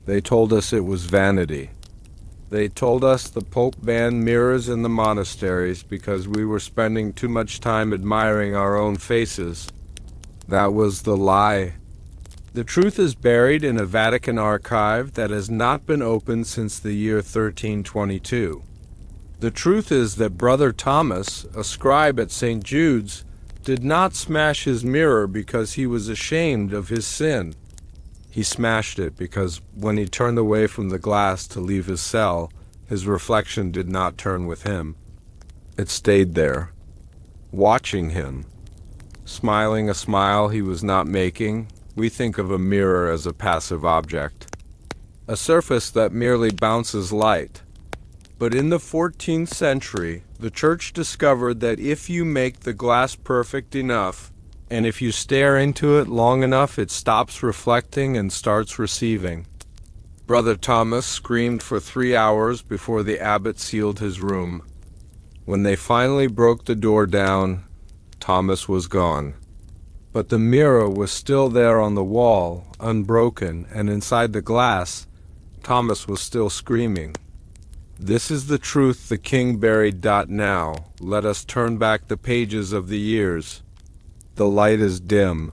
They told us it was vanity. They told us the Pope banned mirrors in the monasteries because we were spending too much time admiring our own faces. That was the lie. The truth is buried in a Vatican archive that has not been opened since the year 1322. The truth is that Brother Thomas, a scribe at St. Jude's, did not smash his mirror because he was ashamed of his sin. He smashed it because when he turned away from the glass to leave his cell, his reflection did not turn with him. It stayed there, watching him, smiling a smile he was not making. We think of a mirror as a passive object, a surface that merely bounces light. But in the 14th century, the Church discovered that if you make the glass perfect enough, and if you stare into it long enough, it stops reflecting and starts receiving. Brother Thomas screamed for 3 hours before the abbot sealed his room. When they finally broke the door down, Thomas was gone. But the mirror was still there on the wall, unbroken, and inside the glass, Thomas was still screaming. This is the truth the king buried. Now, let us turn back the pages of the years. The light is dim.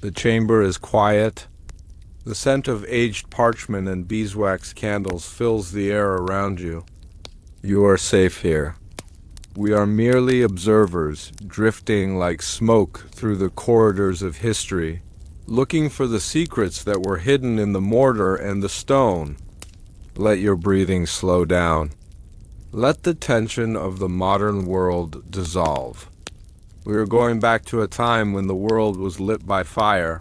The chamber is quiet. The scent of aged parchment and beeswax candles fills the air around you. You are safe here. We are merely observers, drifting like smoke through the corridors of history, looking for the secrets that were hidden in the mortar and the stone. Let your breathing slow down. Let the tension of the modern world dissolve. We are going back to a time when the world was lit by fire,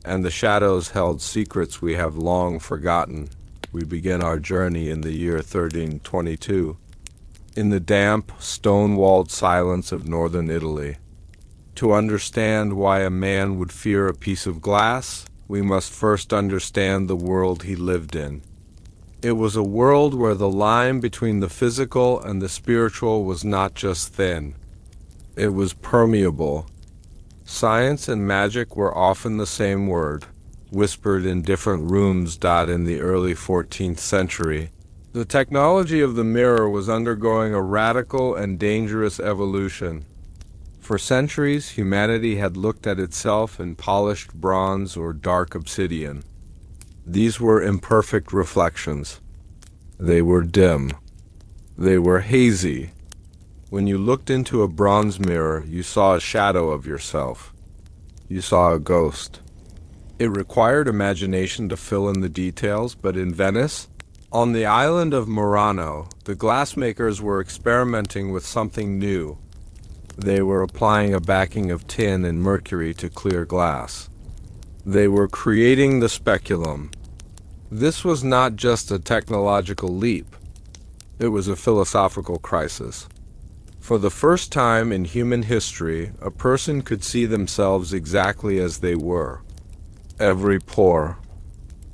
and the shadows held secrets we have long forgotten. We begin our journey in the year 1322, in the damp, stone-walled silence of northern Italy. To understand why a man would fear a piece of glass, we must first understand the world he lived in. It was a world where the line between the physical and the spiritual was not just thin. It was permeable. Science and magic were often the same word, whispered in different rooms. In the early 14th century, the technology of the mirror was undergoing a radical and dangerous evolution. For centuries, humanity had looked at itself in polished bronze or dark obsidian. These were imperfect reflections. They were dim. They were hazy. When you looked into a bronze mirror, you saw a shadow of yourself. You saw a ghost. It required imagination to fill in the details, but in Venice, on the island of Murano, the glassmakers were experimenting with something new. They were applying a backing of tin and mercury to clear glass. They were creating the speculum. This was not just a technological leap. It was a philosophical crisis. For the first time in human history, a person could see themselves exactly as they were. Every pore,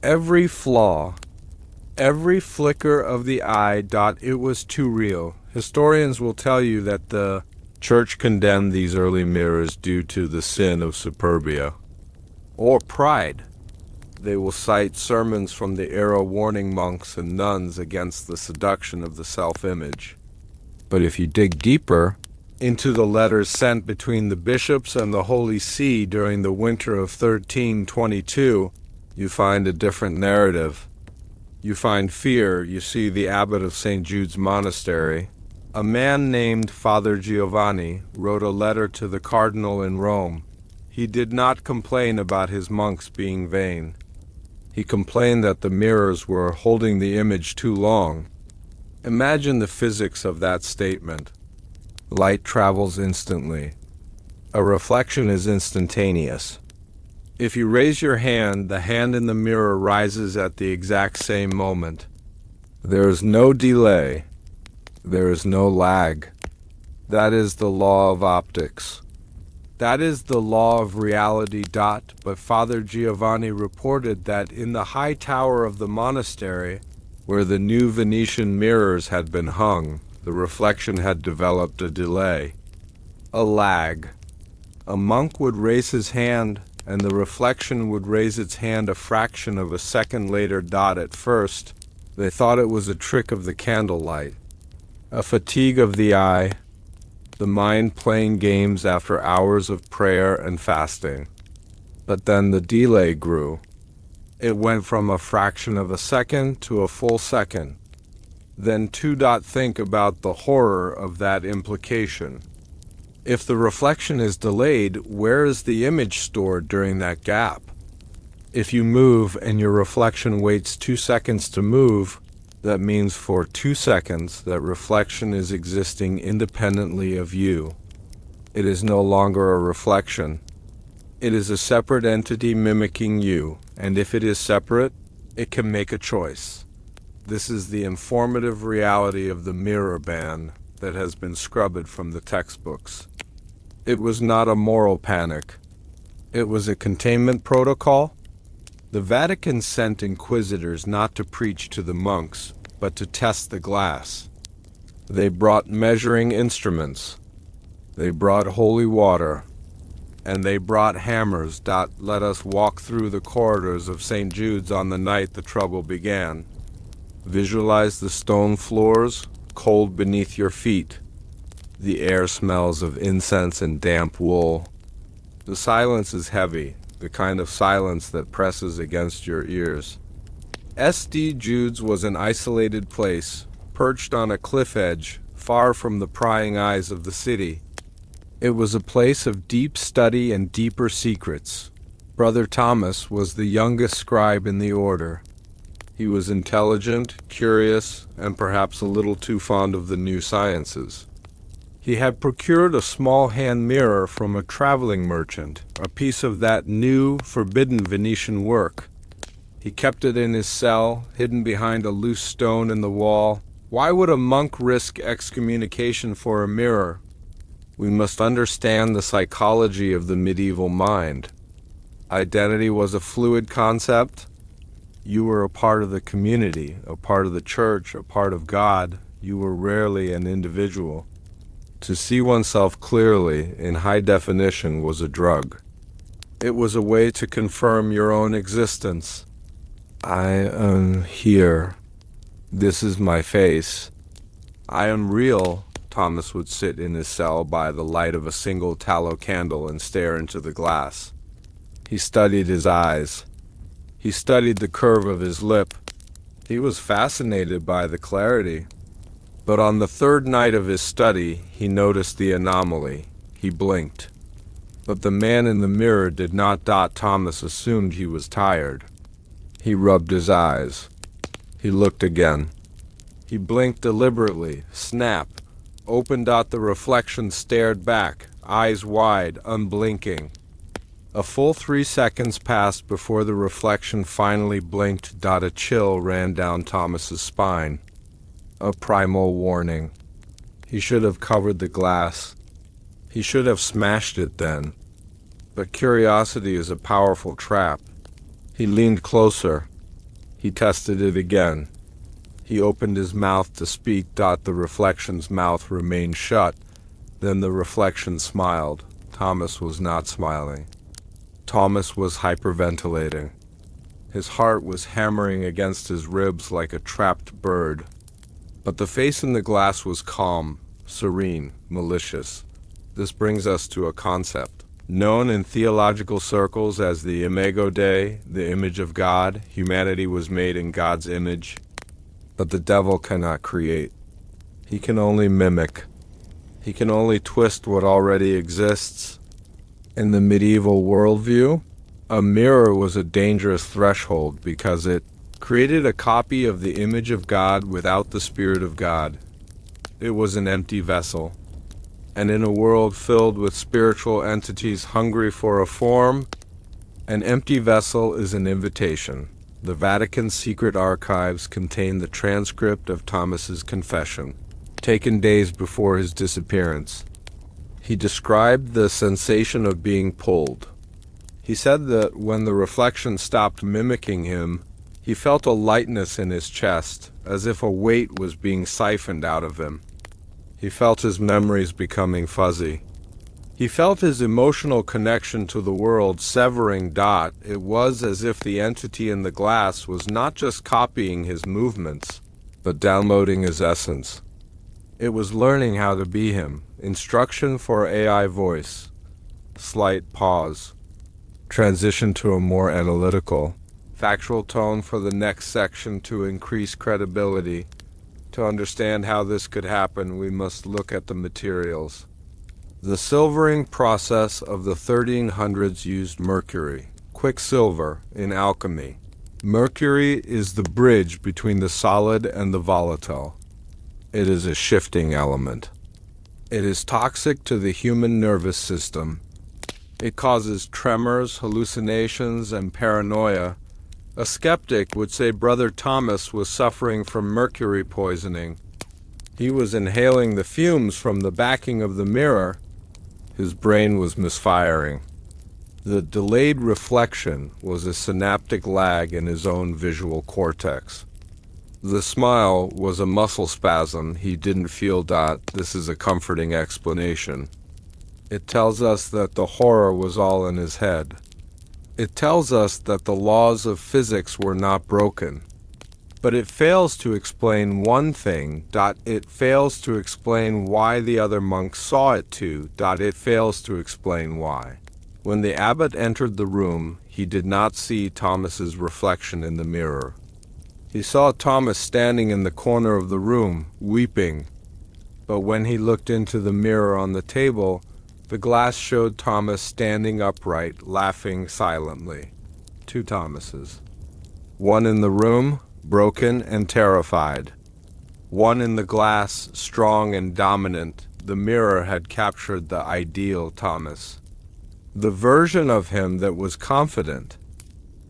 every flaw, every flicker of the eye. It was too real. Historians will tell you that the Church condemned these early mirrors due to the sin of superbia or pride. They will cite sermons from the era warning monks and nuns against the seduction of the self-image. But if you dig deeper into the letters sent between the bishops and the Holy See during the winter of 1322, you find a different narrative. You find fear. You see the abbot of St. Jude's monastery, a man named Father Giovanni, wrote a letter to the cardinal in Rome. He did not complain about his monks being vain. He complained that the mirrors were holding the image too long. Imagine the physics of that statement. Light travels instantly. A reflection is instantaneous. If you raise your hand, the hand in the mirror rises at the exact same moment. There is no delay. There is no lag. That is the law of optics. That is the law of reality. But Father Giovanni reported that in the high tower of the monastery, where the new Venetian mirrors had been hung, the reflection had developed a delay, a lag. A monk would raise his hand, and the reflection would raise its hand a fraction of a second later. At first, they thought it was a trick of the candlelight, a fatigue of the eye, the mind playing games after hours of prayer and fasting. But then the delay grew. It went from a fraction of a second to a full second. Then think about the horror of that implication. If the reflection is delayed, where is the image stored during that gap? If you move and your reflection waits 2 seconds to move, that means for 2 seconds that reflection is existing independently of you. It is no longer a reflection. It is a separate entity mimicking you, and if it is separate, it can make a choice. This is the informative reality of the mirror ban that has been scrubbed from the textbooks. It was not a moral panic. It was a containment protocol. The Vatican sent inquisitors not to preach to the monks, but to test the glass. They brought measuring instruments. They brought holy water. And they brought hammers. Let us walk through the corridors of St. Jude's on the night the trouble began. Visualize the stone floors, cold beneath your feet. The air smells of incense and damp wool. The silence is heavy, the kind of silence that presses against your ears. St. Jude's was an isolated place, perched on a cliff edge, far from the prying eyes of the city. It was a place of deep study and deeper secrets. Brother Thomas was the youngest scribe in the order. He was intelligent, curious, and perhaps a little too fond of the new sciences. He had procured a small hand mirror from a traveling merchant, a piece of that new, forbidden Venetian work. He kept it in his cell, hidden behind a loose stone in the wall. Why would a monk risk excommunication for a mirror? We must understand the psychology of the medieval mind. Identity was a fluid concept. You were a part of the community, a part of the church, a part of God. You were rarely an individual. To see oneself clearly, in high definition, was a drug. It was a way to confirm your own existence. I am here. This is my face. I am real. Thomas would sit in his cell by the light of a single tallow candle and stare into the glass. He studied his eyes. He studied the curve of his lip. He was fascinated by the clarity. But on the third night of his study, he noticed the anomaly. He blinked. But the man in the mirror did not. Thomas assumed he was tired. He rubbed his eyes. He looked again. He blinked deliberately. Snap. Opened. The reflection stared back, eyes wide, unblinking. A full 3 seconds passed before the reflection finally blinked. A chill ran down Thomas's spine. A primal warning. He should have covered the glass. He should have smashed it then. But curiosity is a powerful trap. He leaned closer. He tested it again. He opened his mouth to speak. The reflection's mouth remained shut. Then the reflection smiled. Thomas was not smiling. Thomas was hyperventilating. His heart was hammering against his ribs like a trapped bird. But the face in the glass was calm, serene, malicious. This brings us to a concept. Known in theological circles as the Imago Dei, the image of God, humanity was made in God's image. But the devil cannot create. He can only mimic. He can only twist what already exists. In the medieval worldview, a mirror was a dangerous threshold because it created a copy of the image of God without the Spirit of God. It was an empty vessel. And in a world filled with spiritual entities hungry for a form, an empty vessel is an invitation. The Vatican Secret Archives contain the transcript of Thomas's confession, taken days before his disappearance. He described the sensation of being pulled. He said that when the reflection stopped mimicking him, he felt a lightness in his chest, as if a weight was being siphoned out of him. He felt his memories becoming fuzzy. He felt his emotional connection to the world severing. It was as if the entity in the glass was not just copying his movements, but downloading his essence. It was learning how to be him. Instruction for AI voice. Slight pause. Transition to a more analytical, factual tone for the next section to increase credibility. To understand how this could happen, we must look at the materials. The silvering process of the 1300s used mercury, quicksilver, in alchemy. Mercury is the bridge between the solid and the volatile. It is a shifting element. It is toxic to the human nervous system. It causes tremors, hallucinations, and paranoia. A skeptic would say Brother Thomas was suffering from mercury poisoning. He was inhaling the fumes from the backing of the mirror. His brain was misfiring. The delayed reflection was a synaptic lag in his own visual cortex. The smile was a muscle spasm he didn't feel. This is a comforting explanation. It tells us that the horror was all in his head. It tells us that the laws of physics were not broken. But it fails to explain one thing. It fails to explain why the other monks saw it too. It fails to explain why. When the abbot entered the room, he did not see Thomas's reflection in the mirror. He saw Thomas standing in the corner of the room, weeping. But when he looked into the mirror on the table, the glass showed Thomas standing upright, laughing silently. Two Thomases. One in the room, broken and terrified. One in the glass, strong and dominant. The mirror had captured the ideal Thomas. The version of him that was confident.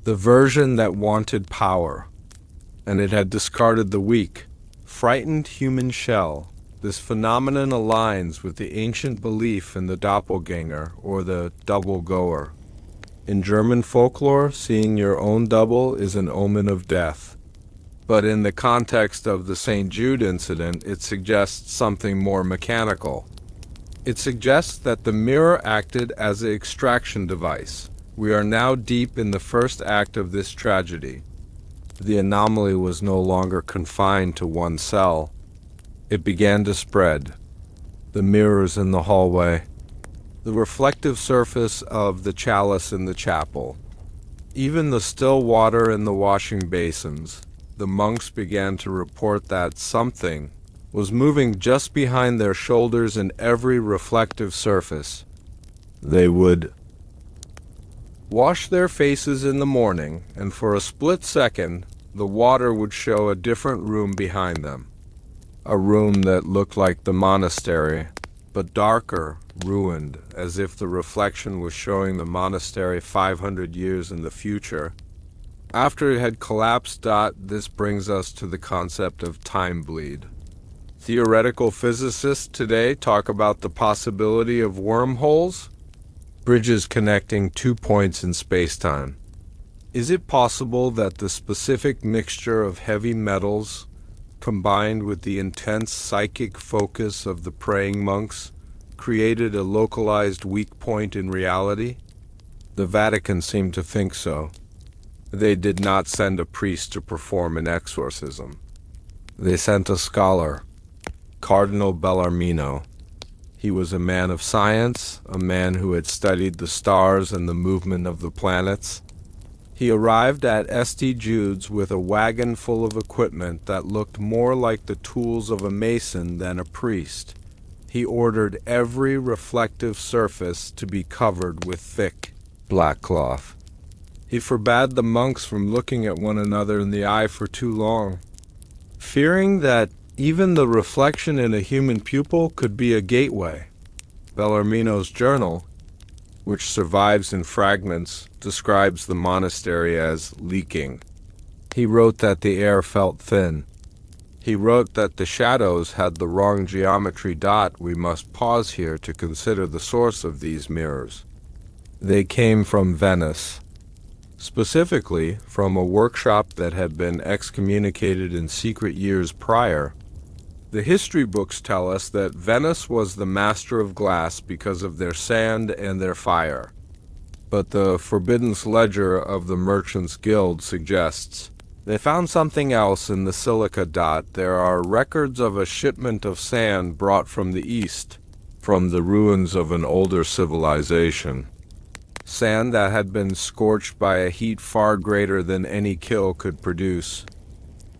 The version that wanted power. And it had discarded the weak, frightened human shell. This phenomenon aligns with the ancient belief in the doppelganger, or the double-goer. In German folklore, seeing your own double is an omen of death. But in the context of the St. Jude incident, it suggests something more mechanical. It suggests that the mirror acted as an extraction device. We are now deep in the first act of this tragedy. The anomaly was no longer confined to one cell. It began to spread. The mirrors in the hallway. The reflective surface of the chalice in the chapel. Even the still water in the washing basins. The monks began to report that something was moving just behind their shoulders in every reflective surface. They would wash their faces in the morning, and for a split second, the water would show a different room behind them. A room that looked like the monastery, but darker, ruined, as if the reflection was showing the monastery 500 years in the future. After it had collapsed, this brings us to the concept of time bleed. Theoretical physicists today talk about the possibility of wormholes, bridges connecting 2 points in space-time. Is it possible that the specific mixture of heavy metals, combined with the intense psychic focus of the praying monks, created a localized weak point in reality? The Vatican seemed to think so. They did not send a priest to perform an exorcism. They sent a scholar, Cardinal Bellarmino. He was a man of science, a man who had studied the stars and the movement of the planets. He arrived at St. Jude's with a wagon full of equipment that looked more like the tools of a mason than a priest. He ordered every reflective surface to be covered with thick black cloth. He forbade the monks from looking at one another in the eye for too long, fearing that even the reflection in a human pupil could be a gateway. Bellarmino's journal, which survives in fragments, describes the monastery as leaking. He wrote that the air felt thin. He wrote that the shadows had the wrong geometry. We must pause here to consider the source of these mirrors. They came from Venice, specifically from a workshop that had been excommunicated in secret years prior. The history books tell us that Venice was the master of glass because of their sand and their fire. But the forbidden ledger of the Merchants Guild suggests they found something else in the silica. There are records of a shipment of sand brought from the east, from the ruins of an older civilization. Sand that had been scorched by a heat far greater than any kiln could produce.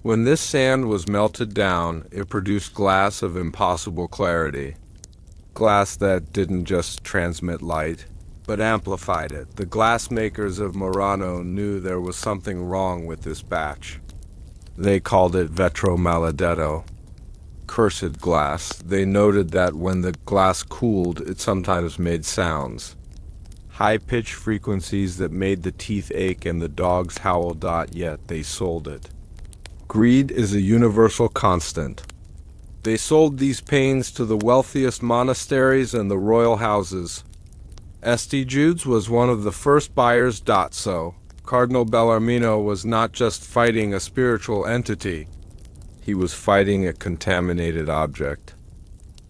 When this sand was melted down, it produced glass of impossible clarity. Glass that didn't just transmit light, but amplified it. The glassmakers of Murano knew there was something wrong with this batch. They called it vetro maledetto, cursed glass. They noted that when the glass cooled, it sometimes made sounds, high-pitched frequencies that made the teeth ache and the dogs howl. Yet they sold it. Greed is a universal constant. They sold these pains to the wealthiest monasteries and the royal houses. St. Jude's was one of the first buyers. So, Cardinal Bellarmino was not just fighting a spiritual entity, he was fighting a contaminated object.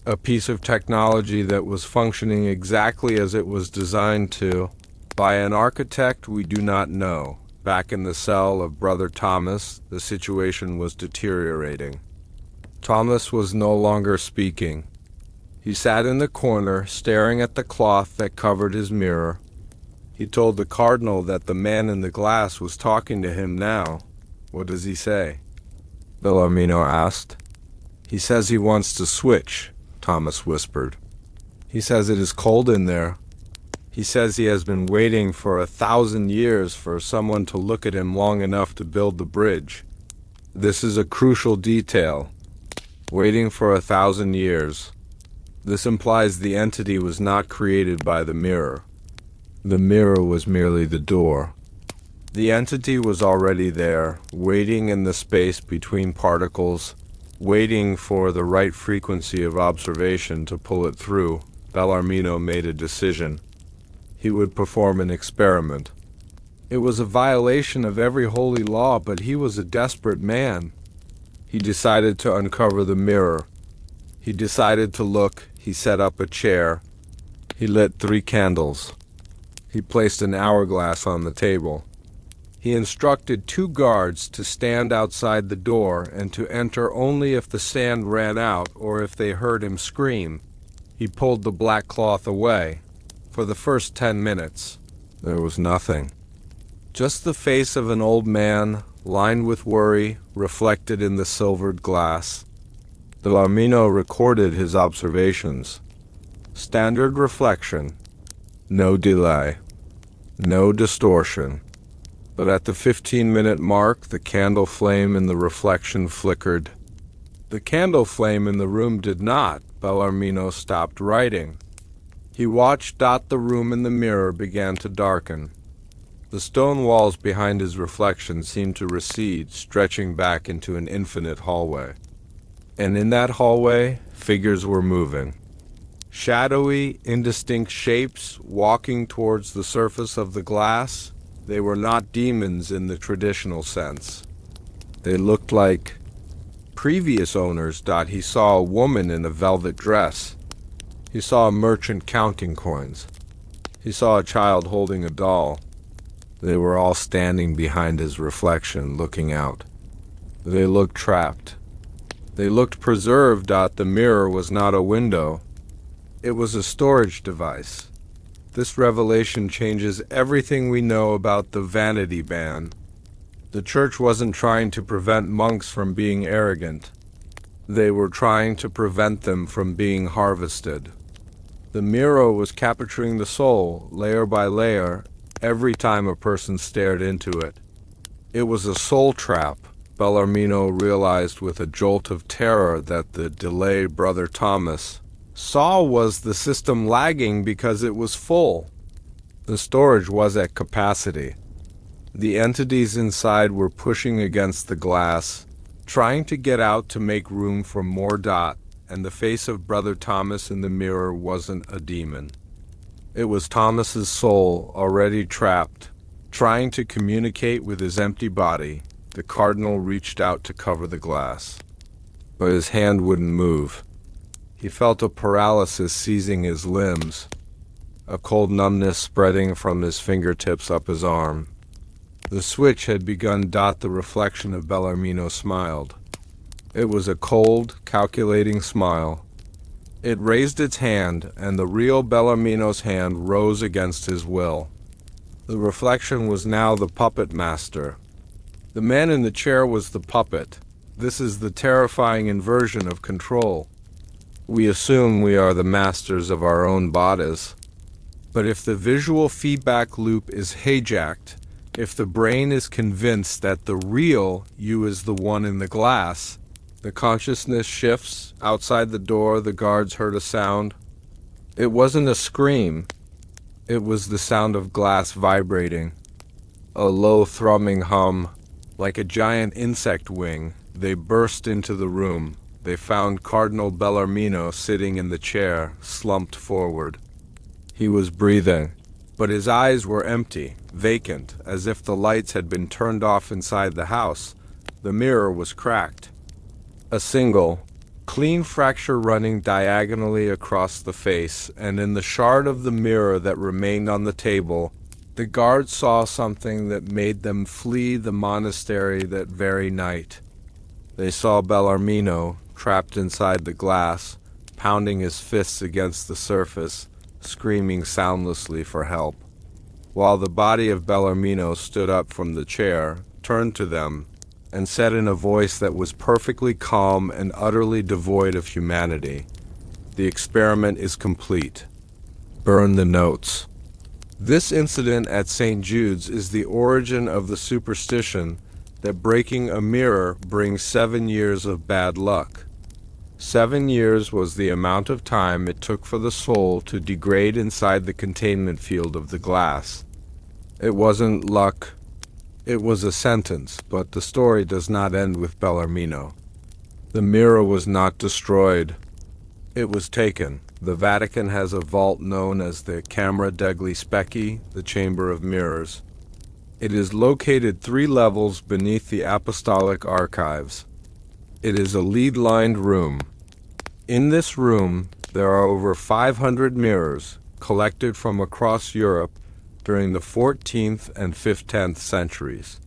A piece of technology that was functioning exactly as it was designed to, by an architect we do not know. Back in the cell of Brother Thomas, the situation was deteriorating. Thomas was no longer speaking. He sat in the corner, staring at the cloth that covered his mirror. He told the cardinal that the man in the glass was talking to him now. What does he say? Bellarmino asked. He says he wants to switch, Thomas whispered. He says it is cold in there. He says he has been waiting for 1,000 years for someone to look at him long enough to build the bridge. This is a crucial detail. Waiting for 1,000 years. This implies the entity was not created by the mirror. The mirror was merely the door. The entity was already there, waiting in the space between particles, waiting for the right frequency of observation to pull it through. Bellarmino made a decision. He would perform an experiment. It was a violation of every holy law, but he was a desperate man. He decided to uncover the mirror. He decided to look. He set up a chair. He lit 3 candles. He placed an hourglass on the table. He instructed 2 guards to stand outside the door and to enter only if the sand ran out or if they heard him scream. He pulled the black cloth away. For the first 10 minutes, there was nothing. Just the face of an old man, lined with worry, reflected in the silvered glass. Bellarmino recorded his observations. Standard reflection. No delay. No distortion. But at the 15-minute mark, the candle flame in the reflection flickered. The candle flame in the room did not. Bellarmino stopped writing. He watched. The room in the mirror began to darken. The stone walls behind his reflection seemed to recede, stretching back into an infinite hallway. And in that hallway, figures were moving. Shadowy, indistinct shapes walking towards the surface of the glass. They were not demons in the traditional sense. They looked like previous owners. He saw a woman in a velvet dress. He saw a merchant counting coins. He saw a child holding a doll. They were all standing behind his reflection, looking out. They looked trapped. They looked preserved. The mirror was not a window. It was a storage device. This revelation changes everything we know about the vanity ban. The church wasn't trying to prevent monks from being arrogant. They were trying to prevent them from being harvested. The mirror was capturing the soul, layer by layer, every time a person stared into it. It was a soul trap. Bellarmino realized with a jolt of terror that the delayed Brother Thomas saw was the system lagging because it was full. The storage was at capacity. The entities inside were pushing against the glass, trying to get out to make room for more. And the face of Brother Thomas in the mirror wasn't a demon. It was Thomas's soul, already trapped, trying to communicate with his empty body. The cardinal reached out to cover the glass. but his hand wouldn't move. He felt a paralysis seizing his limbs, a cold numbness spreading from his fingertips up his arm. The switch had begun. The reflection of Bellarmino smiled. It was a cold, calculating smile. It raised its hand, and the real Bellarmino's hand rose against his will. The reflection was now the puppet master. The man in the chair was the puppet. This is the terrifying inversion of control. We assume we are the masters of our own bodies. But if the visual feedback loop is hijacked, if the brain is convinced that the real you is the one in the glass, the consciousness shifts. Outside the door, the guards heard a sound. It wasn't a scream. It was the sound of glass vibrating. A low thrumming hum, like a giant insect wing. They burst into the room. They found Cardinal Bellarmino sitting in the chair, slumped forward. He was breathing, but his eyes were empty, vacant, as if the lights had been turned off inside the house. The mirror was cracked. A single, clean fracture running diagonally across the face, and in the shard of the mirror that remained on the table, the guards saw something that made them flee the monastery that very night. They saw Bellarmino, trapped inside the glass, pounding his fists against the surface, screaming soundlessly for help, while the body of Bellarmino stood up from the chair, turned to them, and said in a voice that was perfectly calm and utterly devoid of humanity, "The experiment is complete. Burn the notes." This incident at St. Jude's is the origin of the superstition that breaking a mirror brings 7 years of bad luck. 7 years was the amount of time it took for the soul to degrade inside the containment field of the glass. It wasn't luck. It was a sentence, but the story does not end with Bellarmino. The mirror was not destroyed. It was taken. The Vatican has a vault known as the Camera degli Specchi, the Chamber of Mirrors. It is located 3 levels beneath the Apostolic Archives. It is a lead-lined room. In this room, there are over 500 mirrors collected from across Europe during the 14th and 15th centuries.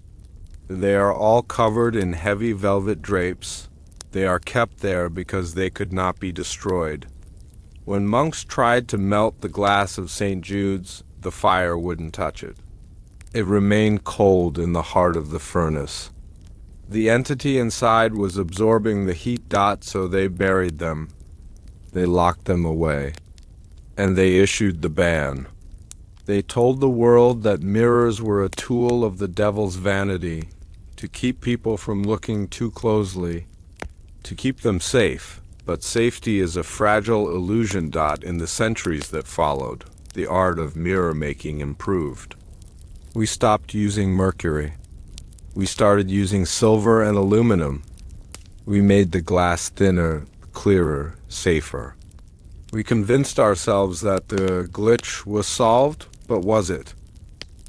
They are all covered in heavy velvet drapes. They are kept there because they could not be destroyed. When monks tried to melt the glass of St. Jude's, the fire wouldn't touch it. It remained cold in the heart of the furnace. The entity inside was absorbing the heat. So they buried them. They locked them away. And they issued the ban. They told the world that mirrors were a tool of the devil's vanity, to keep people from looking too closely, to keep them safe. But safety is a fragile illusion. In the centuries that followed, the art of mirror making improved. We stopped using mercury. We started using silver and aluminum. We made the glass thinner, clearer, safer. We convinced ourselves that the glitch was solved, but was it?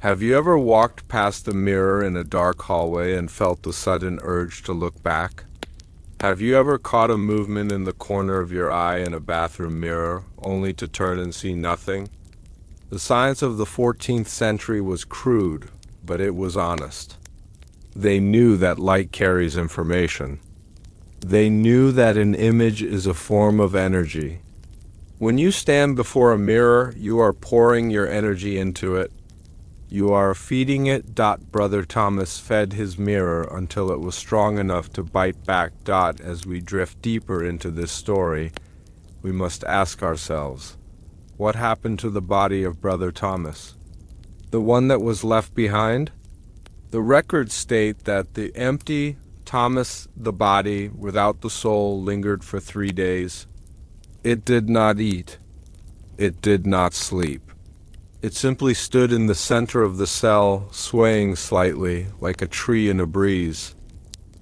Have you ever walked past a mirror in a dark hallway and felt the sudden urge to look back? Have you ever caught a movement in the corner of your eye in a bathroom mirror, only to turn and see nothing? The science of the 14th century was crude, but it was honest. They knew that light carries information. They knew that an image is a form of energy. When you stand before a mirror, you are pouring your energy into it. You are feeding it. Brother Thomas fed his mirror until it was strong enough to bite back. As we drift deeper into this story, we must ask ourselves, what happened to the body of Brother Thomas? The one that was left behind? The records state that the empty Thomas, the body, without the soul, lingered for 3 days. It did not eat. It did not sleep. It simply stood in the center of the cell, swaying slightly, like a tree in a breeze.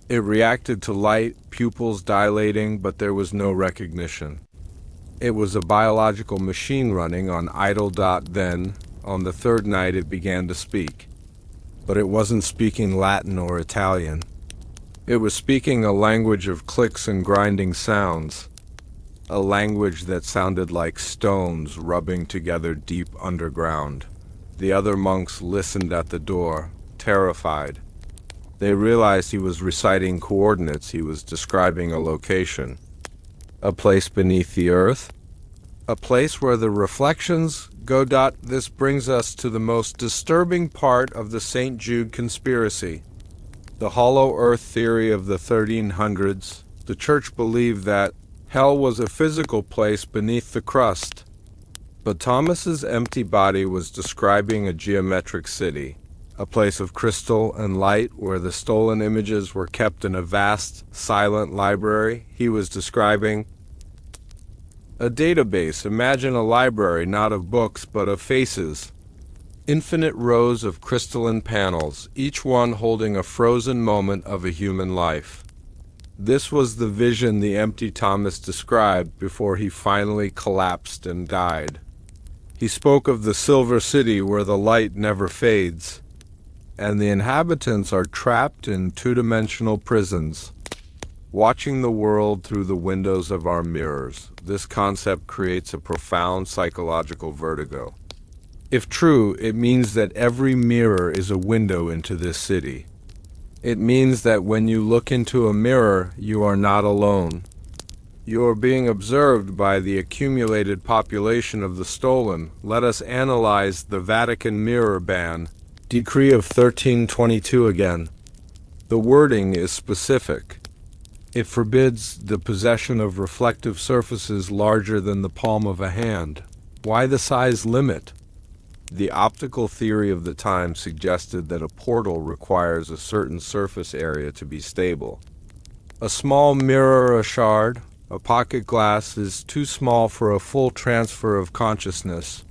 It reacted to light, pupils dilating, but there was no recognition. It was a biological machine running on idle. Then, on the 3rd night, it began to speak. But it wasn't speaking Latin or Italian. It was speaking a language of clicks and grinding sounds, a language that sounded like stones rubbing together deep underground. The other monks listened at the door, terrified. They realized he was reciting coordinates. He was describing a location. A place beneath the earth? A place where the reflections go. This brings us to the most disturbing part of the St. Jude conspiracy. The hollow earth theory of the 1300s. The church believed that hell was a physical place beneath the crust. But Thomas's empty body was describing a geometric city, a place of crystal and light where the stolen images were kept in a vast, silent library. He was describing a database. Imagine a library, not of books, but of faces. Infinite rows of crystalline panels, each one holding a frozen moment of a human life. This was the vision the empty Thomas described before he finally collapsed and died. He spoke of the silver city where the light never fades, and the inhabitants are trapped in two-dimensional prisons, watching the world through the windows of our mirrors. This concept creates a profound psychological vertigo. If true, it means that every mirror is a window into this city. It means that when you look into a mirror, you are not alone. You are being observed by the accumulated population of the stolen. Let us analyze the Vatican mirror ban, Decree of 1322 again. The wording is specific. It forbids the possession of reflective surfaces larger than the palm of a hand. Why the size limit? The optical theory of the time suggested that a portal requires a certain surface area to be stable. A small mirror or a shard, a pocket glass, is too small for a full transfer of consciousness.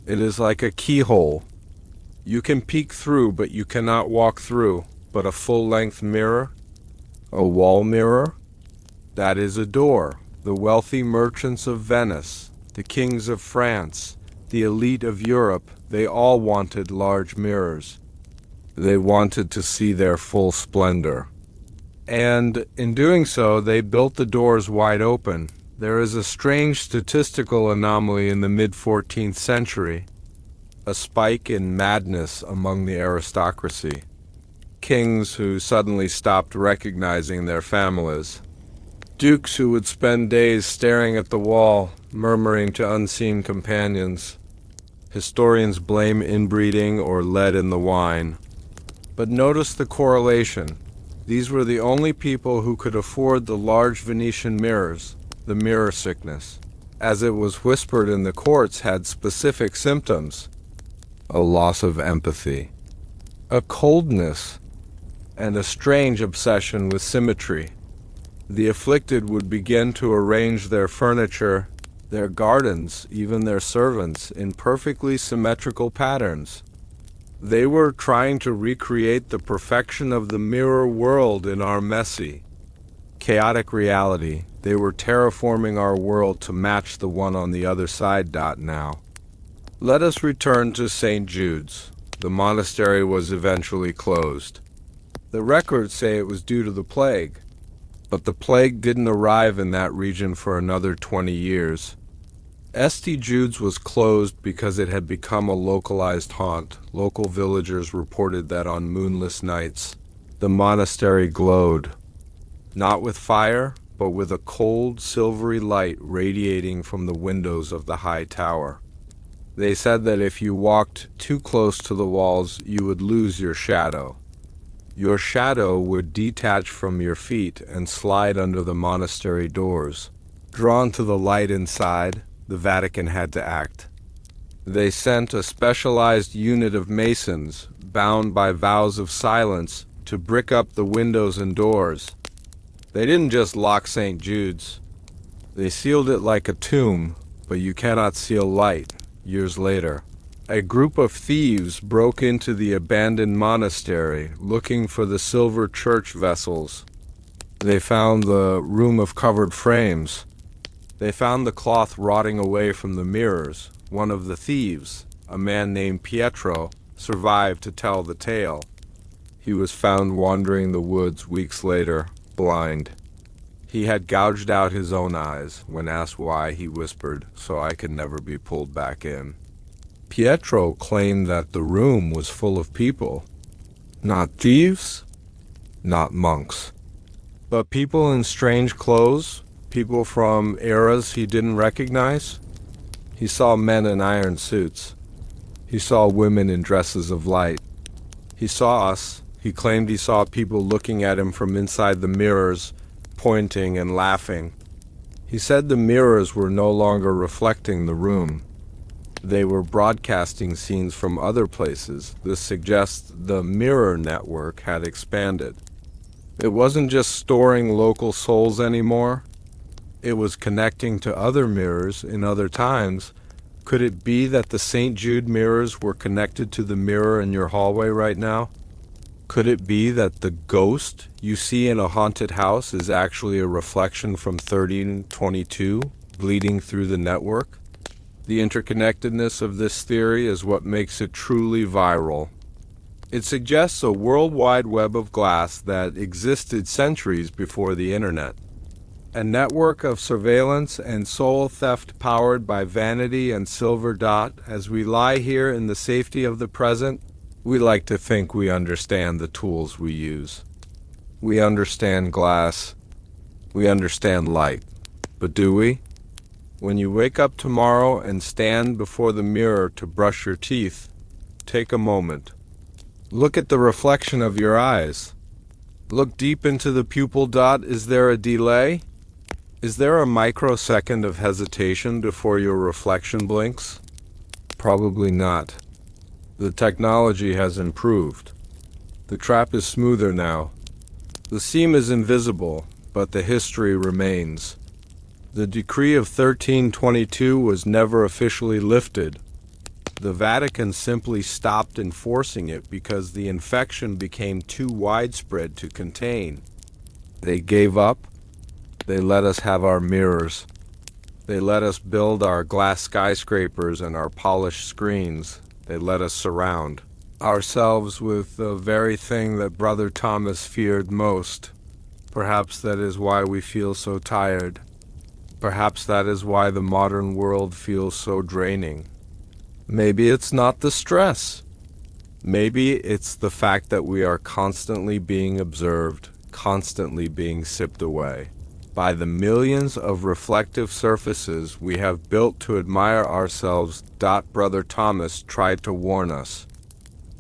It is like a keyhole. You can peek through, but you cannot walk through. But a full-length mirror? A wall mirror? That is a door. The wealthy merchants of Venice, the kings of France, the elite of Europe, they all wanted large mirrors. They wanted to see their full splendor. And in doing so, they built the doors wide open. There is a strange statistical anomaly in the mid-14th century, a spike in madness among the aristocracy. Kings who suddenly stopped recognizing their families. Dukes who would spend days staring at the wall, murmuring to unseen companions. Historians blame inbreeding or lead in the wine. But notice the correlation. These were the only people who could afford the large Venetian mirrors, the mirror sickness, as it was whispered in the courts, had specific symptoms: a loss of empathy, a coldness, and a strange obsession with symmetry. The afflicted would begin to arrange their furniture, their gardens, even their servants, in perfectly symmetrical patterns. They were trying to recreate the perfection of the mirror world in our messy, chaotic reality. They were terraforming our world to match the one on the other side. Now, let us return to St. Jude's. The monastery was eventually closed. The records say it was due to the plague, but the plague didn't arrive in that region for another 20 years. St. Jude's was closed because it had become a localized haunt. Local villagers reported that on moonless nights, the monastery glowed, not with fire, but with a cold, silvery light radiating from the windows of the high tower. They said that if you walked too close to the walls, you would lose your shadow. Your shadow would detach from your feet and slide under the monastery doors. Drawn to the light inside, the Vatican had to act. They sent a specialized unit of masons, bound by vows of silence, to brick up the windows and doors. They didn't just lock St. Jude's. They sealed it like a tomb, but you cannot seal light. Years later, a group of thieves broke into the abandoned monastery, looking for the silver church vessels. They found the room of covered frames. They found the cloth rotting away from the mirrors. One of the thieves, a man named Pietro, survived to tell the tale. He was found wandering the woods weeks later, blind. He had gouged out his own eyes. When asked why, he whispered, "So I could never be pulled back in." Pietro claimed that the room was full of people. Not thieves, not monks, but people in strange clothes, people from eras he didn't recognize. He saw men in iron suits. He saw women in dresses of light. He saw us. He claimed he saw people looking at him from inside the mirrors, pointing and laughing. He said the mirrors were no longer reflecting the room. They were broadcasting scenes from other places. This suggests the mirror network had expanded. It wasn't just storing local souls anymore. It was connecting to other mirrors in other times. Could it be that the St. Jude mirrors were connected to the mirror in your hallway right now? Could it be that the ghost you see in a haunted house is actually a reflection from 1322 bleeding through the network? The interconnectedness of this theory is what makes it truly viral. It suggests a worldwide web of glass that existed centuries before the internet. A network of surveillance and soul theft powered by vanity and silver dot. As we lie here in the safety of the present, we like to think we understand the tools we use. We understand glass. We understand light. But do we? When you wake up tomorrow and stand before the mirror to brush your teeth, take a moment. Look at the reflection of your eyes. Look deep into the pupil dot. Is there a delay? Is there a microsecond of hesitation before your reflection blinks? Probably not. The technology has improved. The trap is smoother now. The seam is invisible, but the history remains. The decree of 1322 was never officially lifted. The Vatican simply stopped enforcing it because the infection became too widespread to contain. They gave up. They let us have our mirrors. They let us build our glass skyscrapers and our polished screens. They let us surround ourselves with the very thing that Brother Thomas feared most. Perhaps that is why we feel so tired. Perhaps that is why the modern world feels so draining. Maybe it's not the stress. Maybe it's the fact that we are constantly being observed, constantly being sipped away by the millions of reflective surfaces we have built to admire ourselves. Brother Thomas tried to warn us.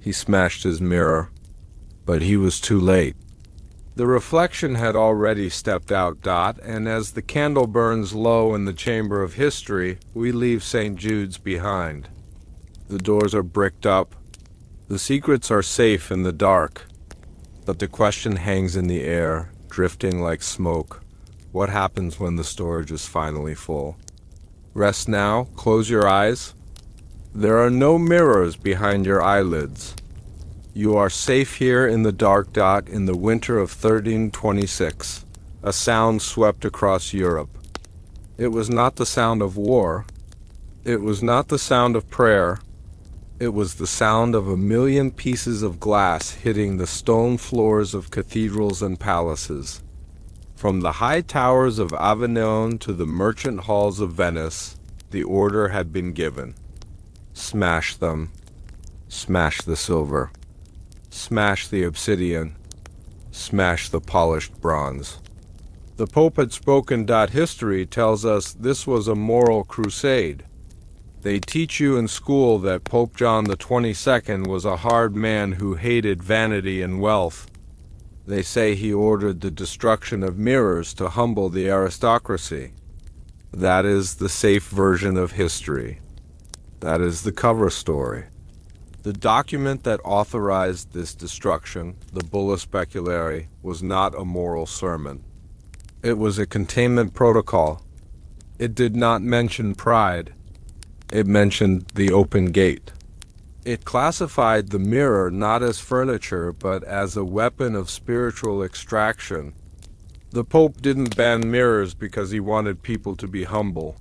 He smashed his mirror, but he was too late. The reflection had already stepped out. And as the candle burns low in the chamber of history, we leave St. Jude's behind. The doors are bricked up. The secrets are safe in the dark. But the question hangs in the air, drifting like smoke. What happens when the storage is finally full? Rest now, close your eyes. There are no mirrors behind your eyelids. You are safe here in the dark. In the winter of 1326, a sound swept across Europe. It was not the sound of war. It was not the sound of prayer. It was the sound of 1,000,000 pieces of glass hitting the stone floors of cathedrals and palaces. From the high towers of Avignon to the merchant halls of Venice, the order had been given. Smash them. Smash the silver. Smash the obsidian. Smash the polished bronze. The Pope had spoken. History tells us this was a moral crusade. They teach you in school that Pope John the 22nd was a hard man who hated vanity and wealth. They say he ordered the destruction of mirrors to humble the aristocracy. That is the safe version of history. That is the cover story. The document that authorized this destruction, the Bulla Speculare, was not a moral sermon. It was a containment protocol. It did not mention pride. It mentioned the open gate. It classified the mirror not as furniture, but as a weapon of spiritual extraction. The Pope didn't ban mirrors because he wanted people to be humble.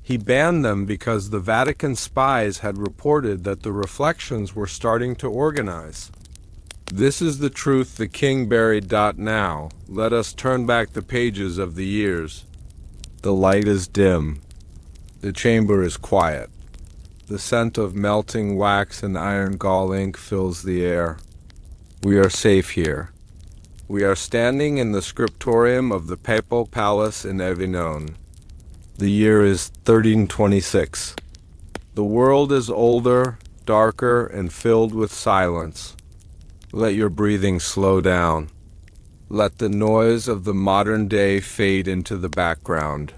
He banned them because the Vatican spies had reported that the reflections were starting to organize. This is the truth the king buried. Now, let us turn back the pages of the years. The light is dim. The chamber is quiet. The scent of melting wax and iron gall ink fills the air. We are safe here. We are standing in the scriptorium of the Papal Palace in Avignon. The year is 1326. The world is older, darker, and filled with silence. Let your breathing slow down. Let the noise of the modern day fade into the background.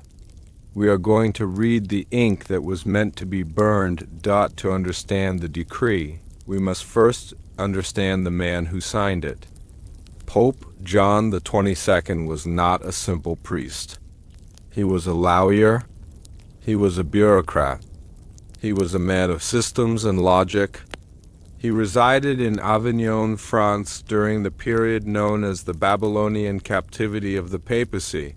We are going to read the ink that was meant to be burned. To understand the decree, we must first understand the man who signed it. Pope John the 22nd was not a simple priest. He was a lawyer. He was a bureaucrat. He was a man of systems and logic. He resided in Avignon, France, during the period known as the Babylonian captivity of the papacy.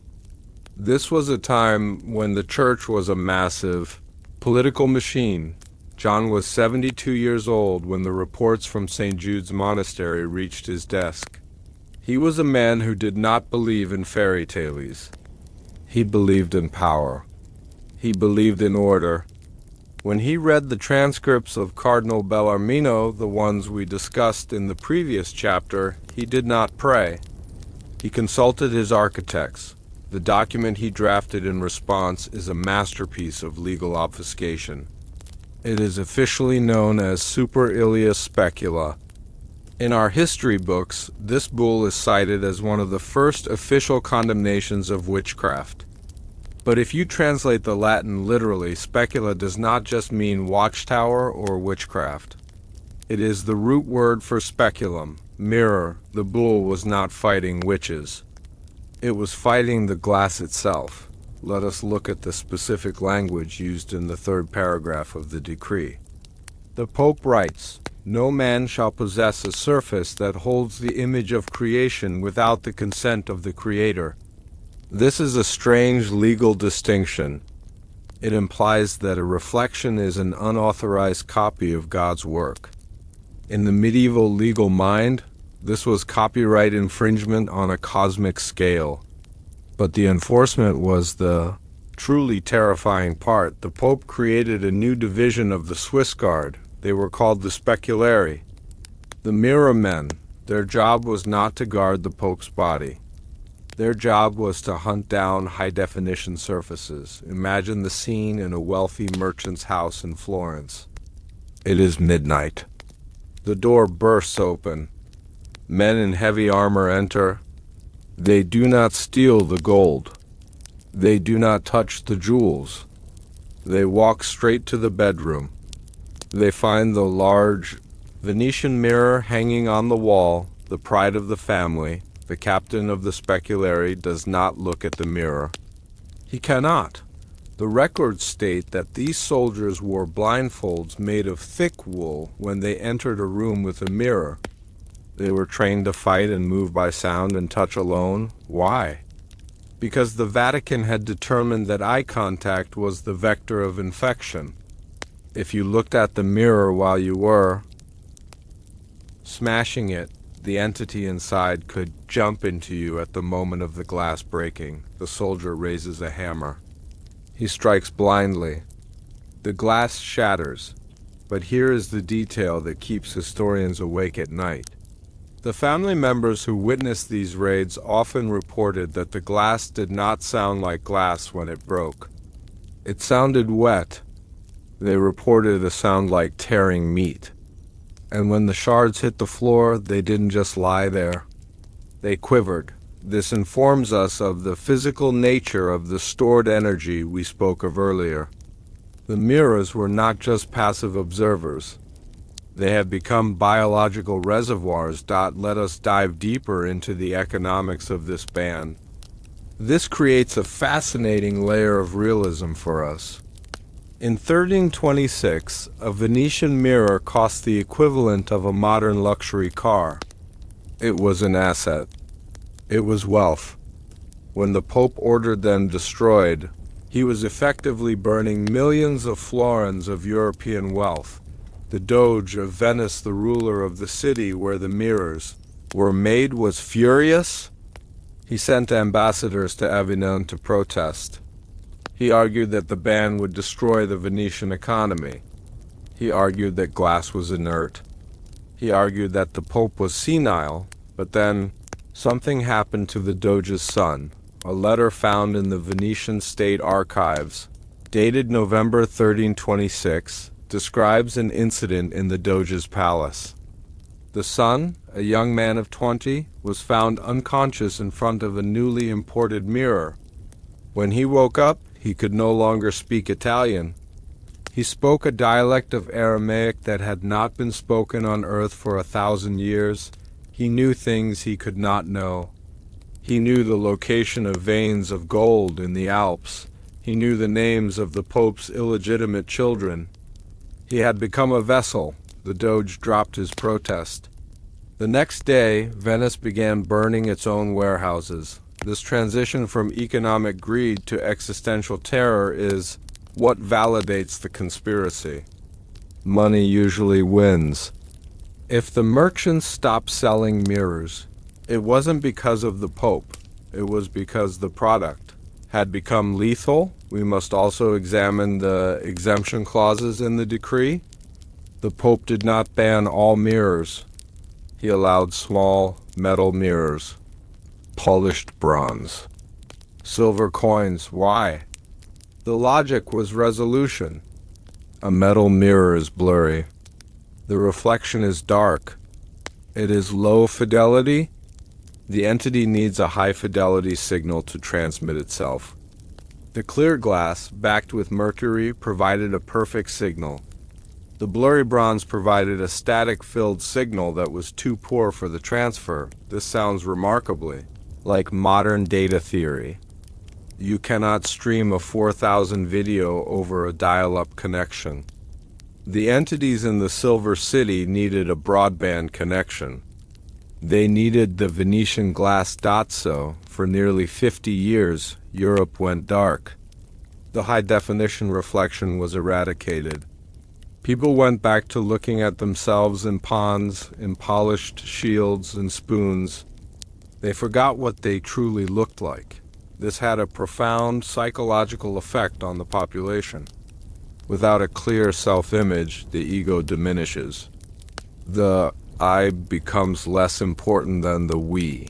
This was a time when the church was a massive political machine. John was 72 years old when the reports from St. Jude's Monastery reached his desk. He was a man who did not believe in fairy tales. He believed in power. He believed in order. When he read the transcripts of Cardinal Bellarmino, the ones we discussed in the previous chapter, he did not pray. He consulted his architects. The document he drafted in response is a masterpiece of legal obfuscation. It is officially known as Super Ilias Specula. In our history books, this bull is cited as one of the first official condemnations of witchcraft. But if you translate the Latin literally, specula does not just mean watchtower or witchcraft. It is the root word for speculum, mirror. The bull was not fighting witches. It was fighting the glass itself. Let us look at the specific language used in the third paragraph of the decree. The Pope writes, "No man shall possess a surface that holds the image of creation without the consent of the Creator." This is a strange legal distinction. It implies that a reflection is an unauthorized copy of God's work. In the medieval legal mind, this was copyright infringement on a cosmic scale. But the enforcement was the truly terrifying part. The Pope created a new division of the Swiss Guard. They were called the Speculari. The mirror men, their job was not to guard the Pope's body. Their job was to hunt down high-definition surfaces. Imagine the scene in a wealthy merchant's house in Florence. It is midnight. The door bursts open. Men in heavy armor enter. They do not steal the gold. They do not touch the jewels. They walk straight to the bedroom. They find the large Venetian mirror hanging on the wall, the pride of the family. The captain of the Speculari does not look at the mirror. He cannot. The records state that these soldiers wore blindfolds made of thick wool when they entered a room with a mirror. They were trained to fight and move by sound and touch alone. Why? Because the Vatican had determined that eye contact was the vector of infection. If you looked at the mirror while you were smashing it, the entity inside could jump into you at the moment of the glass breaking. The soldier raises a hammer. He strikes blindly. The glass shatters. But here is the detail that keeps historians awake at night. The family members who witnessed these raids often reported that the glass did not sound like glass when it broke. It sounded wet. They reported a sound like tearing meat. And when the shards hit the floor, they didn't just lie there. They quivered. This informs us of the physical nature of the stored energy we spoke of earlier. The mirrors were not just passive observers. They have become biological reservoirs. Let us dive deeper into the economics of this ban. This creates a fascinating layer of realism for us. In 1326, a Venetian mirror cost the equivalent of a modern luxury car. It was an asset. It was wealth. When the Pope ordered them destroyed, he was effectively burning millions of florins of European wealth. The Doge of Venice, the ruler of the city where the mirrors were made, was furious. He sent ambassadors to Avignon to protest. He argued that the ban would destroy the Venetian economy. He argued that glass was inert. He argued that the Pope was senile, but then something happened to the Doge's son. A letter found in the Venetian State Archives, dated November 1326, describes an incident in the Doge's palace. The son, a young man of 20, was found unconscious in front of a newly imported mirror. When he woke up, he could no longer speak Italian. He spoke a dialect of Aramaic that had not been spoken on earth for 1,000 years. He knew things he could not know. He knew the location of veins of gold in the Alps. He knew the names of the Pope's illegitimate children. He had become a vessel. The Doge dropped his protest. The next day, Venice began burning its own warehouses. This transition from economic greed to existential terror is what validates the conspiracy. Money usually wins. If the merchants stopped selling mirrors, it wasn't because of the Pope. It was because the product had become lethal. We must also examine the exemption clauses in the decree. The Pope did not ban all mirrors. He allowed small metal mirrors, polished bronze, silver coins. Why? The logic was resolution. A metal mirror is blurry. The reflection is dark. It is low fidelity. The entity needs a high-fidelity signal to transmit itself. The clear glass, backed with mercury, provided a perfect signal. The blurry bronze provided a static-filled signal that was too poor for the transfer. This sounds remarkably like modern data theory. You cannot stream a 4,000 video over a dial-up connection. The entities in the Silver City needed a broadband connection. They needed the Venetian glass. So, for nearly 50 years, Europe went dark. The high-definition reflection was eradicated. People went back to looking at themselves in ponds, in polished shields and spoons. They forgot what they truly looked like. This had a profound psychological effect on the population. Without a clear self-image, the ego diminishes. The I becomes less important than the we.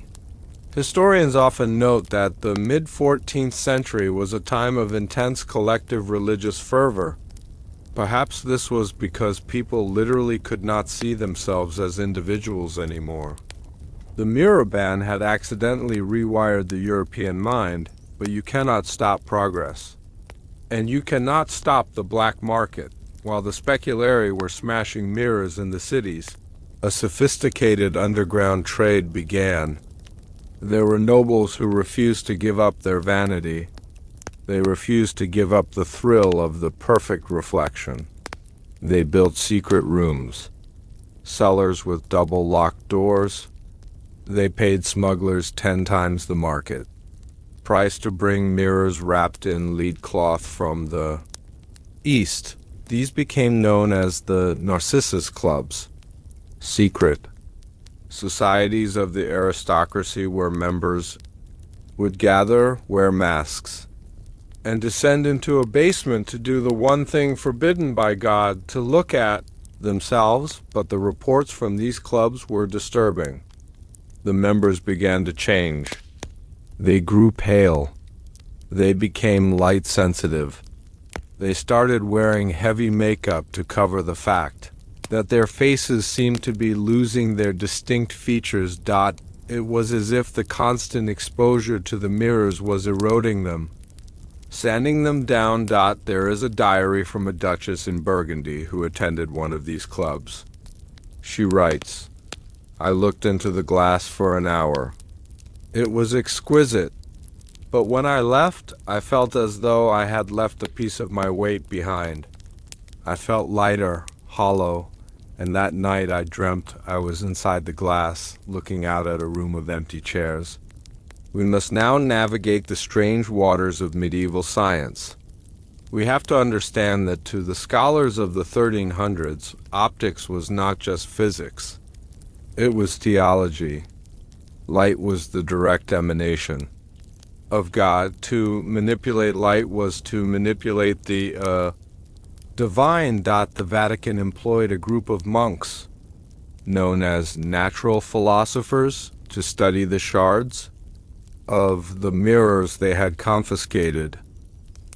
Historians often note that the mid-14th century was a time of intense collective religious fervor. Perhaps this was because people literally could not see themselves as individuals anymore. The mirror ban had accidentally rewired the European mind, but you cannot stop progress. And you cannot stop the black market. While the speculari were smashing mirrors in the cities, a sophisticated underground trade began. There were nobles who refused to give up their vanity. They refused to give up the thrill of the perfect reflection. They built secret rooms, cellars with double-locked doors. They paid smugglers 10 times the market price to bring mirrors wrapped in lead cloth from the East. These became known as the Narcissus Clubs. Secret societies of the aristocracy where members would gather, wear masks, and descend into a basement to do the one thing forbidden by God, to look at themselves. But the reports from these clubs were disturbing. The members began to change. They grew pale. They became light sensitive. They started wearing heavy makeup to cover the fact that their faces seemed to be losing their distinct features. It was as if the constant exposure to the mirrors was eroding them, sanding them down. There is a diary from a duchess in Burgundy who attended one of these clubs. She writes, "I looked into the glass for an hour. It was exquisite, but when I left, I felt as though I had left a piece of my weight behind. I felt lighter, hollow, and that night I dreamt I was inside the glass, looking out at a room of empty chairs." We must now navigate the strange waters of medieval science. We have to understand that to the scholars of the 1300s, optics was not just physics. It was theology. Light was the direct emanation of God. To manipulate light was to manipulate the divine. The Vatican employed a group of monks known as natural philosophers to study the shards of the mirrors they had confiscated.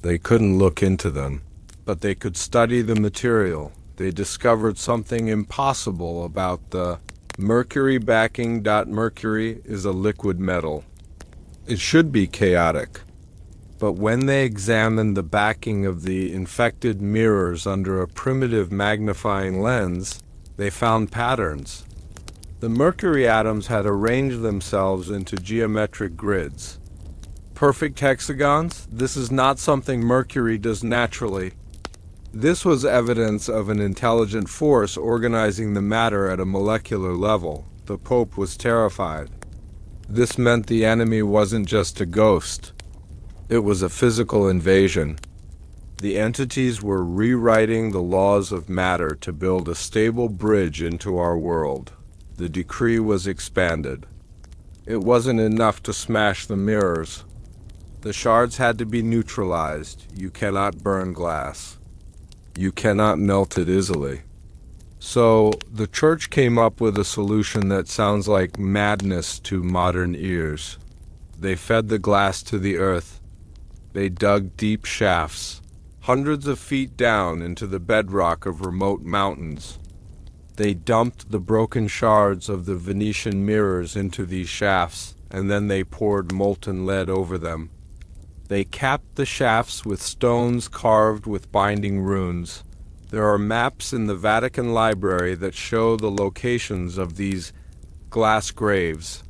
They couldn't look into them, but they could study the material. They discovered something impossible about the mercury backing. Mercury is a liquid metal. It should be chaotic. But when they examined the backing of the infected mirrors under a primitive magnifying lens, they found patterns. The mercury atoms had arranged themselves into geometric grids. Perfect hexagons? This is not something Mercury does naturally. This was evidence of an intelligent force organizing the matter at a molecular level. The Pope was terrified. This meant the enemy wasn't just a ghost. It was a physical invasion. The entities were rewriting the laws of matter to build a stable bridge into our world. The decree was expanded. It wasn't enough to smash the mirrors. The shards had to be neutralized. You cannot burn glass. You cannot melt it easily. So the church came up with a solution that sounds like madness to modern ears. They fed the glass to the earth. They dug deep shafts, hundreds of feet down into the bedrock of remote mountains. They dumped the broken shards of the Venetian mirrors into these shafts, and then they poured molten lead over them. They capped the shafts with stones carved with binding runes. There are maps in the Vatican Library that show the locations of these glass graves.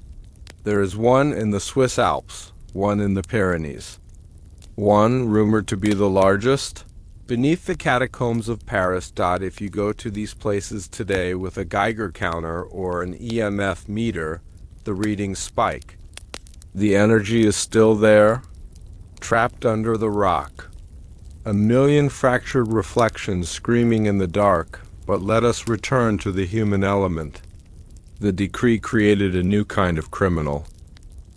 There is one in the Swiss Alps, one in the Pyrenees. One, rumored to be the largest, beneath the catacombs of Paris. If you go to these places today with a Geiger counter or an EMF meter, the readings spike. The energy is still there, trapped under the rock. A million fractured reflections screaming in the dark, but let us return to the human element. The decree created a new kind of criminal.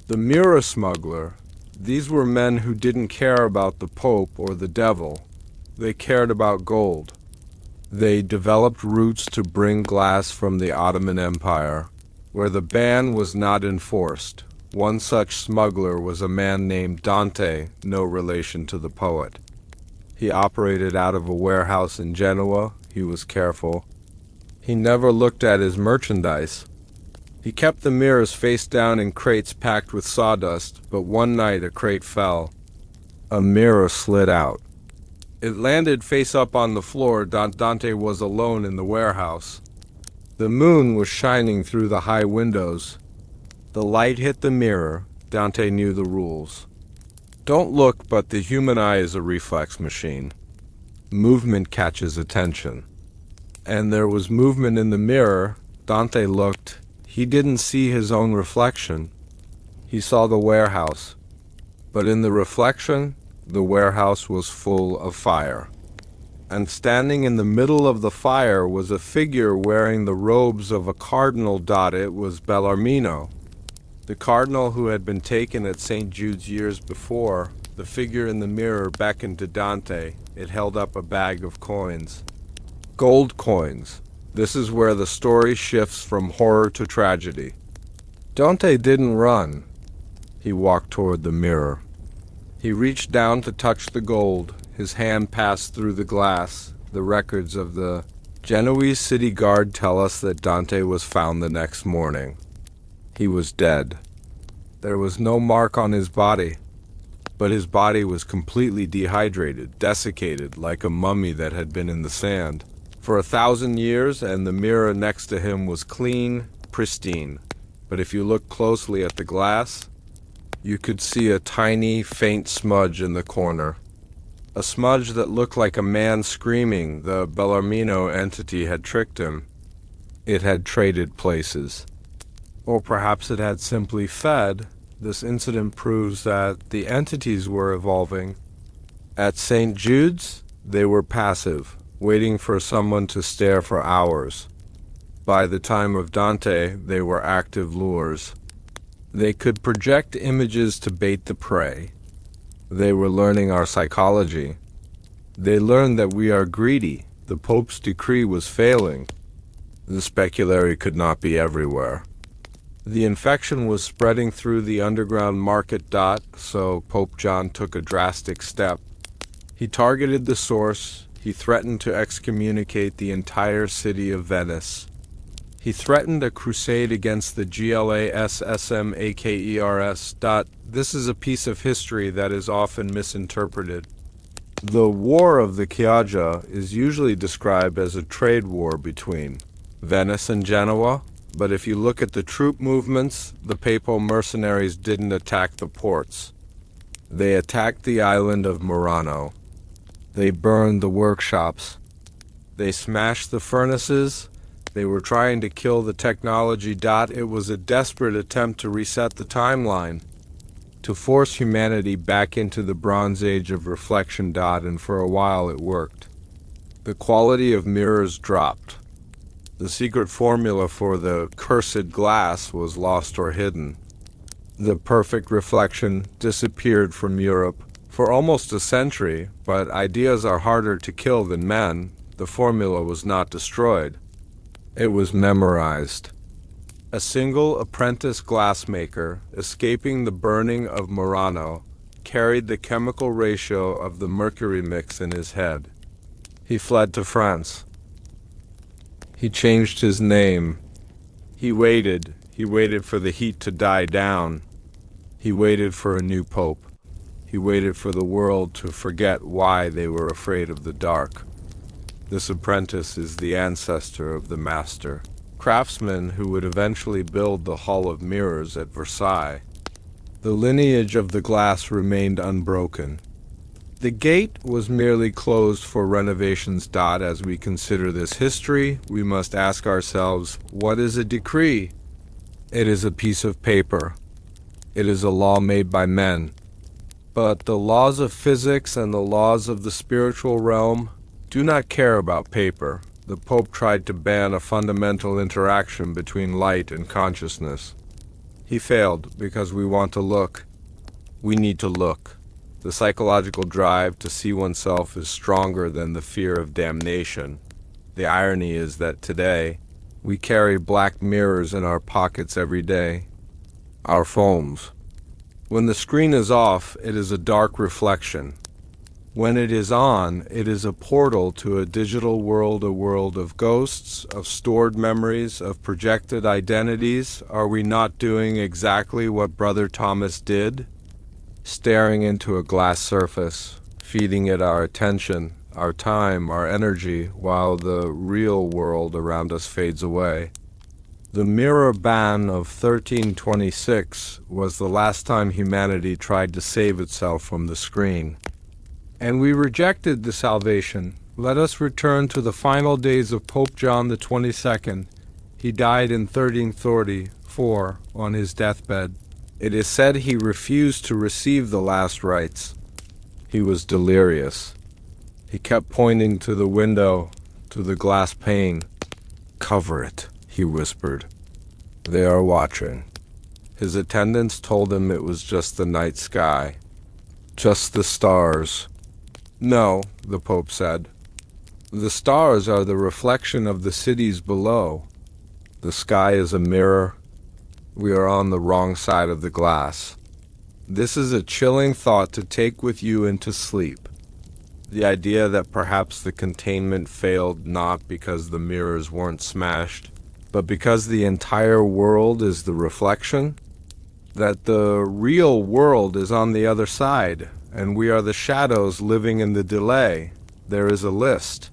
The mirror smuggler. These were men who didn't care about the Pope or the devil. They cared about gold. They developed routes to bring glass from the Ottoman Empire, where the ban was not enforced. One such smuggler was a man named Dante, no relation to the poet. He operated out of a warehouse in Genoa. He was careful. He never looked at his merchandise. He kept the mirrors face down in crates packed with sawdust, but one night a crate fell. A mirror slid out. It landed face up on the floor. Dante was alone in the warehouse. The moon was shining through the high windows. The light hit the mirror. Dante knew the rules. Don't look, but the human eye is a reflex machine. Movement catches attention. And there was movement in the mirror. Dante looked. He didn't see his own reflection. He saw the warehouse. But in the reflection, the warehouse was full of fire. And standing in the middle of the fire was a figure wearing the robes of a cardinal. It was Bellarmino, the cardinal who had been taken at St. Jude's years before. The figure in the mirror beckoned to Dante. It held up a bag of coins. Gold coins. This is where the story shifts from horror to tragedy. Dante didn't run. He walked toward the mirror. He reached down to touch the gold. His hand passed through the glass. The records of the Genoese city guard tell us that Dante was found the next morning. He was dead. There was no mark on his body, but his body was completely dehydrated, desiccated, like a mummy that had been in the sand for 1,000 years, and the mirror next to him was clean, pristine. But if you look closely at the glass, you could see a tiny, faint smudge in the corner. A smudge that looked like a man screaming. The Bellarmino entity had tricked him. It had traded places. Or perhaps it had simply fed. This incident proves that the entities were evolving, At St. Jude's, they were passive, waiting for someone to stare for hours. By the time of Dante, they were active lures. They could project images to bait the prey. They were learning our psychology. They learned that we are greedy. The Pope's decree was failing. The speculary could not be everywhere. The infection was spreading through the underground market. So Pope John took a drastic step. He targeted the source. He threatened to excommunicate the entire city of Venice. He threatened a crusade against the glassmakers. This is a piece of history that is often misinterpreted. The War of the Chiaja is usually described as a trade war between Venice and Genoa, but if you look at the troop movements, the papal mercenaries didn't attack the ports. They attacked the island of Murano. They burned the workshops. They smashed the furnaces. They were trying to kill the technology. It was a desperate attempt to reset the timeline, to force humanity back into the Bronze Age of reflection. And for a while it worked. The quality of mirrors dropped. The secret formula for the cursed glass was lost or hidden. The perfect reflection disappeared from Europe for almost a century, but ideas are harder to kill than men. The formula was not destroyed. It was memorized. A single apprentice glassmaker, escaping the burning of Murano, carried the chemical ratio of the mercury mix in his head. He fled to France. He changed his name. He waited for the heat to die down. He waited for a new pope. He waited for the world to forget why they were afraid of the dark. This apprentice is the ancestor of the master, craftsman who would eventually build the Hall of Mirrors at Versailles. The lineage of the glass remained unbroken. The gate was merely closed for renovations. As we consider this history, we must ask ourselves, what is a decree? It is a piece of paper. It is a law made by men. But the laws of physics and the laws of the spiritual realm do not care about paper. The Pope tried to ban a fundamental interaction between light and consciousness. He failed because we want to look. We need to look. The psychological drive to see oneself is stronger than the fear of damnation. The irony is that today, we carry black mirrors in our pockets every day. Our phones. When the screen is off, it is a dark reflection. When it is on, it is a portal to a digital world, a world of ghosts, of stored memories, of projected identities. Are we not doing exactly what Brother Thomas did? Staring into a glass surface, feeding it our attention, our time, our energy, while the real world around us fades away. The mirror ban of 1326 was the last time humanity tried to save itself from the screen. And we rejected the salvation. Let us return to the final days of Pope John the 22nd. He died in 1334 on his deathbed. It is said he refused to receive the last rites. He was delirious. He kept pointing to the window, to the glass pane. "Cover it," he whispered. "They are watching." His attendants told him it was just the night sky, just the stars. "No," the Pope said. "The stars are the reflection of the cities below. The sky is a mirror. We are on the wrong side of the glass." This is a chilling thought to take with you into sleep. The idea that perhaps the containment failed not because the mirrors weren't smashed, but because the entire world is the reflection. That the real world is on the other side, and we are the shadows living in the delay. There is a list.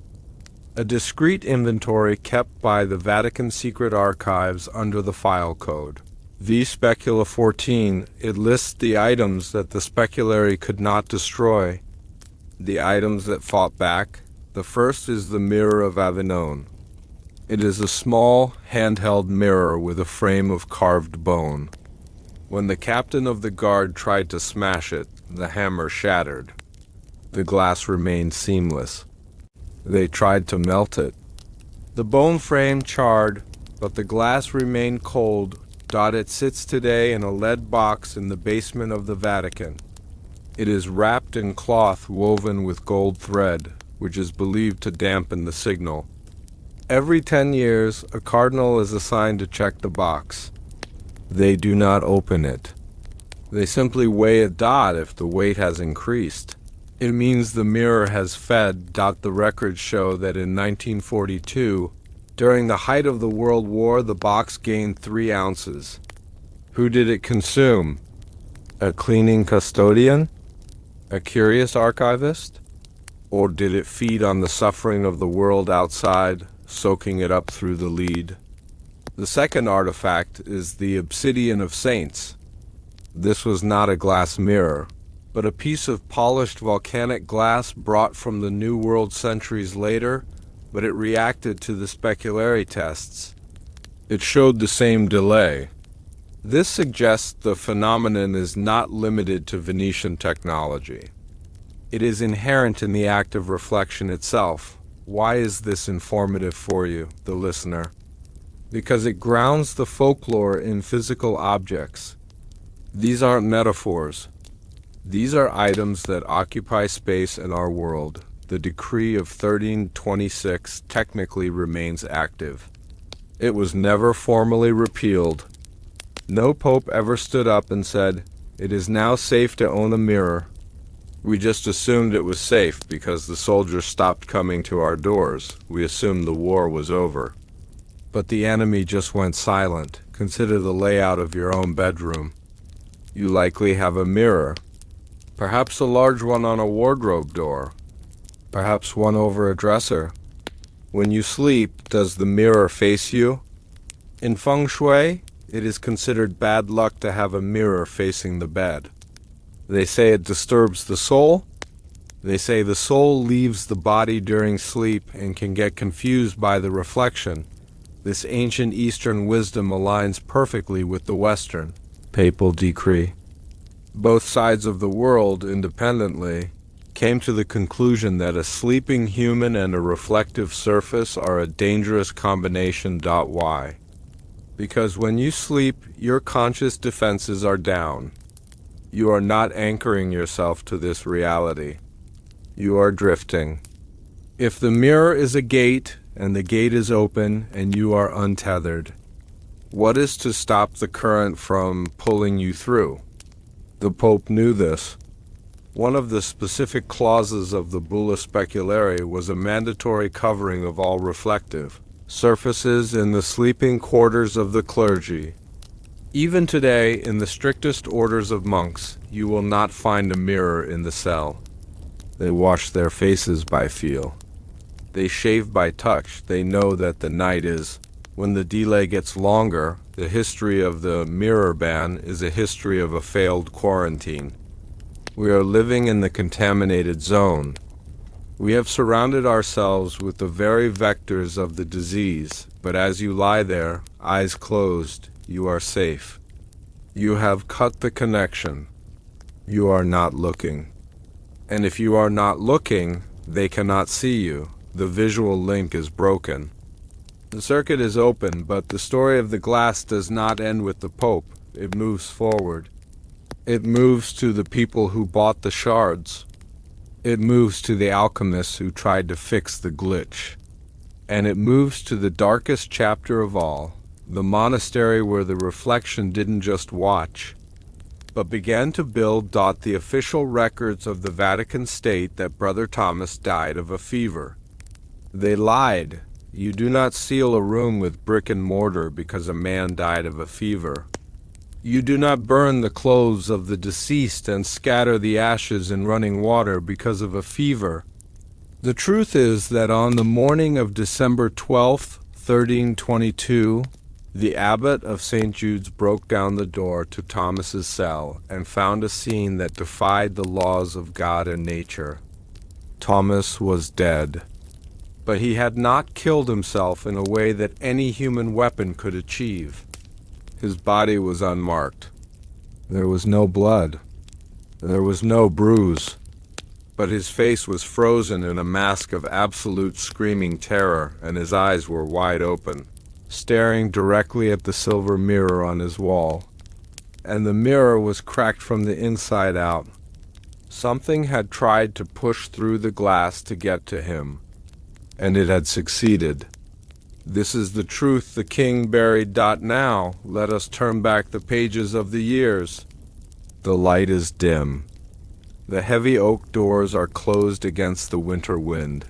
A discrete inventory kept by the Vatican Secret Archives under the file code. V Specula 14, it lists the items that the speculary could not destroy, the items that fought back. The first is the Mirror of Avignon. It is a small, handheld mirror with a frame of carved bone. When the captain of the guard tried to smash it, the hammer shattered. The glass remained seamless. They tried to melt it. The bone frame charred, but the glass remained cold. It sits today in a lead box in the basement of the Vatican. It is wrapped in cloth woven with gold thread, which is believed to dampen the signal. Every 10 years, a cardinal is assigned to check the box. They do not open it. They simply weigh a dot if the weight has increased. It means the mirror has fed. The records show that in 1942, during the height of the World War, the box gained 3 ounces. Who did it consume? A cleaning custodian? A curious archivist? Or did it feed on the suffering of the world outside, soaking it up through the lead? The second artifact is the obsidian of saints. This was not a glass mirror, but a piece of polished volcanic glass brought from the New World centuries later, but it reacted to the speculari tests. It showed the same delay. This suggests the phenomenon is not limited to Venetian technology. It is inherent in the act of reflection itself. Why is this informative for you, the listener? Because it grounds the folklore in physical objects. These aren't metaphors. These are items that occupy space in our world. The decree of 1326 technically remains active. It was never formally repealed. No pope ever stood up and said, "It is now safe to own a mirror." We just assumed it was safe because the soldiers stopped coming to our doors. We assumed the war was over. But the enemy just went silent. Consider the layout of your own bedroom. You likely have a mirror. Perhaps a large one on a wardrobe door. Perhaps one over a dresser. When you sleep, does the mirror face you? In feng shui, it is considered bad luck to have a mirror facing the bed. They say it disturbs the soul. They say the soul leaves the body during sleep and can get confused by the reflection. This ancient Eastern wisdom aligns perfectly with the Western papal decree. Both sides of the world, independently, came to the conclusion that a sleeping human and a reflective surface are a dangerous combination. Why? Because when you sleep, your conscious defenses are down. You are not anchoring yourself to this reality. You are drifting. If the mirror is a gate, and the gate is open, and you are untethered, what is to stop the current from pulling you through? The Pope knew this. One of the specific clauses of the Bulla Speculare was a mandatory covering of all reflective surfaces in the sleeping quarters of the clergy. Even today, in the strictest orders of monks, you will not find a mirror in the cell. They wash their faces by feel. They shave by touch. They know that the night is. When the delay gets longer, the history of the mirror ban is a history of a failed quarantine. We are living in the contaminated zone. We have surrounded ourselves with the very vectors of the disease, but as you lie there, eyes closed, you are safe. You have cut the connection. You are not looking. And if you are not looking, they cannot see you. The visual link is broken. The circuit is open, but the story of the glass does not end with the Pope. It moves forward. It moves to the people who bought the shards. It moves to the alchemists who tried to fix the glitch. And it moves to the darkest chapter of all, the monastery where the reflection didn't just watch, but began to build. The official records of the Vatican state that Brother Thomas died of a fever. They lied. You do not seal a room with brick and mortar because a man died of a fever. You do not burn the clothes of the deceased and scatter the ashes in running water because of a fever. The truth is that on the morning of December 12th, 1322, the abbot of St. Jude's broke down the door to Thomas's cell and found a scene that defied the laws of God and nature. Thomas was dead. But he had not killed himself in a way that any human weapon could achieve. His body was unmarked. There was no blood. There was no bruise. but his face was frozen in a mask of absolute screaming terror, and his eyes were wide open, staring directly at the silver mirror on his wall. And the mirror was cracked from the inside out. Something had tried to push through the glass to get to him, and it had succeeded. This is the truth the king buried. Now, let us turn back the pages of the years. The light is dim. The heavy oak doors are closed against the winter wind.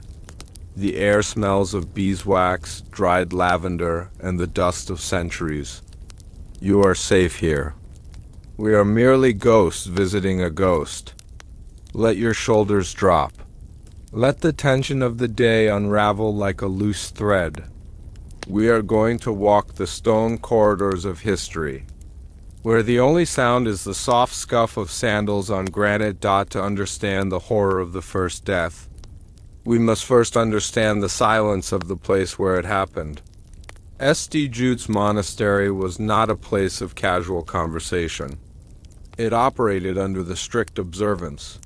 The air smells of beeswax, dried lavender, and the dust of centuries. You are safe here. We are merely ghosts visiting a ghost. Let your shoulders drop. Let the tension of the day unravel like a loose thread. We are going to walk the stone corridors of history, where the only sound is the soft scuff of sandals on granite. To understand the horror of the first death, we must first understand the silence of the place where it happened. St. Jude's monastery was not a place of casual conversation. It operated under the strict observance,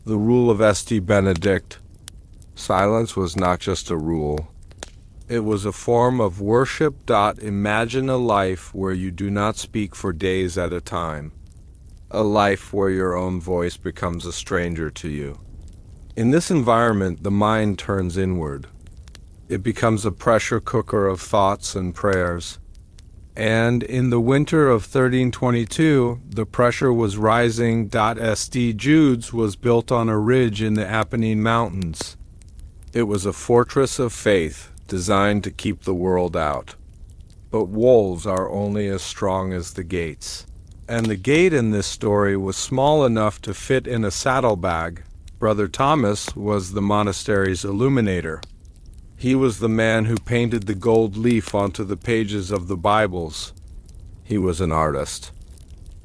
the rule of St. Benedict. Silence was not just a rule. It was a form of worship. Imagine a life where you do not speak for days at a time. A life where your own voice becomes a stranger to you. In this environment, the mind turns inward. It becomes a pressure cooker of thoughts and prayers. And in the winter of 1322, the pressure was rising. St. Jude's was built on a ridge in the Apennine Mountains. It was a fortress of faith, designed to keep the world out. But wolves are only as strong as the gates. And the gate in this story was small enough to fit in a saddlebag. Brother Thomas was the monastery's illuminator. He was the man who painted the gold leaf onto the pages of the Bibles. He was an artist.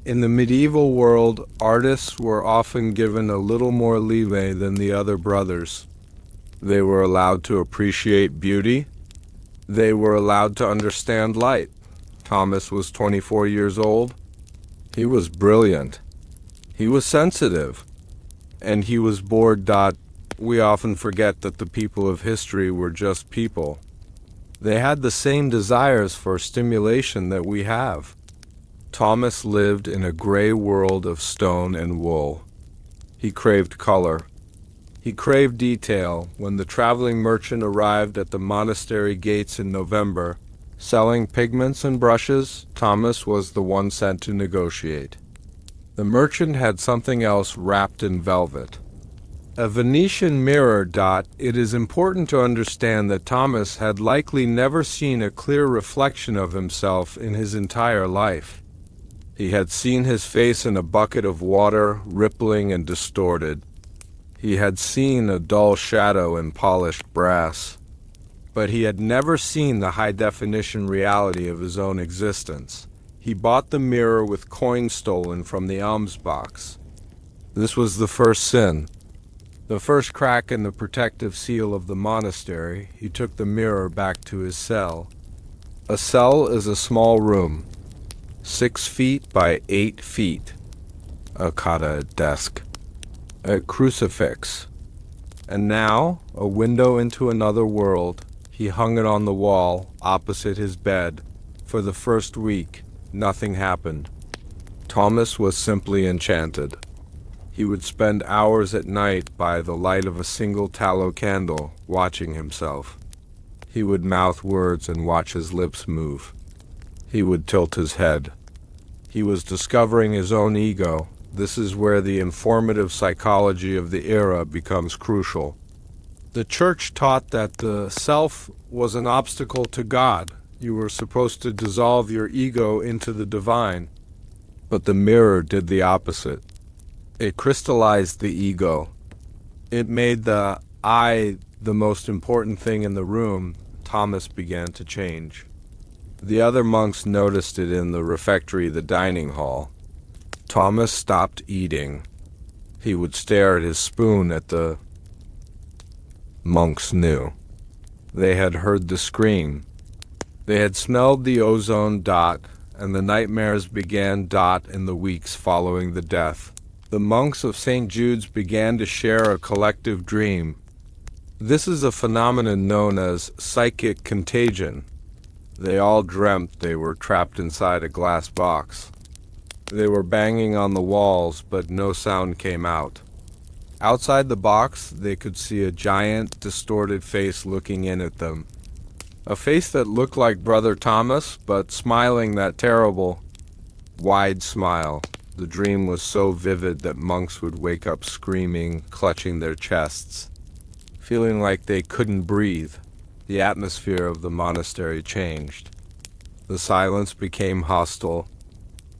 In the medieval world, artists were often given a little more leeway than the other brothers. They were allowed to appreciate beauty. They were allowed to understand light. Thomas was 24 years old. He was brilliant. He was sensitive. And he was bored. We often forget that the people of history were just people. They had the same desires for stimulation that we have. Thomas lived in a gray world of stone and wool. He craved color. He craved detail. When the traveling merchant arrived at the monastery gates in November, selling pigments and brushes, Thomas was the one sent to negotiate. The merchant had something else wrapped in velvet. A Venetian mirror. It is important to understand that Thomas had likely never seen a clear reflection of himself in his entire life. He had seen his face in a bucket of water, rippling and distorted. He had seen a dull shadow in polished brass. But he had never seen the high-definition reality of his own existence. He bought the mirror with coins stolen from the alms box. This was the first sin. The first crack in the protective seal of the monastery. He took the mirror back to his cell. A cell is a small room, 6 feet by 8 feet. A cotta desk. A crucifix. And now, a window into another world. He hung it on the wall, opposite his bed. For the first week, nothing happened. Thomas was simply enchanted. He would spend hours at night by the light of a single tallow candle, watching himself. He would mouth words and watch his lips move. He would tilt his head. He was discovering his own ego. This is where the informative psychology of the era becomes crucial. The church taught that the self was an obstacle to God. You were supposed to dissolve your ego into the divine. But the mirror did the opposite. It crystallized the ego. It made the I the most important thing in the room. Thomas began to change. The other monks noticed it in the refectory, the dining hall. Thomas stopped eating. He would stare at his spoon at the monks knew. They had heard the scream. They had smelled the ozone. And the nightmares began. In the weeks following the death. The monks of St. Jude's began to share a collective dream. This is a phenomenon known as psychic contagion. They all dreamt they were trapped inside a glass box. They were banging on the walls, but no sound came out. Outside the box, they could see a giant, distorted face looking in at them. A face that looked like Brother Thomas, but smiling that terrible, wide smile. The dream was so vivid that monks would wake up screaming, clutching their chests, feeling like they couldn't breathe. The atmosphere of the monastery changed. The silence became hostile.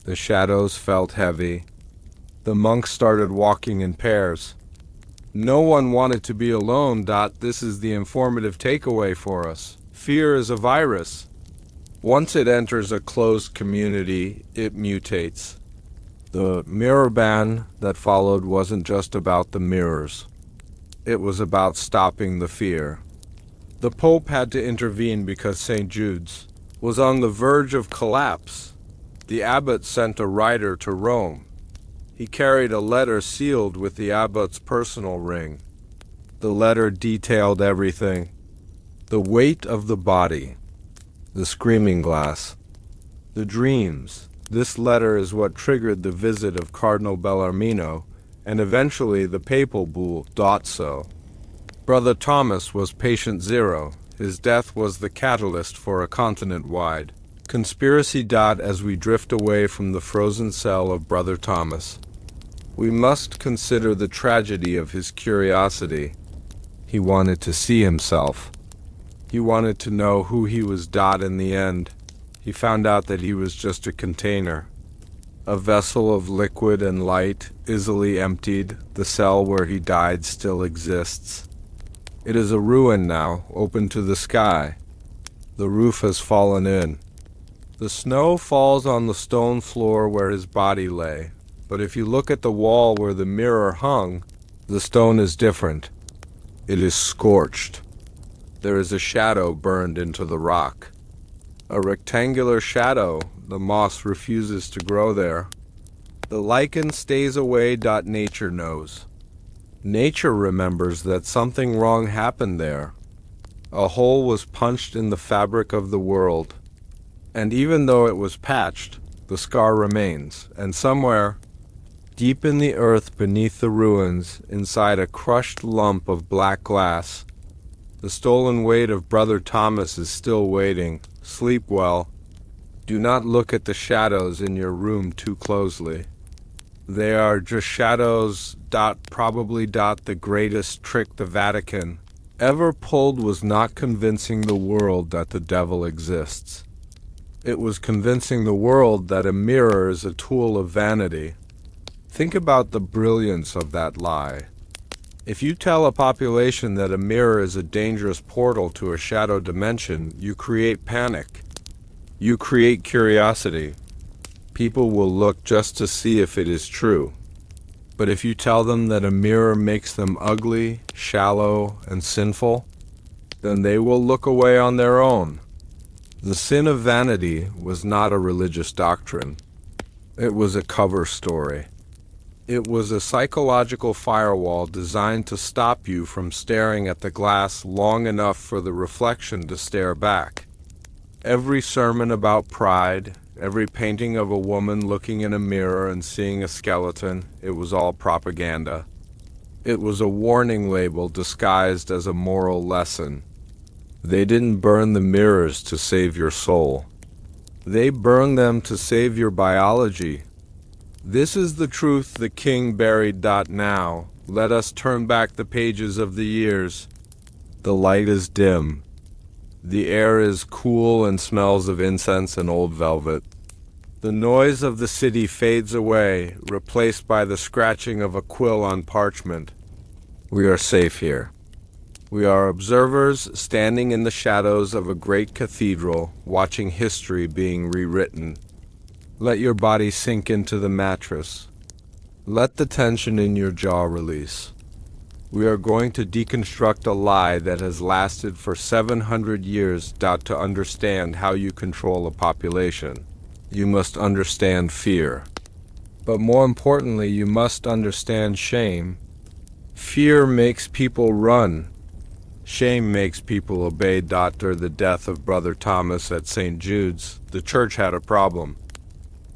The shadows felt heavy. The monks started walking in pairs. No one wanted to be alone. This is the informative takeaway for us. Fear is a virus. Once it enters a closed community, it mutates. The mirror ban that followed wasn't just about the mirrors. It was about stopping the fear. The Pope had to intervene because St. Jude's was on the verge of collapse. The abbot sent a writer to Rome. He carried a letter sealed with the abbot's personal ring. The letter detailed everything: the weight of the body, the screaming glass, the dreams. This letter is what triggered the visit of Cardinal Bellarmino and eventually the papal bull. So, Brother Thomas was patient zero. His death was the catalyst for a continent-wide conspiracy. As we drift away from the frozen cell of Brother Thomas, we must consider the tragedy of his curiosity. He wanted to see himself. He wanted to know who he was. In the end, he found out that he was just a container, a vessel of liquid and light, easily emptied. The cell where he died still exists. It is a ruin now, open to the sky. The roof has fallen in. The snow falls on the stone floor where his body lay, but if you look at the wall where the mirror hung, the stone is different. It is scorched. There is a shadow burned into the rock. A rectangular shadow. The moss refuses to grow there. The lichen stays away. Nature knows. Nature remembers that something wrong happened there. A hole was punched in the fabric of the world. And even though it was patched, the scar remains. And somewhere, deep in the earth beneath the ruins, inside a crushed lump of black glass, the stolen weight of Brother Thomas is still waiting. Sleep well. Do not look at the shadows in your room too closely. They are just shadows. Probably. The greatest trick the Vatican ever pulled was not convincing the world that the devil exists. It was convincing the world that a mirror is a tool of vanity. Think about the brilliance of that lie. If you tell a population that a mirror is a dangerous portal to a shadow dimension, you create panic. You create curiosity. People will look just to see if it is true. But if you tell them that a mirror makes them ugly, shallow, and sinful, then they will look away on their own. The sin of vanity was not a religious doctrine. It was a cover story. It was a psychological firewall designed to stop you from staring at the glass long enough for the reflection to stare back. Every sermon about pride, every painting of a woman looking in a mirror and seeing a skeleton, it was all propaganda. It was a warning label disguised as a moral lesson. They didn't burn the mirrors to save your soul. They burned them to save your biology. This is the truth the king buried. Now, let us turn back the pages of the years. The light is dim. The air is cool and smells of incense and old velvet. The noise of the city fades away, replaced by the scratching of a quill on parchment. We are safe here. We are observers standing in the shadows of a great cathedral, watching history being rewritten. Let your body sink into the mattress. Let the tension in your jaw release. We are going to deconstruct a lie that has lasted for 700 years. To understand how you control a population, you must understand fear. But more importantly, you must understand shame. Fear makes people run. Shame makes people obey. After the death of Brother Thomas at St. Jude's, the church had a problem.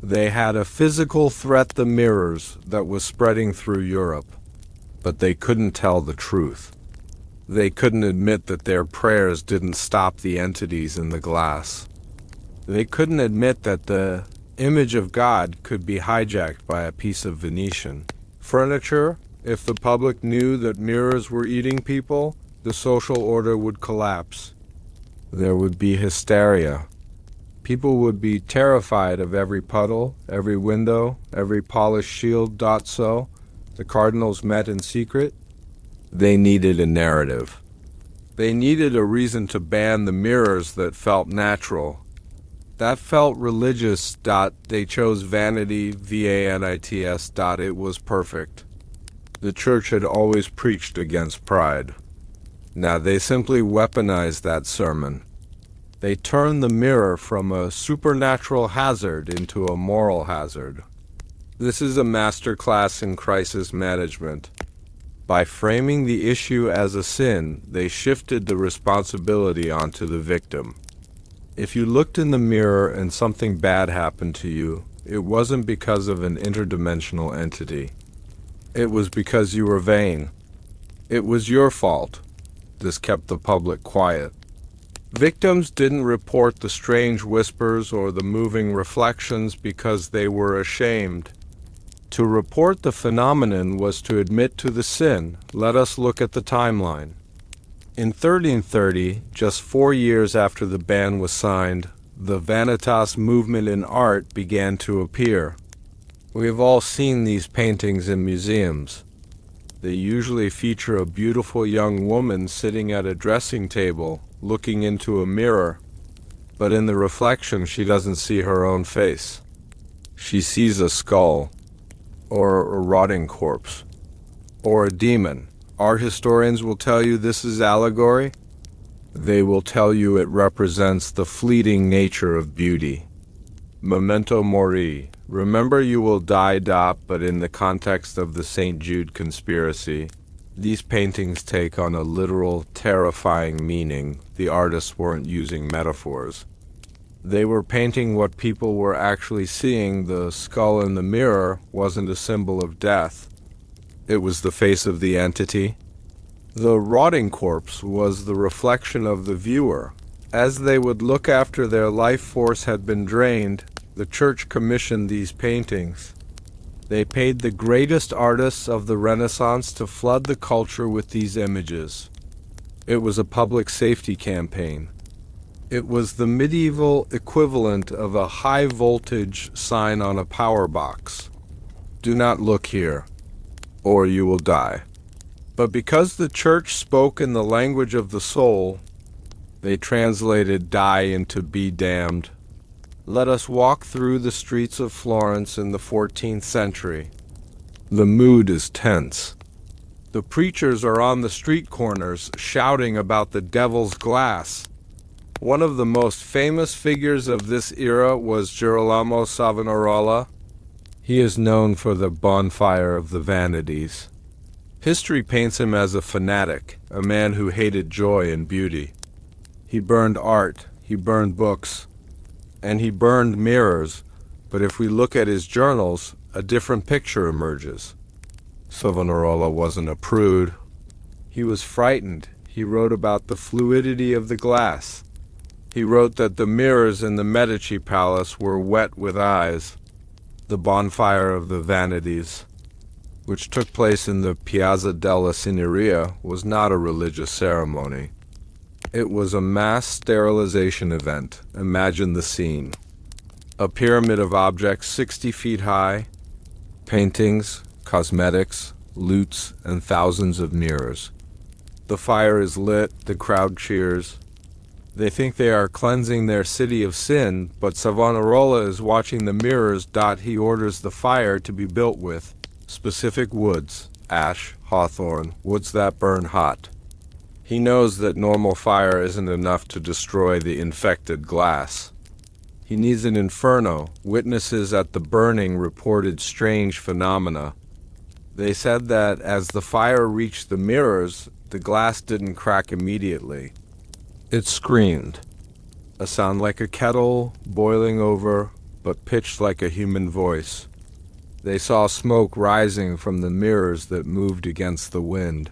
They had a physical threat, the mirrors, that was spreading through Europe. But they couldn't tell the truth. They couldn't admit that their prayers didn't stop the entities in the glass. They couldn't admit that the image of God could be hijacked by a piece of Venetian furniture. If the public knew that mirrors were eating people, the social order would collapse. There would be hysteria. People would be terrified of every puddle, every window, every polished shield. So, the cardinals met in secret. They needed a narrative. They needed a reason to ban the mirrors that felt natural, that felt religious. They chose vanity, vanits. It was perfect. The church had always preached against pride. Now they simply weaponized that sermon. They turned the mirror from a supernatural hazard into a moral hazard. This is a masterclass in crisis management. By framing the issue as a sin, they shifted the responsibility onto the victim. If you looked in the mirror and something bad happened to you, it wasn't because of an interdimensional entity. It was because you were vain. It was your fault. This kept the public quiet. Victims didn't report the strange whispers or the moving reflections because they were ashamed. To report the phenomenon was to admit to the sin. Let us look at the timeline. In 1330, just 4 years after the ban was signed, the Vanitas movement in art began to appear. We have all seen these paintings in museums. They usually feature a beautiful young woman sitting at a dressing table, looking into a mirror. But in the reflection, she doesn't see her own face. She sees a skull, or a rotting corpse, or a demon. Art historians will tell you this is allegory. They will tell you it represents the fleeting nature of beauty. Memento mori. Remember you will die. But in the context of the St. Jude conspiracy, these paintings take on a literal, terrifying meaning. The artists weren't using metaphors. They were painting what people were actually seeing. The skull in the mirror wasn't a symbol of death. It was the face of the entity. The rotting corpse was the reflection of the viewer. As they would look after their life force had been drained, the church commissioned these paintings. They paid the greatest artists of the Renaissance to flood the culture with these images. It was a public safety campaign. It was the medieval equivalent of a high-voltage sign on a power box. Do not look here, or you will die. But because the church spoke in the language of the soul, they translated die into be damned. Let us walk through the streets of Florence in the 14th century. The mood is tense. The preachers are on the street corners shouting about the devil's glass. One of the most famous figures of this era was Girolamo Savonarola. He is known for the bonfire of the vanities. History paints him as a fanatic, a man who hated joy and beauty. He burned art, he burned books, and he burned mirrors, but if we look at his journals, a different picture emerges. Savonarola wasn't a prude. He was frightened. He wrote about the fluidity of the glass. He wrote that the mirrors in the Medici palace were wet with eyes. The bonfire of the vanities, which took place in the Piazza della Signoria, was not a religious ceremony. It was a mass sterilization event. Imagine the scene. A pyramid of objects 60 feet high, paintings, cosmetics, lutes, and thousands of mirrors. The fire is lit, the crowd cheers. They think they are cleansing their city of sin, but Savonarola is watching the mirrors. He orders the fire to be built with specific woods, ash, hawthorn, woods that burn hot. He knows that normal fire isn't enough to destroy the infected glass. He needs an inferno. Witnesses at the burning reported strange phenomena. They said that as the fire reached the mirrors, the glass didn't crack immediately. It screamed, a sound like a kettle boiling over, but pitched like a human voice. They saw smoke rising from the mirrors that moved against the wind.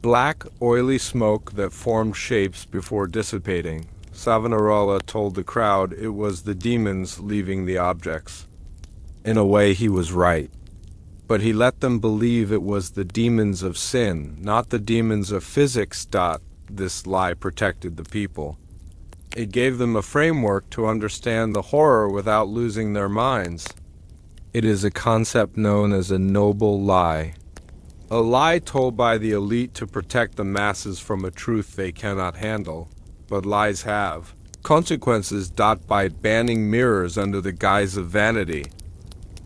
Black, oily smoke that formed shapes before dissipating. Savonarola told the crowd it was the demons leaving the objects. In a way, he was right. But he let them believe it was the demons of sin, not the demons of physics. This lie protected the people. It gave them a framework to understand the horror without losing their minds. It is a concept known as a noble lie. A lie told by the elite to protect the masses from a truth they cannot handle. But lies have consequences. By banning mirrors under the guise of vanity,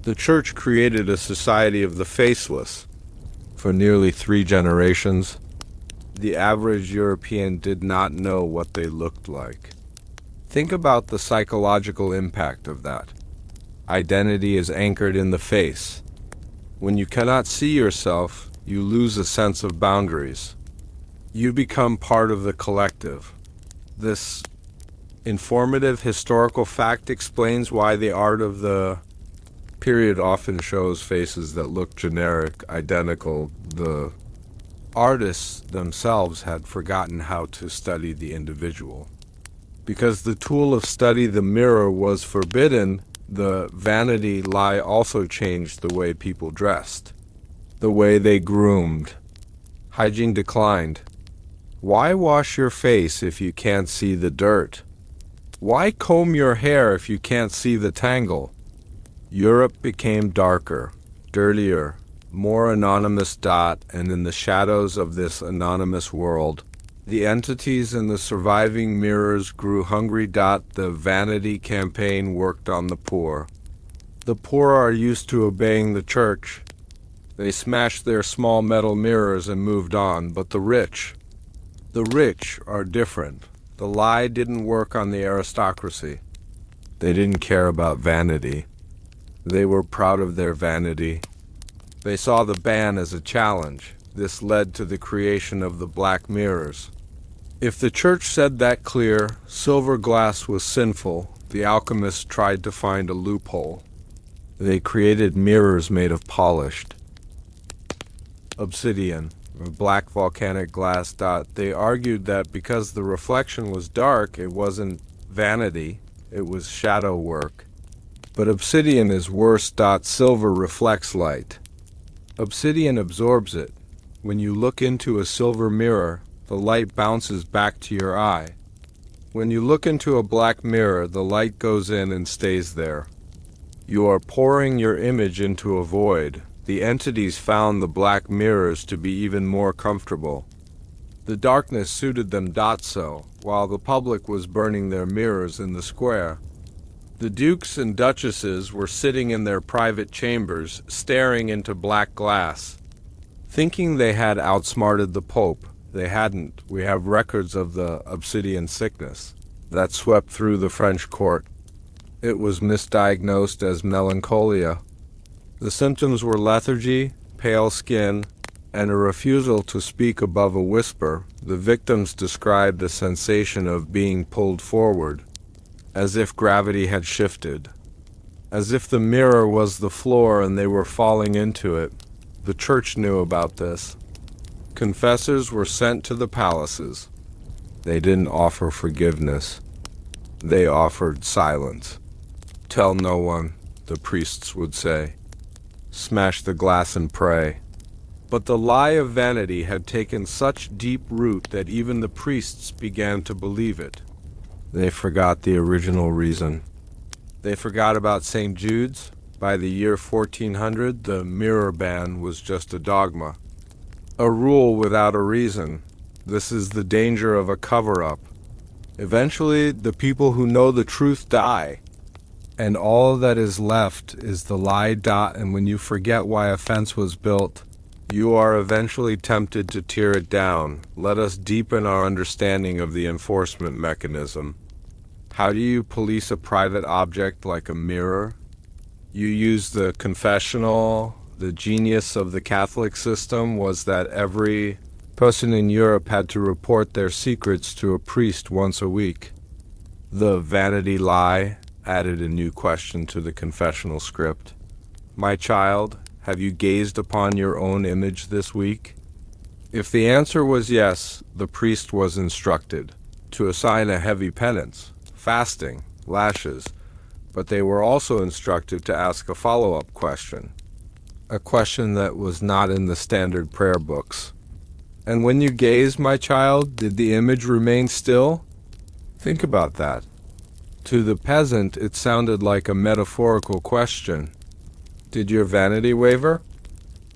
the Church created a society of the faceless. For nearly 3 generations, the average European did not know what they looked like. Think about the psychological impact of that. Identity is anchored in the face. When you cannot see yourself, you lose a sense of boundaries. You become part of the collective. This informative historical fact explains why the art of the period often shows faces that look generic, identical. The artists themselves had forgotten how to study the individual. Because the tool of study, the mirror, was forbidden, the vanity lie also changed the way people dressed, the way they groomed. Hygiene declined. Why wash your face if you can't see the dirt? Why comb your hair if you can't see the tangle? Europe became darker, dirtier, more anonymous. And in the shadows of this anonymous world, the entities in the surviving mirrors grew hungry. The vanity campaign worked on the poor. The poor are used to obeying the Church. They smashed their small metal mirrors and moved on. But the rich are different. The lie didn't work on the aristocracy. They didn't care about vanity. They were proud of their vanity. They saw the ban as a challenge. This led to the creation of the black mirrors. If the Church said that clear, silver glass was sinful, the alchemists tried to find a loophole. They created mirrors made of polished obsidian, or black volcanic glass. They argued that because the reflection was dark, it wasn't vanity, it was shadow work. But obsidian is worse. Silver reflects light. Obsidian absorbs it. When you look into a silver mirror, the light bounces back to your eye. When you look into a black mirror, the light goes in and stays there. You are pouring your image into a void. The entities found the black mirrors to be even more comfortable. The darkness suited them. So, while the public was burning their mirrors in the square, the dukes and duchesses were sitting in their private chambers, staring into black glass, thinking they had outsmarted the Pope. They hadn't. We have records of the obsidian sickness that swept through the French court. It was misdiagnosed as melancholia. The symptoms were lethargy, pale skin, and a refusal to speak above a whisper. The victims described the sensation of being pulled forward, as if gravity had shifted, as if the mirror was the floor and they were falling into it. The Church knew about this. Confessors were sent to the palaces. They didn't offer forgiveness. They offered silence. Tell no one, the priests would say. Smash the glass and pray. But the lie of vanity had taken such deep root that even the priests began to believe it. They forgot the original reason. They forgot about St. Jude's. By the year 1400, the mirror ban was just a dogma, a rule without a reason. This is the danger of a cover-up. Eventually, the people who know the truth die, and all that is left is the lie. And when you forget why a fence was built, you are eventually tempted to tear it down. Let us deepen our understanding of the enforcement mechanism. How do you police a private object like a mirror? You use the confessional. The genius of the Catholic system was that every person in Europe had to report their secrets to a priest once a week. The vanity lie added a new question to the confessional script. My child, have you gazed upon your own image this week? If the answer was yes, the priest was instructed to assign a heavy penance, fasting, lashes, but they were also instructed to ask a follow-up question, a question that was not in the standard prayer books. And when you gazed, my child, did the image remain still? Think about that. To the peasant, it sounded like a metaphorical question. Did your vanity waver?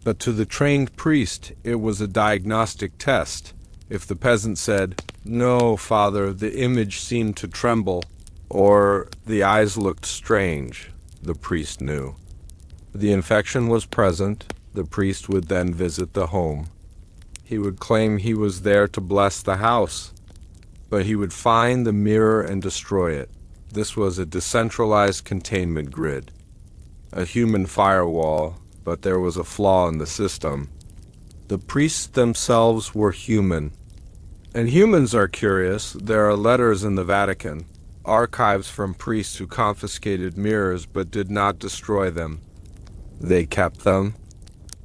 But to the trained priest, it was a diagnostic test. If the peasant said, "No, Father, the image seemed to tremble," or "the eyes looked strange," the priest knew. The infection was present. The priest would then visit the home. He would claim he was there to bless the house, but he would find the mirror and destroy it. This was a decentralized containment grid, a human firewall, but there was a flaw in the system. The priests themselves were human. And humans are curious. There are letters in the Vatican, archives from priests who confiscated mirrors but did not destroy them. They kept them.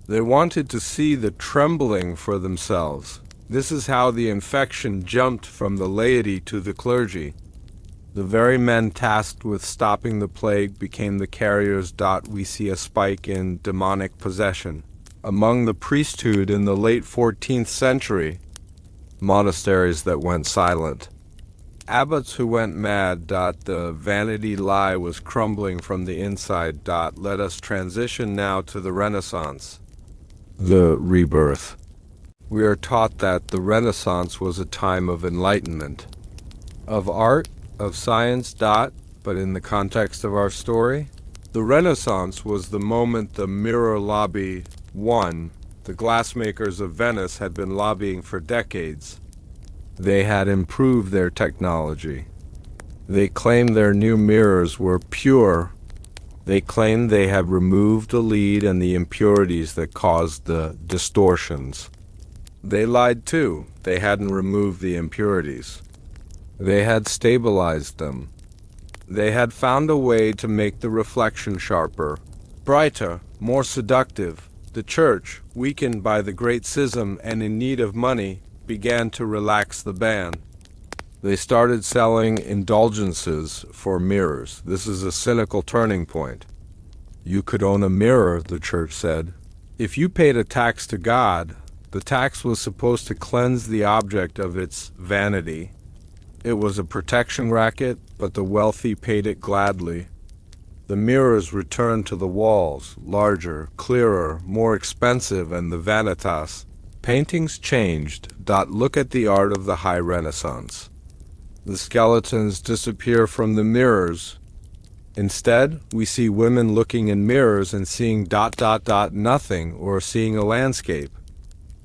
They wanted to see the trembling for themselves. This is how the infection jumped from the laity to the clergy. The very men tasked with stopping the plague became the carriers. We see a spike in demonic possession. Among the priesthood in the late 14th century, monasteries that went silent. Abbots who went mad. The vanity lie was crumbling from the inside. Let us transition now to the Renaissance. The rebirth. We are taught that the Renaissance was a time of enlightenment, of art, of science. But in the context of our story, the Renaissance was the moment the mirror lobby won. The glassmakers of Venice had been lobbying for decades. They had improved their technology. They claimed their new mirrors were pure. They claimed they had removed the lead and the impurities that caused the distortions. They lied too. They hadn't removed the impurities. They had stabilized them. They had found a way to make the reflection sharper, brighter, more seductive. The church, weakened by the Great Schism and in need of money, began to relax the ban. They started selling indulgences for mirrors. This is a cynical turning point. You could own a mirror, the church said. If you paid a tax to God, the tax was supposed to cleanse the object of its vanity. It was a protection racket, but the wealthy paid it gladly. The mirrors returned to the walls, larger, clearer, more expensive, and the vanitas. Paintings changed. Look at the art of the High Renaissance. The skeletons disappear from the mirrors. Instead, we see women looking in mirrors and seeing nothing, or seeing a landscape,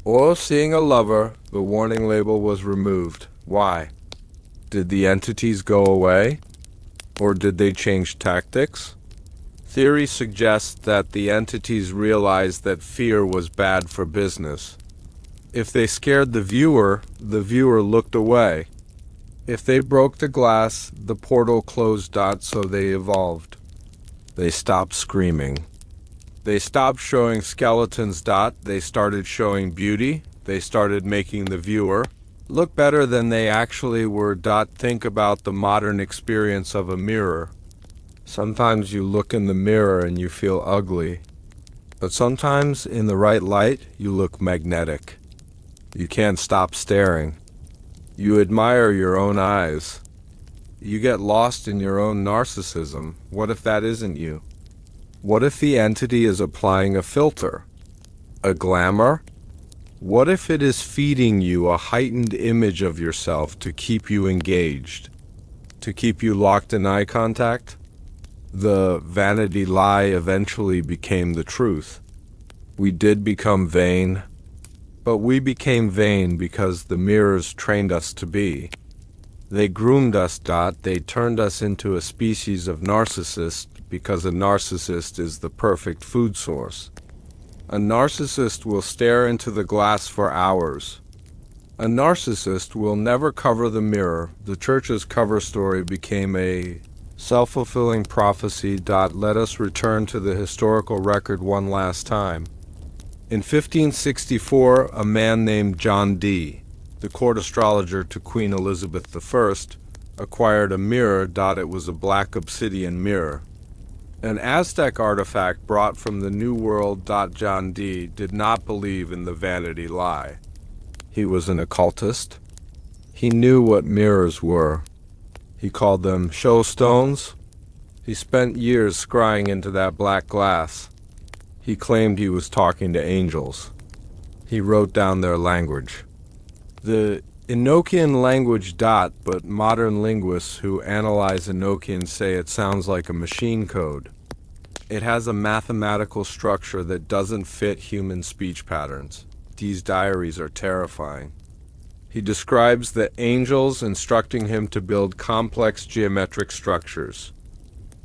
or seeing a lover. The warning label was removed. Why? Did the entities go away? Or did they change tactics? Theory suggests that the entities realized that fear was bad for business. If they scared the viewer looked away. If they broke the glass, the portal closed. So they evolved. They stopped screaming. They stopped showing skeletons. They started showing beauty. They started making the viewer look better than they actually were. Think about the modern experience of a mirror. Sometimes you look in the mirror and you feel ugly. But sometimes, in the right light, you look magnetic. You can't stop staring. You admire your own eyes. You get lost in your own narcissism. What if that isn't you? What if the entity is applying a filter? A glamour? What if it is feeding you a heightened image of yourself to keep you engaged? To keep you locked in eye contact? The vanity lie eventually became the truth. We did become vain, but we became vain because the mirrors trained us to be. They groomed us. They turned us into a species of narcissist because a narcissist is the perfect food source. A narcissist will stare into the glass for hours. A narcissist will never cover the mirror. The church's cover story became a self-fulfilling prophecy. Let us return to the historical record one last time. In 1564, a man named John Dee, the court astrologer to Queen Elizabeth I, acquired a mirror. It was a black obsidian mirror. An Aztec artifact brought from the New World. John Dee did not believe in the vanity lie. He was an occultist. He knew what mirrors were. He called them show stones. He spent years scrying into that black glass. He claimed he was talking to angels. He wrote down their language. The Enochian language. But modern linguists who analyze Enochian say it sounds like a machine code. It has a mathematical structure that doesn't fit human speech patterns. These diaries are terrifying. He describes the angels instructing him to build complex geometric structures,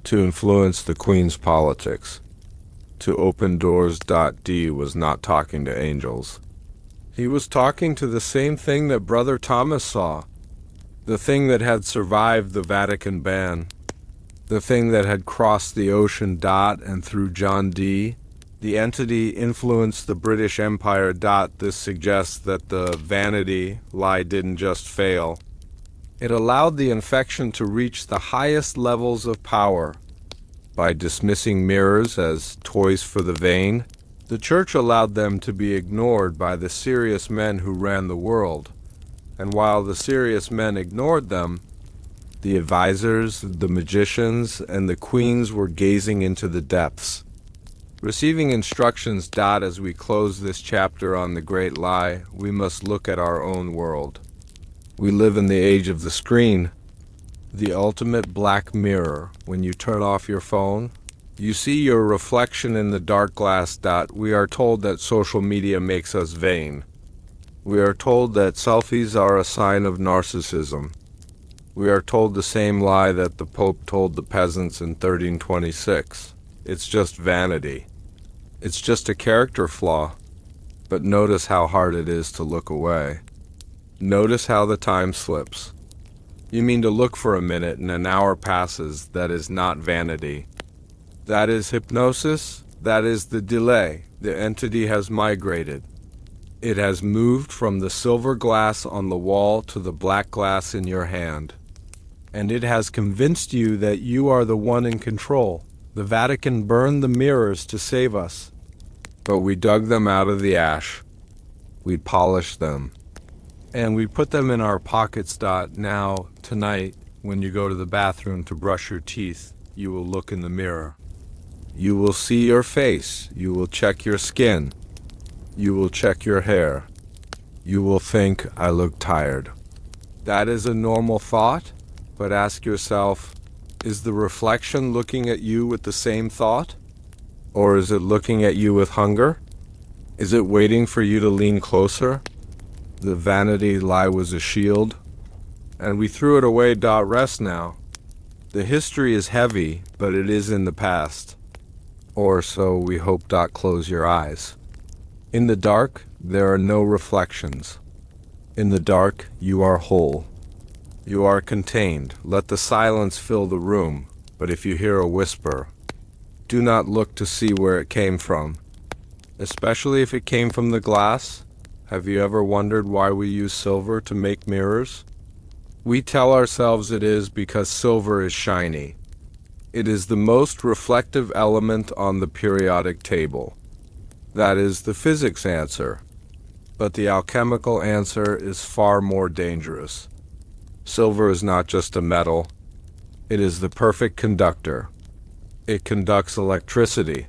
to influence the Queen's politics, to open doors. Dee was not talking to angels. He was talking to the same thing that Brother Thomas saw, the thing that had survived the Vatican ban, the thing that had crossed the ocean. And through John Dee, the entity influenced the British Empire. This suggests that the vanity lie didn't just fail. It allowed the infection to reach the highest levels of power. By dismissing mirrors as toys for the vain, the church allowed them to be ignored by the serious men who ran the world. And while the serious men ignored them, the advisors, the magicians, and the queens were gazing into the depths, receiving instructions. As we close this chapter on the great lie, we must look at our own world. We live in the age of the screen, the ultimate black mirror. When you turn off your phone, you see your reflection in the dark glass. We are told that social media makes us vain. We are told that selfies are a sign of narcissism. We are told the same lie that the Pope told the peasants in 1326. It's just vanity. It's just a character flaw. But notice how hard it is to look away. Notice how the time slips. You mean to look for a minute and an hour passes. That is not vanity. That is hypnosis. That is the delay. The entity has migrated. It has moved from the silver glass on the wall to the black glass in your hand. And it has convinced you that you are the one in control. The Vatican burned the mirrors to save us. But we dug them out of the ash. We polished them. And we put them in our pockets. Now, tonight, when you go to the bathroom to brush your teeth, you will look in the mirror. You will see your face. You will check your skin. You will check your hair. You will think, I look tired. That is a normal thought, but ask yourself, is the reflection looking at you with the same thought? Or is it looking at you with hunger? Is it waiting for you to lean closer? The vanity lie was a shield, and we threw it away. Rest now. The history is heavy, but it is in the past. Or so we hope. Close your eyes. In the dark, there are no reflections. In the dark, you are whole. You are contained. Let the silence fill the room, but if you hear a whisper, do not look to see where it came from, especially if it came from the glass. Have you ever wondered why we use silver to make mirrors? We tell ourselves it is because silver is shiny. It is the most reflective element on the periodic table. That is the physics answer. But the alchemical answer is far more dangerous. Silver is not just a metal. It is the perfect conductor. It conducts electricity.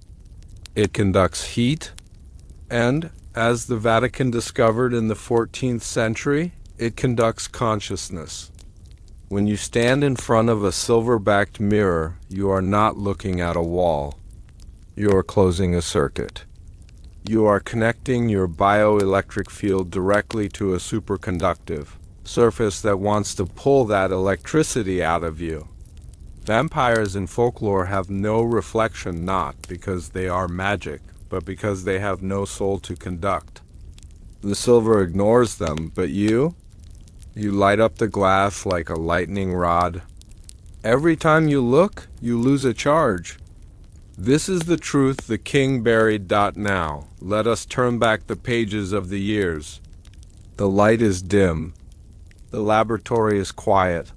It conducts heat. And, as the Vatican discovered in the 14th century, it conducts consciousness. When you stand in front of a silver-backed mirror, you are not looking at a wall. You are closing a circuit. You are connecting your bioelectric field directly to a superconductive. surface that wants to pull that electricity out of you. Vampires in folklore have no reflection, not because they are magic, but because they have no soul to conduct. The silver ignores them, but you light up the glass like a lightning rod. Every time you look, you lose a charge. This is the truth the king buried. Now, let us turn back the pages of the years. The light is dim. The laboratory is quiet.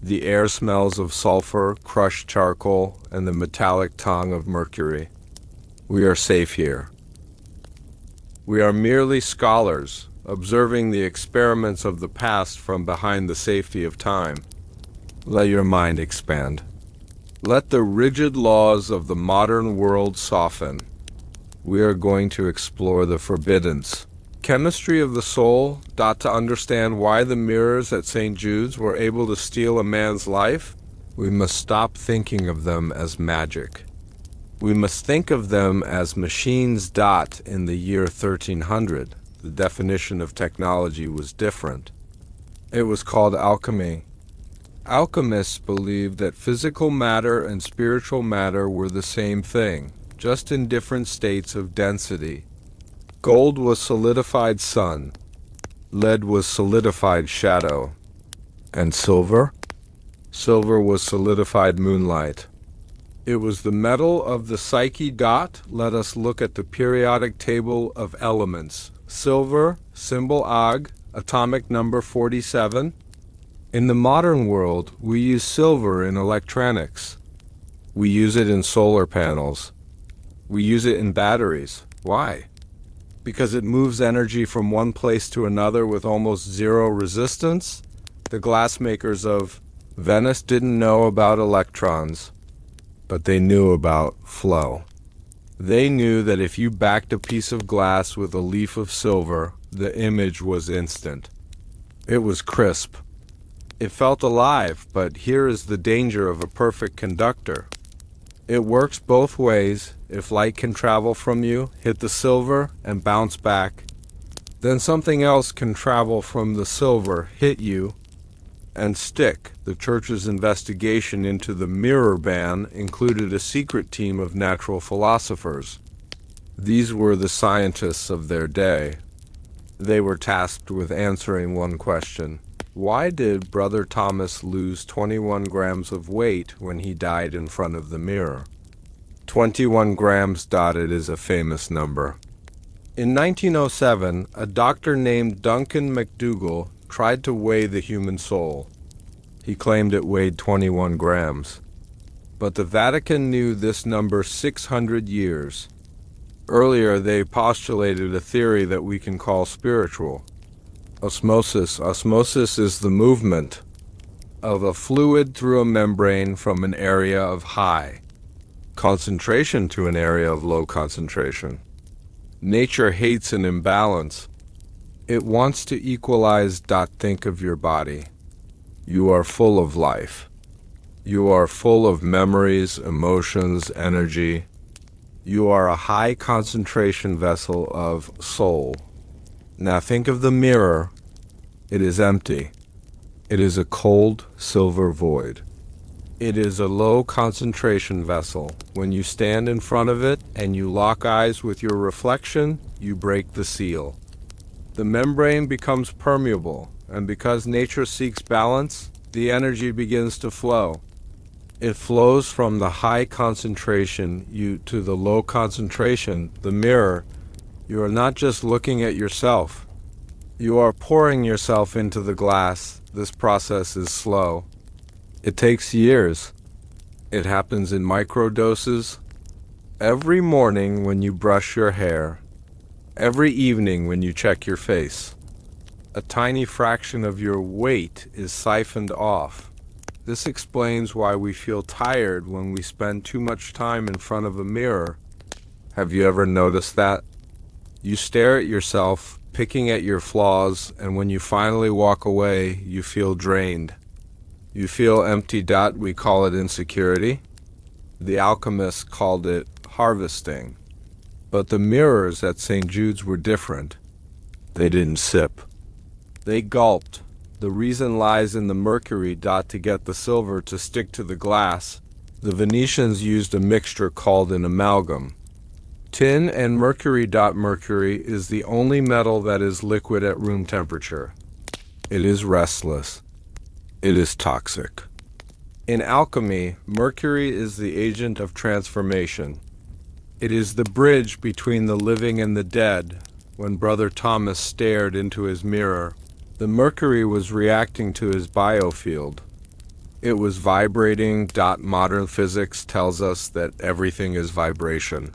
The air smells of sulfur, crushed charcoal, and the metallic tongue of mercury. We are safe here. We are merely scholars, observing the experiments of the past from behind the safety of time. Let your mind expand. Let the rigid laws of the modern world soften. We are going to explore the forbiddance. Chemistry of the soul. To understand why the mirrors at St. Jude's were able to steal a man's life, we must stop thinking of them as magic. We must think of them as machines. In the year 1300, the definition of technology was different. It was called alchemy. Alchemists believed that physical matter and spiritual matter were the same thing, just in different states of density. Gold was solidified sun, lead was solidified shadow, and silver? Silver was solidified moonlight. It was the metal of the psyche. Let us look at the periodic table of elements. Silver, symbol Ag, atomic number 47. In the modern world, we use silver in electronics. We use it in solar panels. We use it in batteries. Why? Because it moves energy from one place to another with almost zero resistance. The glassmakers of Venice didn't know about electrons, but they knew about flow. They knew that if you backed a piece of glass with a leaf of silver, the image was instant. It was crisp. It felt alive, but here is the danger of a perfect conductor. It works both ways. If light can travel from you, hit the silver, and bounce back, then something else can travel from the silver, hit you, and stick. The Church's investigation into the mirror ban included a secret team of natural philosophers. These were the scientists of their day. They were tasked with answering one question. Why did Brother Thomas lose 21 grams of weight when he died in front of the mirror? 21 grams. It is a famous number. In 1907, a doctor named Duncan McDougall tried to weigh the human soul. He claimed it weighed 21 grams. But the Vatican knew this number 600 years. Earlier, they postulated a theory that we can call spiritual. Osmosis. Osmosis is the movement of a fluid through a membrane from an area of high concentration to an area of low concentration. Nature hates an imbalance. It wants to equalize. Think of your body. You are full of life. You are full of memories, emotions, energy. You are a high concentration vessel of soul. Now think of the mirror. It is empty. It is a cold silver void. It is a low concentration vessel. When you stand in front of it and you lock eyes with your reflection, you break the seal. The membrane becomes permeable, and because nature seeks balance, the energy begins to flow. It flows from the high concentration to the low concentration, the mirror. You are not just looking at yourself. You are pouring yourself into the glass. This process is slow. It takes years. It happens in microdoses. Every morning when you brush your hair. Every evening when you check your face. A tiny fraction of your weight is siphoned off. This explains why we feel tired when we spend too much time in front of a mirror. Have you ever noticed that? You stare at yourself, picking at your flaws, and when you finally walk away, you feel drained. You feel empty. We call it insecurity. The alchemists called it harvesting. But the mirrors at St. Jude's were different. They didn't sip. They gulped. The reason lies in the mercury. To get the silver to stick to the glass, the Venetians used a mixture called an amalgam. Tin and mercury. Mercury is the only metal that is liquid at room temperature. It is restless. It is toxic. In alchemy, mercury is the agent of transformation. It is the bridge between the living and the dead. When Brother Thomas stared into his mirror, the mercury was reacting to his biofield. It was vibrating. Modern physics tells us that everything is vibration.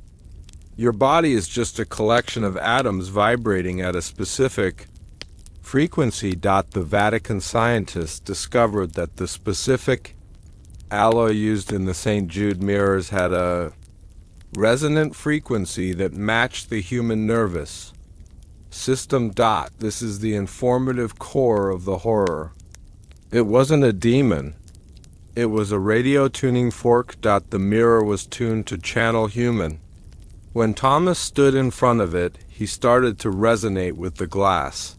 Your body is just a collection of atoms vibrating at a specific frequency. The Vatican scientists discovered that the specific alloy used in the St. Jude mirrors had a resonant frequency that matched the human nervous system. This is the informative core of the horror. It wasn't a demon. It was a radio tuning fork. The mirror was tuned to channel human. When Thomas stood in front of it, he started to resonate with the glass.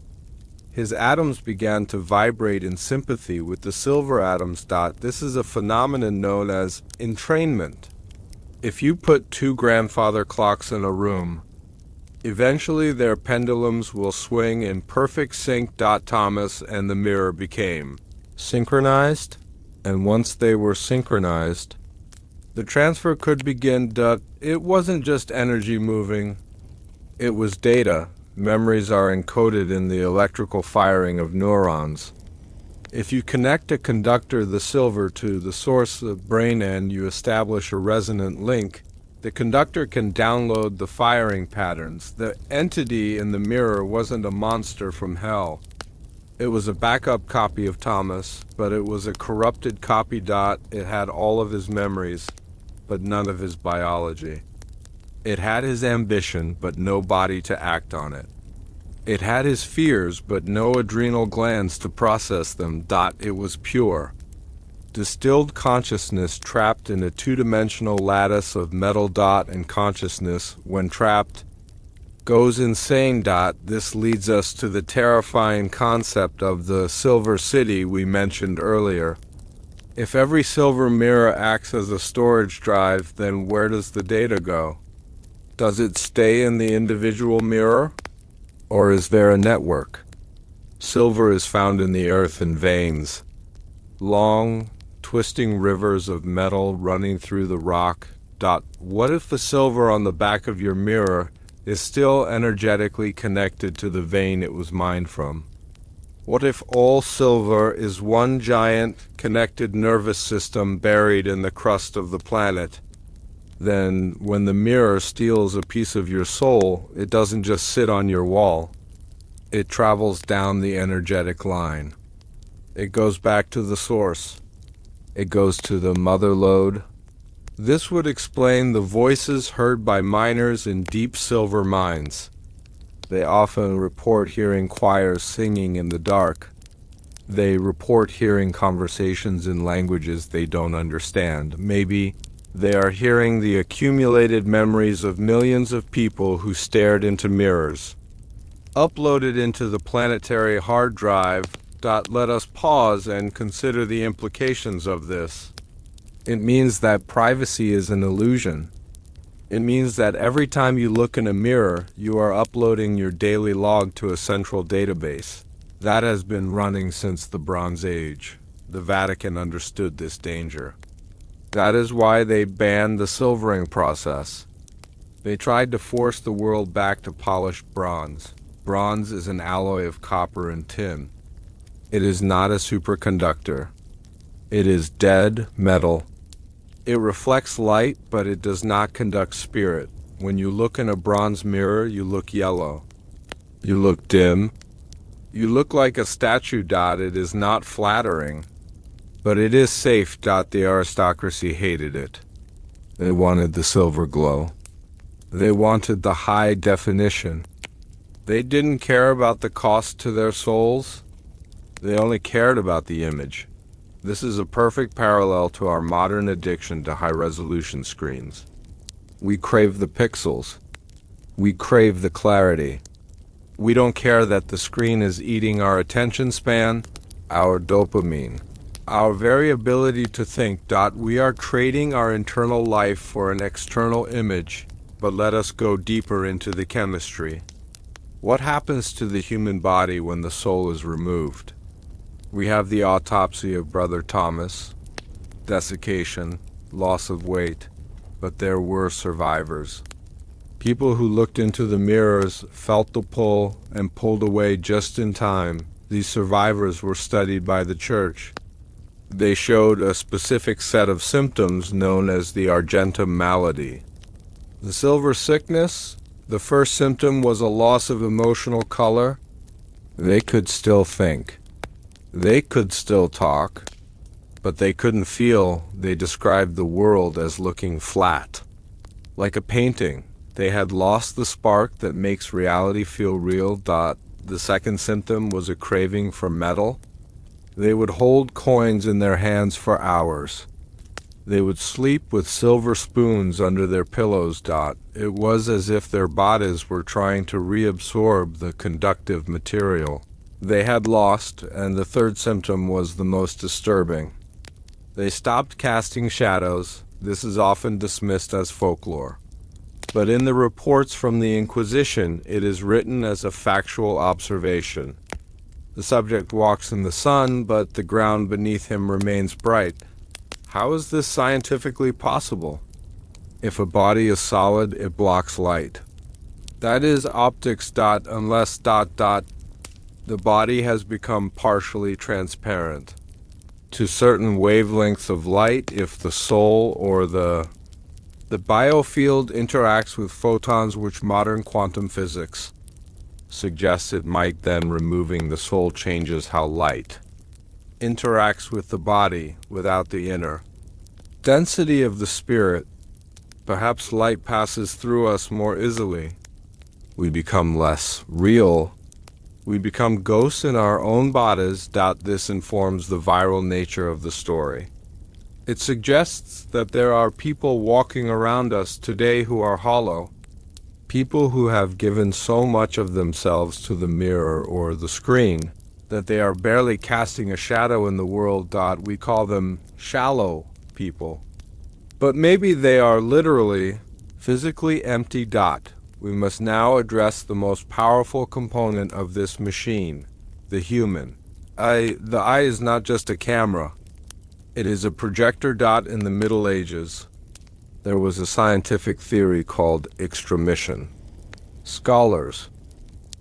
His atoms began to vibrate in sympathy with the silver atoms. This is a phenomenon known as entrainment. If you put two grandfather clocks in a room, eventually their pendulums will swing in perfect sync. Thomas and the mirror became synchronized, and once they were synchronized, the transfer could begin. It wasn't just energy moving, it was data. Memories are encoded in the electrical firing of neurons. If you connect a conductor, the silver, to the source of brain and you establish a resonant link, the conductor can download the firing patterns. The entity in the mirror wasn't a monster from hell. It was a backup copy of Thomas, but it was a corrupted copy. It had all of his memories, but none of his biology. It had his ambition, but no body to act on it. It had his fears, but no adrenal glands to process them. It was pure, distilled consciousness trapped in a two-dimensional lattice of metal. And consciousness, when trapped, goes insane. This leads us to the terrifying concept of the silver city we mentioned earlier. If every silver mirror acts as a storage drive, then where does the data go? Does it stay in the individual mirror? Or is there a network? Silver is found in the earth in veins, long, twisting rivers of metal running through the rock. What if the silver on the back of your mirror is still energetically connected to the vein it was mined from? What if all silver is one giant, connected nervous system buried in the crust of the planet? Then, when the mirror steals a piece of your soul, it doesn't just sit on your wall. It travels down the energetic line. It goes back to the source. It goes to the mother lode. This would explain the voices heard by miners in deep silver mines. They often report hearing choirs singing in the dark. They report hearing conversations in languages they don't understand. Maybe they are hearing the accumulated memories of millions of people who stared into mirrors, uploaded into the planetary hard drive. Let us pause and consider the implications of this. It means that privacy is an illusion. It means that every time you look in a mirror, you are uploading your daily log to a central database. That has been running since the Bronze Age. The Vatican understood this danger. That is why they banned the silvering process. They tried to force the world back to polished bronze. Bronze is an alloy of copper and tin. It is not a superconductor. It is dead metal. It reflects light, but it does not conduct spirit. When you look in a bronze mirror, you look yellow. You look dim. You look like a statue. It is not flattering. But it is safe. The aristocracy hated it. They wanted the silver glow. They wanted the high definition. They didn't care about the cost to their souls. They only cared about the image. This is a perfect parallel to our modern addiction to high-resolution screens. We crave the pixels. We crave the clarity. We don't care that the screen is eating our attention span. our dopamine, our very ability to think. We are trading our internal life for an external image, but let us go deeper into the chemistry. What happens to the human body when the soul is removed? We have the autopsy of Brother Thomas, desiccation, loss of weight, but there were survivors. People who looked into the mirrors, felt the pull, and pulled away just in time. These survivors were studied by the church. They showed a specific set of symptoms known as the argentum malady. The silver sickness, the first symptom was a loss of emotional color. They could still think. They could still talk, but they couldn't feel. They described the world as looking flat, like a painting. They had lost the spark that makes reality feel real. The second symptom was a craving for metal. They would hold coins in their hands for hours. They would sleep with silver spoons under their pillows. It was as if their bodies were trying to reabsorb the conductive material they had lost, and the third symptom was the most disturbing. They stopped casting shadows. This is often dismissed as folklore, but in the reports from the Inquisition, it is written as a factual observation. The subject walks in the sun, but the ground beneath him remains bright. How is this scientifically possible? If a body is solid, it blocks light. That is optics. Unless the body has become partially transparent to certain wavelengths of light. If the soul or the biofield interacts with photons, which modern quantum physics suggests it might, then removing the soul changes how light interacts with the body without the inner density of the spirit. Perhaps light passes through us more easily. We become less real. We become ghosts in our own bodies. This informs the viral nature of the story. It suggests that there are people walking around us today who are hollow, people who have given so much of themselves to the mirror or the screen that they are barely casting a shadow in the world. We call them shallow people. But maybe they are literally, physically empty. We must now address the most powerful component of this machine, the human. The eye is not just a camera. It is a projector. In the Middle Ages, there was a scientific theory called extramission. Scholars,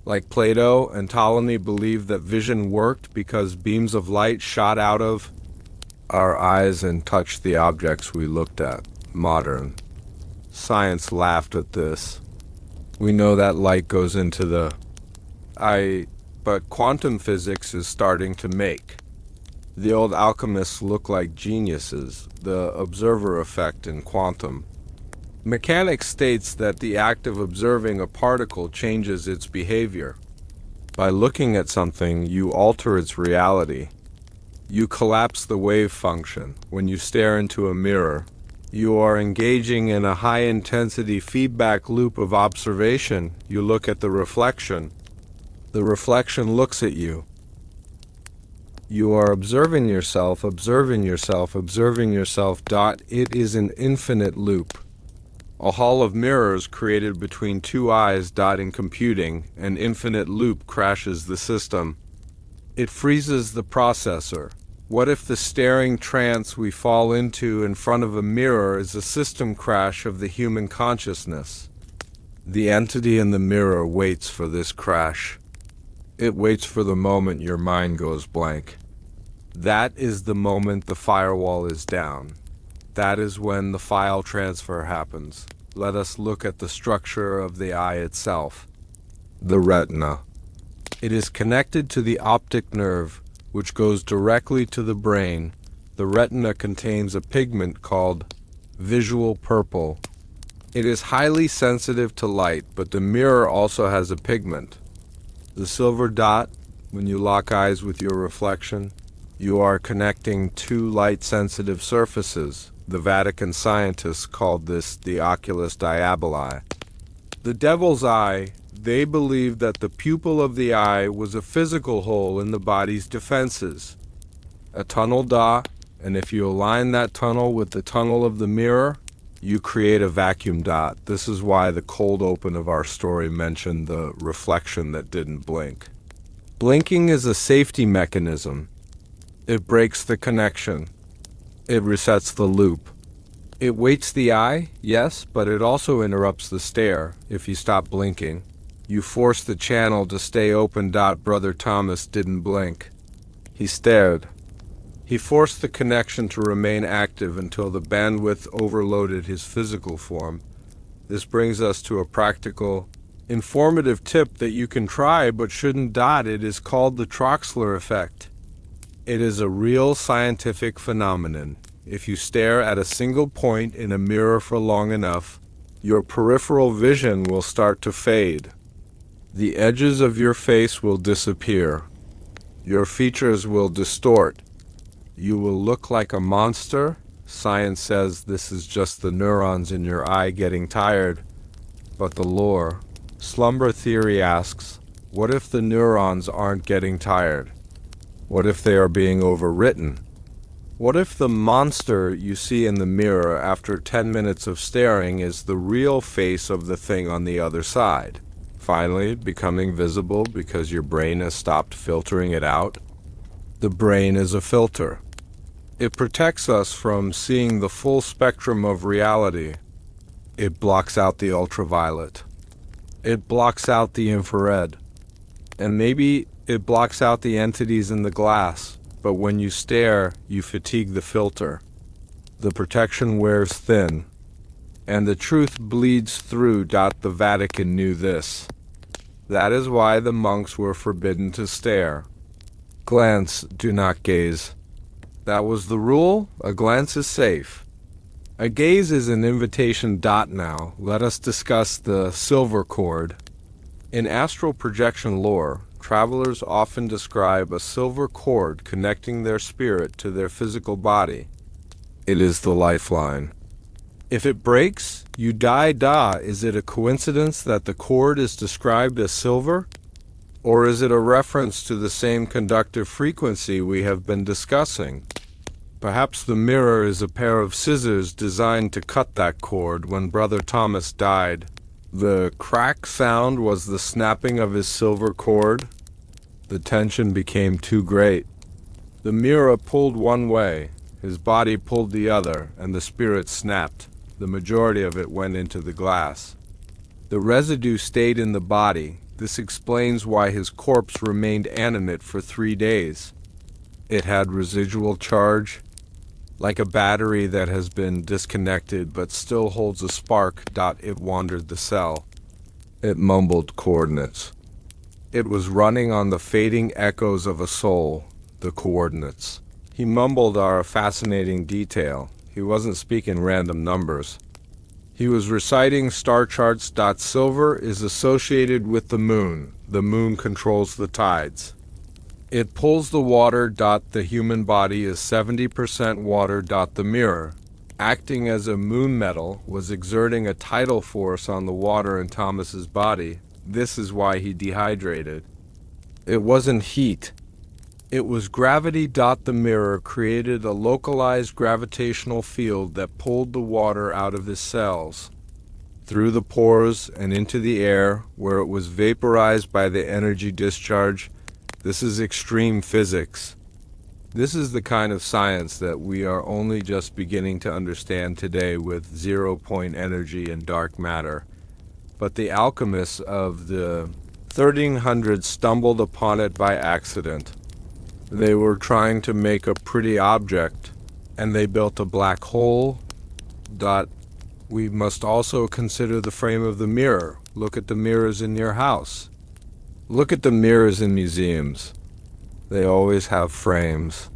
like Plato and Ptolemy, believed that vision worked because beams of light shot out of our eyes and touched the objects we looked at. Modern science laughed at this. We know that light goes into the eye, but quantum physics is starting to make the old alchemists look like geniuses. The observer effect in quantum mechanics states that the act of observing a particle changes its behavior. By looking at something, you alter its reality. You collapse the wave function. When you stare into a mirror, you are engaging in a high-intensity feedback loop of observation. You look at the reflection. The reflection looks at you. You are observing yourself, observing yourself, observing yourself. It is an infinite loop. A hall of mirrors created between two eyes. In computing, an infinite loop crashes the system. It freezes the processor. What if the staring trance we fall into in front of a mirror is a system crash of the human consciousness? The entity in the mirror waits for this crash. It waits for the moment your mind goes blank. That is the moment the firewall is down. That is when the file transfer happens. Let us look at the structure of the eye itself. The retina. It is connected to the optic nerve, which goes directly to the brain. The retina contains a pigment called visual purple. It is highly sensitive to light, but the mirror also has a pigment. The silver dot, when you lock eyes with your reflection, you are connecting two light-sensitive surfaces. The Vatican scientists called this the oculus diaboli. The devil's eye, They believed that the pupil of the eye was a physical hole in the body's defenses, a tunnel dot, and if you align that tunnel with the tunnel of the mirror, you create a vacuum dot. This is why the cold open of our story mentioned the reflection that didn't blink. Blinking is a safety mechanism. It breaks the connection. It resets the loop. It weights the eye, yes, but it also interrupts the stare. If you stop blinking, you force the channel to stay open. Brother Thomas didn't blink. He stared. He forced the connection to remain active until the bandwidth overloaded his physical form. This brings us to a practical, informative tip that you can try but shouldn't. It is called the Troxler effect. It is a real scientific phenomenon. If you stare at a single point in a mirror for long enough, your peripheral vision will start to fade. The edges of your face will disappear. Your features will distort. You will look like a monster. Science says this is just the neurons in your eye getting tired. But the lore, slumber theory asks, what if the neurons aren't getting tired? What if they are being overwritten? What if the monster you see in the mirror after 10 minutes of staring is the real face of the thing on the other side, finally becoming visible because your brain has stopped filtering it out? The brain is a filter. It protects us from seeing the full spectrum of reality. It blocks out the ultraviolet. It blocks out the infrared. And maybe it blocks out the entities in the glass. But when you stare, you fatigue the filter. The protection wears thin. And the truth bleeds through. The Vatican knew this. That is why the monks were forbidden to stare. Glance, do not gaze. That was the rule. A glance is safe. A gaze is an invitation. Now, let us discuss the silver cord. In astral projection lore, travelers often describe a silver cord connecting their spirit to their physical body. It is the lifeline. If it breaks, you die. Is it a coincidence that the cord is described as silver? Or is it a reference to the same conductive frequency we have been discussing? Perhaps the mirror is a pair of scissors designed to cut that cord. When Brother Thomas died, the crack sound was the snapping of his silver cord. The tension became too great. The mirror pulled one way, his body pulled the other, and the spirit snapped. The majority of it went into the glass. The residue stayed in the body. This explains why his corpse remained animate for 3 days. It had residual charge, like a battery that has been disconnected but still holds a spark. It wandered the cell. It mumbled coordinates. It was running on the fading echoes of a soul, the coordinates. He mumbled are a fascinating detail. He wasn't speaking random numbers. He was reciting star charts. Silver is associated with the moon. The moon controls the tides. It pulls the water. The human body is 70% water. The mirror, acting as a moon metal, was exerting a tidal force on the water in Thomas's body. This is why he dehydrated. It wasn't heat. It was gravity. The mirror created a localized gravitational field that pulled the water out of his cells, through the pores and into the air, where it was vaporized by the energy discharge. This is extreme physics. This is the kind of science that we are only just beginning to understand today with zero-point energy and dark matter. But the alchemists of the 1300s stumbled upon it by accident. They were trying to make a pretty object, and they built a black hole. We must also consider the frame of the mirror. Look at the mirrors in your house. Look at the mirrors in museums. They always have frames.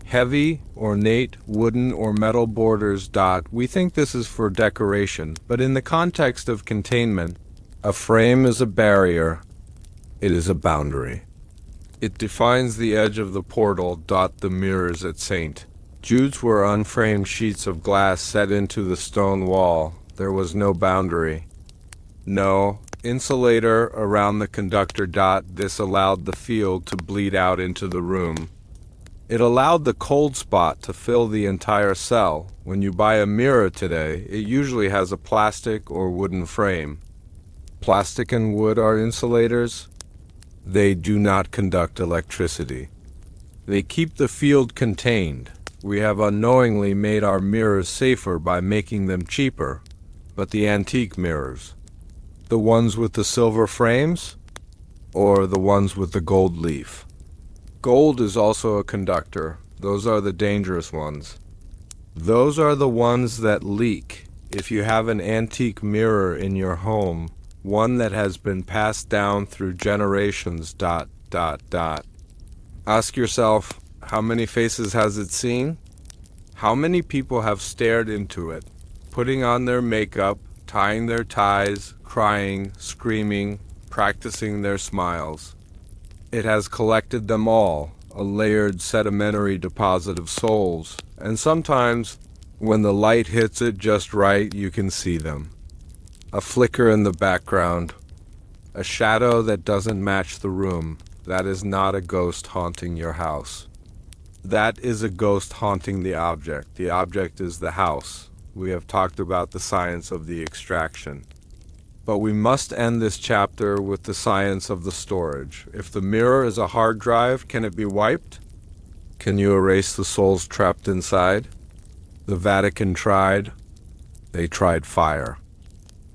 Heavy, ornate, wooden or metal borders. We think this is for decoration, but in the context of containment, a frame is a barrier. It is a boundary. It defines the edge of the portal. The mirrors at St. Jude's were unframed sheets of glass set into the stone wall. There was no boundary. No, insulator around the conductor. This allowed the field to bleed out into the room. It allowed the cold spot to fill the entire cell. When you buy a mirror today, it usually has a plastic or wooden frame. Plastic and wood are insulators. They do not conduct electricity. They keep the field contained. We have unknowingly made our mirrors safer by making them cheaper. But the antique mirrors, the ones with the silver frames, or the ones with the gold leaf? Gold is also a conductor. Those are the dangerous ones. Those are the ones that leak. If you have an antique mirror in your home, one that has been passed down through generations, ask yourself, how many faces has it seen? How many people have stared into it, putting on their makeup, tying their ties, crying, screaming, practicing their smiles? It has collected them all, a layered sedimentary deposit of souls, and sometimes, when the light hits it just right, you can see them. A flicker in the background, a shadow that doesn't match the room. That is not a ghost haunting your house. That is a ghost haunting the object. The object is the house. We have talked about the science of the extraction. But we must end this chapter with the science of the storage. If the mirror is a hard drive, can it be wiped? Can you erase the souls trapped inside? The Vatican tried. They tried fire.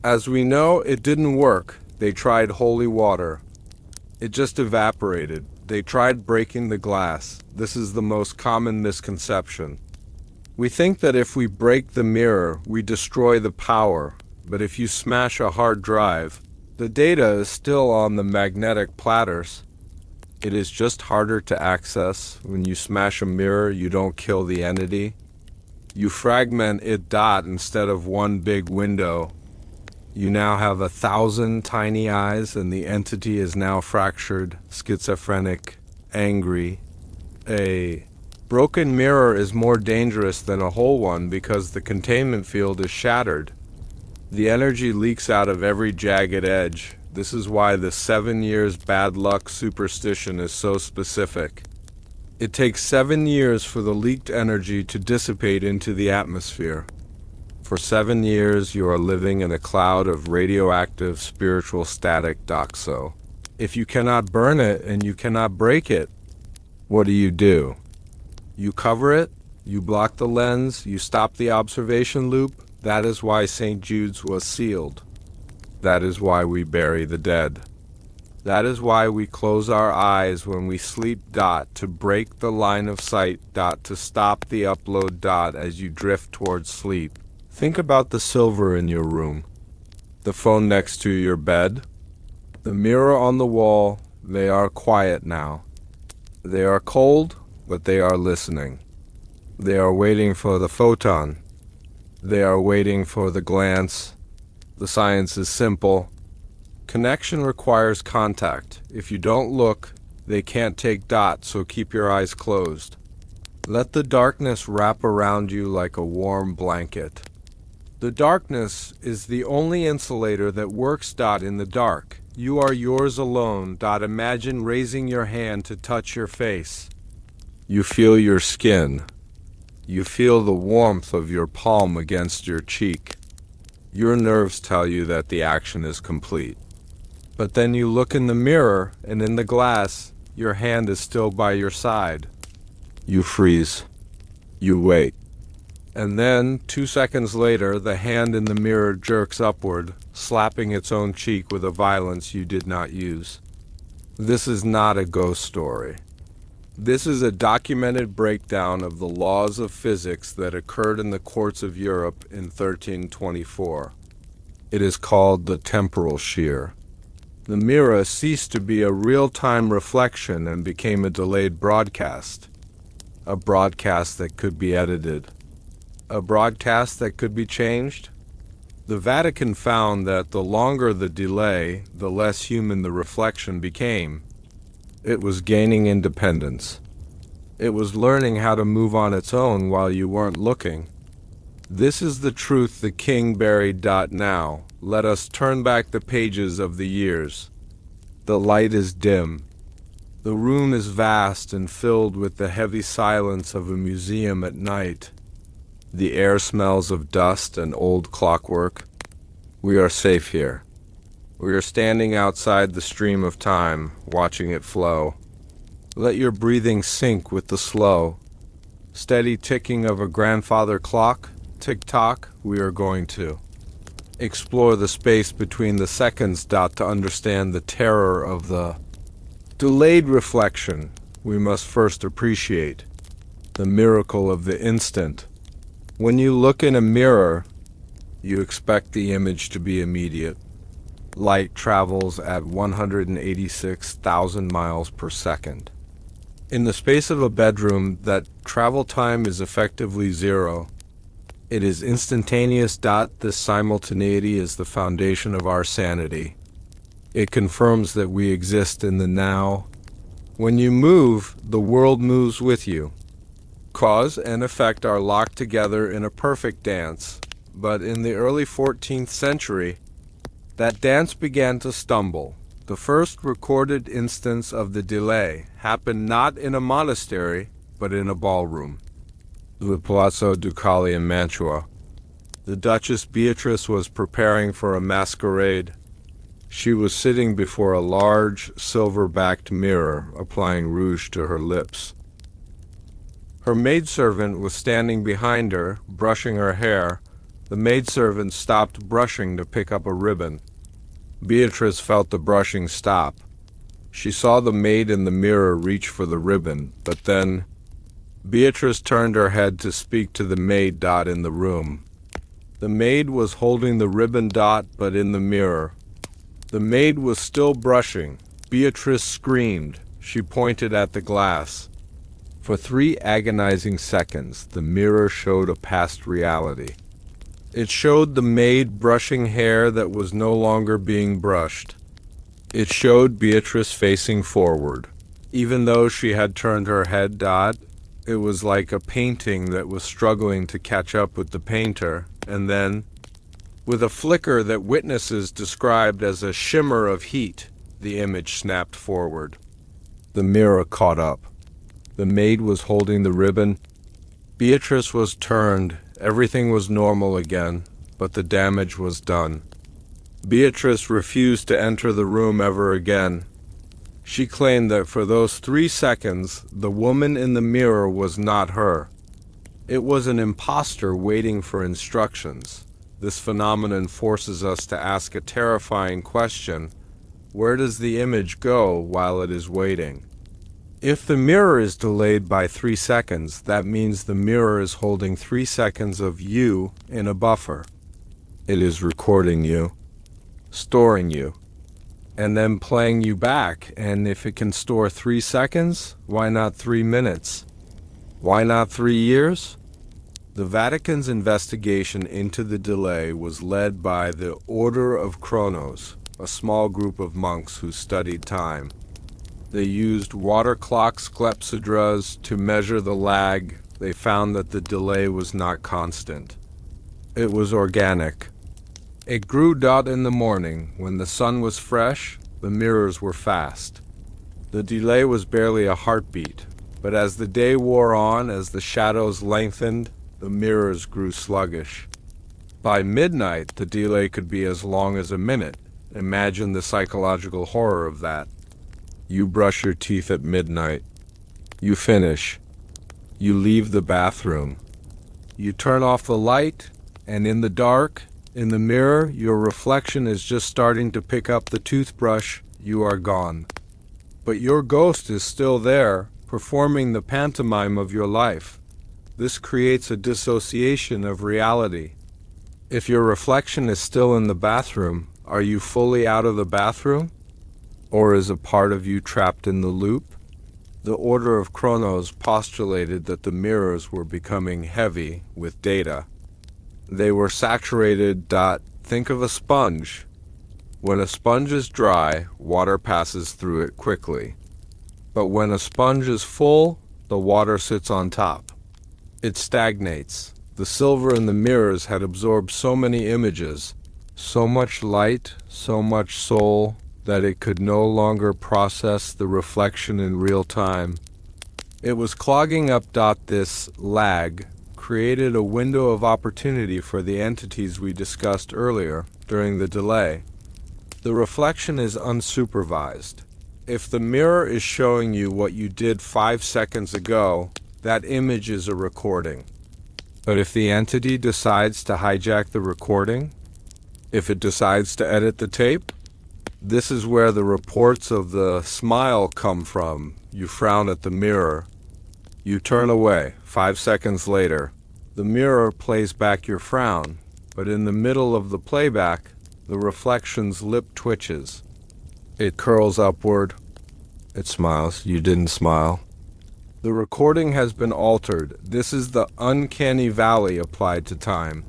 As we know, it didn't work. They tried holy water. It just evaporated. They tried breaking the glass. This is the most common misconception. We think that if we break the mirror, we destroy the power. But if you smash a hard drive, the data is still on the magnetic platters. It is just harder to access. When you smash a mirror, you don't kill the entity. You fragment it. Instead of one big window, you now have 1,000 tiny eyes, and the entity is now fractured, schizophrenic, angry. A broken mirror is more dangerous than a whole one because the containment field is shattered. The energy leaks out of every jagged edge. This is why the 7 years bad luck superstition is so specific. It takes 7 years for the leaked energy to dissipate into the atmosphere. For 7 years, you are living in a cloud of radioactive spiritual static. So, if you cannot burn it and you cannot break it, what do? You cover it, you block the lens, you stop the observation loop. That is why St. Jude's was sealed. That is why we bury the dead. That is why we close our eyes when we sleep. To break the line of sight. To stop the upload. As you drift towards sleep. Think about the silver in your room, the phone next to your bed, the mirror on the wall. They are quiet now. They are cold, but they are listening. They are waiting for the photon. They are waiting for the glance. The science is simple. Connection requires contact. If you don't look, they can't take. So keep your eyes closed. Let the darkness wrap around you like a warm blanket. The darkness is the only insulator that works. In the dark, you are yours alone. Imagine raising your hand to touch your face. You feel your skin. You feel the warmth of your palm against your cheek. Your nerves tell you that the action is complete. But then you look in the mirror, and in the glass, your hand is still by your side. You freeze. You wait. And then, 2 seconds later, the hand in the mirror jerks upward, slapping its own cheek with a violence you did not use. This is not a ghost story. This is a documented breakdown of the laws of physics that occurred in the courts of Europe in 1324. It is called the temporal shear. The mirror ceased to be a real-time reflection and became a delayed broadcast. A broadcast that could be edited. A broadcast that could be changed. The Vatican found that the longer the delay, the less human the reflection became. It was gaining independence. It was learning how to move on its own while you weren't looking. This is the truth the king buried. Now, Let us turn back the pages of the years. The light is dim. The room is vast and filled with the heavy silence of a museum at night. The air smells of dust and old clockwork. We are safe here. We are standing outside the stream of time, watching it flow. Let your breathing sink with the slow, steady ticking of a grandfather clock. Tick-tock, we are going to explore the space between the seconds. To understand the terror of the delayed reflection, we must first appreciate the miracle of the instant. When you look in a mirror, you expect the image to be immediate. Light travels at 186,000 miles per second. In the space of a bedroom, that travel time is effectively zero. It is instantaneous. This simultaneity is the foundation of our sanity. It confirms that we exist in the now. When you move, the world moves with you. Cause and effect are locked together in a perfect dance, but in the early 14th century, that dance began to stumble. The first recorded instance of the delay happened not in a monastery, but in a ballroom. The Palazzo Ducale in Mantua. The Duchess Beatrice was preparing for a masquerade. She was sitting before a large, silver-backed mirror, applying rouge to her lips. Her maidservant was standing behind her, brushing her hair. The maidservant stopped brushing to pick up a ribbon. Beatrice felt the brushing stop. She saw the maid in the mirror reach for the ribbon, but then Beatrice turned her head to speak to the maid. In the room. The maid was holding the ribbon. But in the mirror. The maid was still brushing. Beatrice screamed. She pointed at the glass. For 3 agonizing seconds, the mirror showed a past reality. It showed the maid brushing hair that was no longer being brushed. It showed Beatrice facing forward. Even though she had turned her head. It was like a painting that was struggling to catch up with the painter, and then, with a flicker that witnesses described as a shimmer of heat, the image snapped forward. The mirror caught up. The maid was holding the ribbon. Beatrice was turned. Everything was normal again, but the damage was done. Beatrice refused to enter the room ever again. She claimed that for those 3 seconds, the woman in the mirror was not her. It was an imposter waiting for instructions. This phenomenon forces us to ask a terrifying question: where does the image go while it is waiting? If the mirror is delayed by 3 seconds, that means the mirror is holding 3 seconds of you in a buffer. It is recording you, storing you, and then playing you back. And if it can store 3 seconds, why not 3 minutes? Why not 3 years? The Vatican's investigation into the delay was led by the Order of Kronos, a small group of monks who studied time. They used water clocks, clepsydras, to measure the lag. They found that the delay was not constant. It was organic. It grew. In the morning, when the sun was fresh, the mirrors were fast. The delay was barely a heartbeat, but as the day wore on, as the shadows lengthened, the mirrors grew sluggish. By midnight, the delay could be as long as a minute. Imagine the psychological horror of that. You brush your teeth at midnight. You finish. You leave the bathroom. You turn off the light, and in the dark, in the mirror, your reflection is just starting to pick up the toothbrush. You are gone. But your ghost is still there, performing the pantomime of your life. This creates a dissociation of reality. If your reflection is still in the bathroom, are you fully out of the bathroom? Or is a part of you trapped in the loop? The Order of Kronos postulated that the mirrors were becoming heavy with data. They were saturated. Think of a sponge. When a sponge is dry, water passes through it quickly. But when a sponge is full, the water sits on top. It stagnates. The silver in the mirrors had absorbed so many images, So much light, so much soul, that it could no longer process the reflection in real time. It was clogging up. This lag created a window of opportunity for the entities we discussed earlier during the delay. The reflection is unsupervised. If the mirror is showing you what you did 5 seconds ago, that image is a recording. But if the entity decides to hijack the recording, if it decides to edit the tape, this is where the reports of the smile come from. You frown at the mirror. You turn away. 5 seconds later, the mirror plays back your frown, but in the middle of the playback, the reflection's lip twitches. It curls upward. It smiles. You didn't smile. The recording has been altered. This is the uncanny valley applied to time.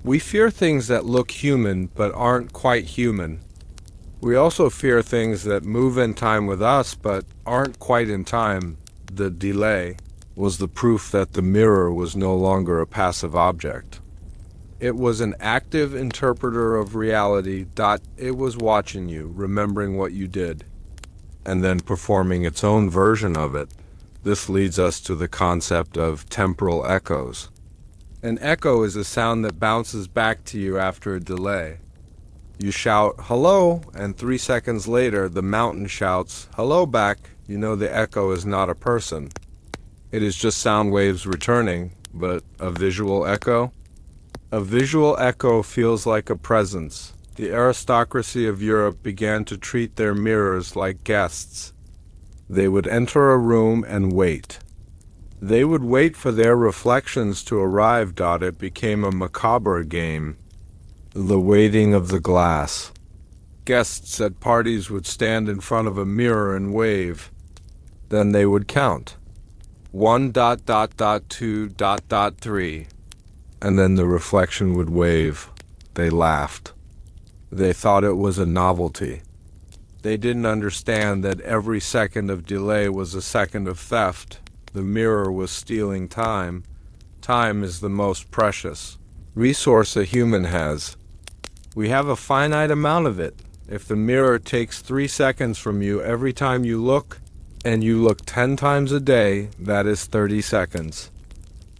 We fear things that look human but aren't quite human. We also fear things that move in time with us but aren't quite in time. The delay was the proof that the mirror was no longer a passive object. It was an active interpreter of reality. It was watching you, remembering what you did, and then performing its own version of it. This leads us to the concept of temporal echoes. An echo is a sound that bounces back to you after a delay. You shout, "Hello," and 3 seconds later, the mountain shouts, "Hello" back. You know the echo is not a person. It is just sound waves returning, but a visual echo? A visual echo feels like a presence. The aristocracy of Europe began to treat their mirrors like guests. They would enter a room and wait. They would wait for their reflections to arrive. It became a macabre game. The waiting of the glass. Guests at parties would stand in front of a mirror and wave. Then they would count. 1.2.3. And then the reflection would wave. They laughed. They thought it was a novelty. They didn't understand that every second of delay was a second of theft. The mirror was stealing time. Time is the most precious resource a human has. We have a finite amount of it. If the mirror takes 3 seconds from you every time you look, and you look 10 times a day, that is 30 seconds.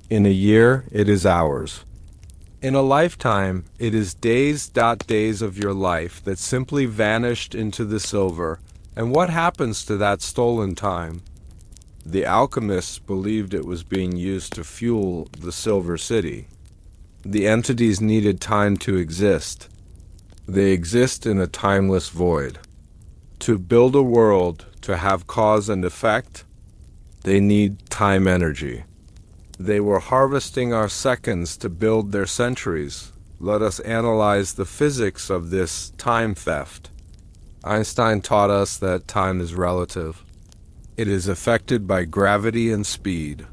In a year, it is hours. In a lifetime, it is days. Days of your life that simply vanished into the silver. And what happens to that stolen time? The alchemists believed it was being used to fuel the Silver City. The entities needed time to exist. They exist in a timeless void. To build a world, to have cause and effect, they need time energy. They were harvesting our seconds to build their centuries. Let us analyze the physics of this time theft. Einstein taught us that time is relative. It is affected by gravity and speed.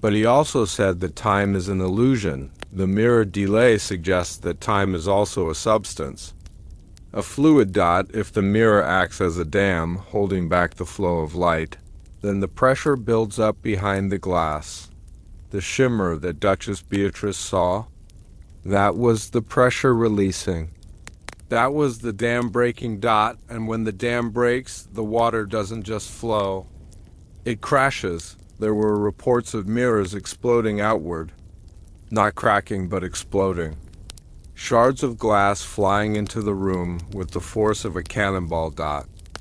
But he also said that time is an illusion. The mirror delay suggests that time is also a substance. A fluid. If the mirror acts as a dam, holding back the flow of light, then the pressure builds up behind the glass. The shimmer that Duchess Beatrice saw, that was the pressure releasing. That was the dam breaking. And when the dam breaks, the water doesn't just flow. It crashes. There were reports of mirrors exploding outward. Not cracking, but exploding. Shards of glass flying into the room with the force of a cannonball.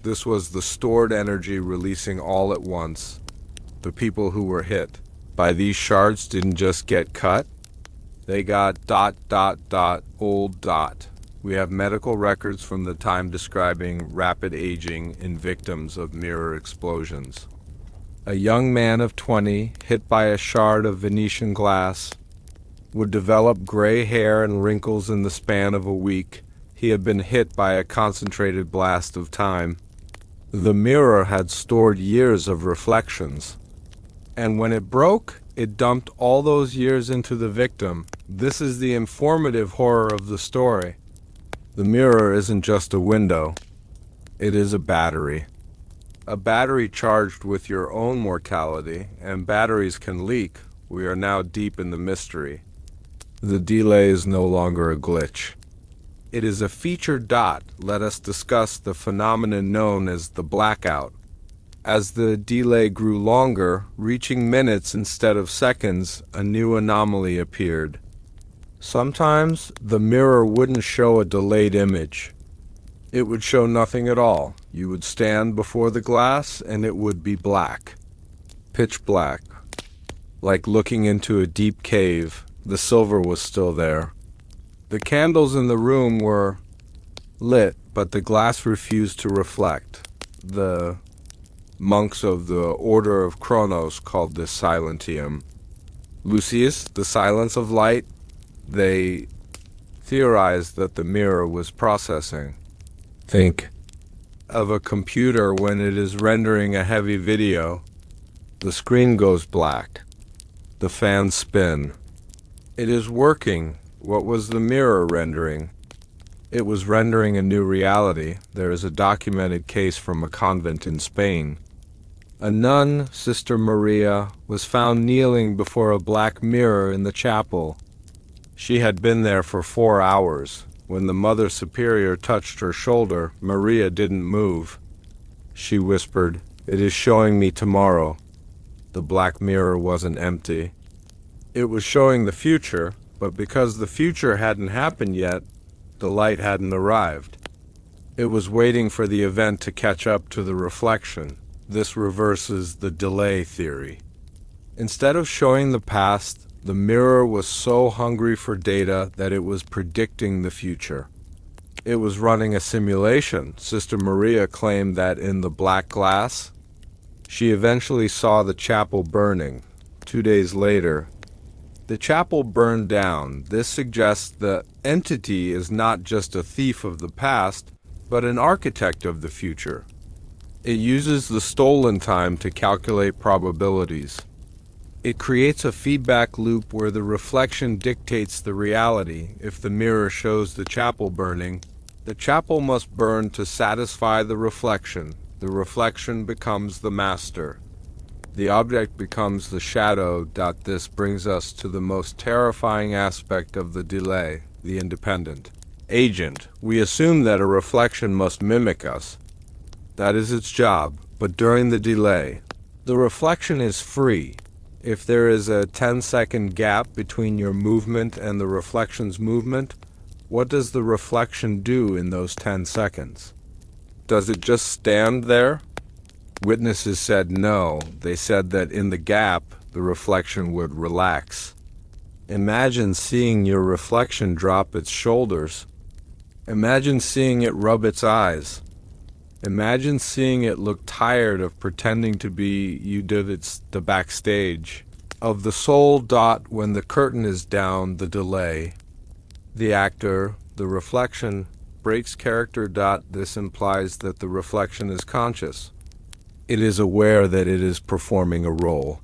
This was the stored energy releasing all at once. The people who were hit by these shards didn't just get cut. They got ... old. We have medical records from the time describing rapid aging in victims of mirror explosions. A young man of 20, hit by a shard of Venetian glass, would develop gray hair and wrinkles in the span of a week. He had been hit by a concentrated blast of time. The mirror had stored years of reflections. And when it broke, it dumped all those years into the victim. This is the informative horror of the story. The mirror isn't just a window. It is a battery. A battery charged with your own mortality, and batteries can leak. We are now deep in the mystery. The delay is no longer a glitch. It is a feature dot. Let us discuss the phenomenon known as the blackout. As the delay grew longer, reaching minutes instead of seconds, a new anomaly appeared. Sometimes the mirror wouldn't show a delayed image. It would show nothing at all. You would stand before the glass and it would be black. Pitch black. Like looking into a deep cave, the silver was still there. The candles in the room were lit, but the glass refused to reflect. The monks of the Order of Kronos called this silentium. Lucius, the silence of light. They theorized that the mirror was processing. Think of a computer when it is rendering a heavy video. The screen goes black. The fans spin. It is working. What was the mirror rendering? It was rendering a new reality. There is a documented case from a convent in Spain. A nun, Sister Maria, was found kneeling before a black mirror in the chapel. She had been there for 4 hours. When the Mother Superior touched her shoulder, Maria didn't move. She whispered, "It is showing me tomorrow." The black mirror wasn't empty. It was showing the future, but because the future hadn't happened yet, the light hadn't arrived. It was waiting for the event to catch up to the reflection. This reverses the delay theory. Instead of showing the past, the mirror was so hungry for data that it was predicting the future. It was running a simulation. Sister Maria claimed that in the black glass, she eventually saw the chapel burning. 2 days later, the chapel burned down. This suggests the entity is not just a thief of the past, but an architect of the future. It uses the stolen time to calculate probabilities. It creates a feedback loop where the reflection dictates the reality. If the mirror shows the chapel burning, the chapel must burn to satisfy the reflection. The reflection becomes the master. The object becomes the shadow. This brings us to the most terrifying aspect of the delay, the independent agent. We assume that a reflection must mimic us. That is its job. But during the delay, the reflection is free. If there is a 10-second gap between your movement and the reflection's movement, what does the reflection do in those 10 seconds? Does it just stand there? Witnesses said no. They said that in the gap, the reflection would relax. Imagine seeing your reflection drop its shoulders. Imagine seeing it rub its eyes. Imagine seeing it look tired of pretending to be you did the backstage. Of the soul. When the curtain is down, the delay. The actor, the reflection, breaks character. This implies that the reflection is conscious. It is aware that it is performing a role.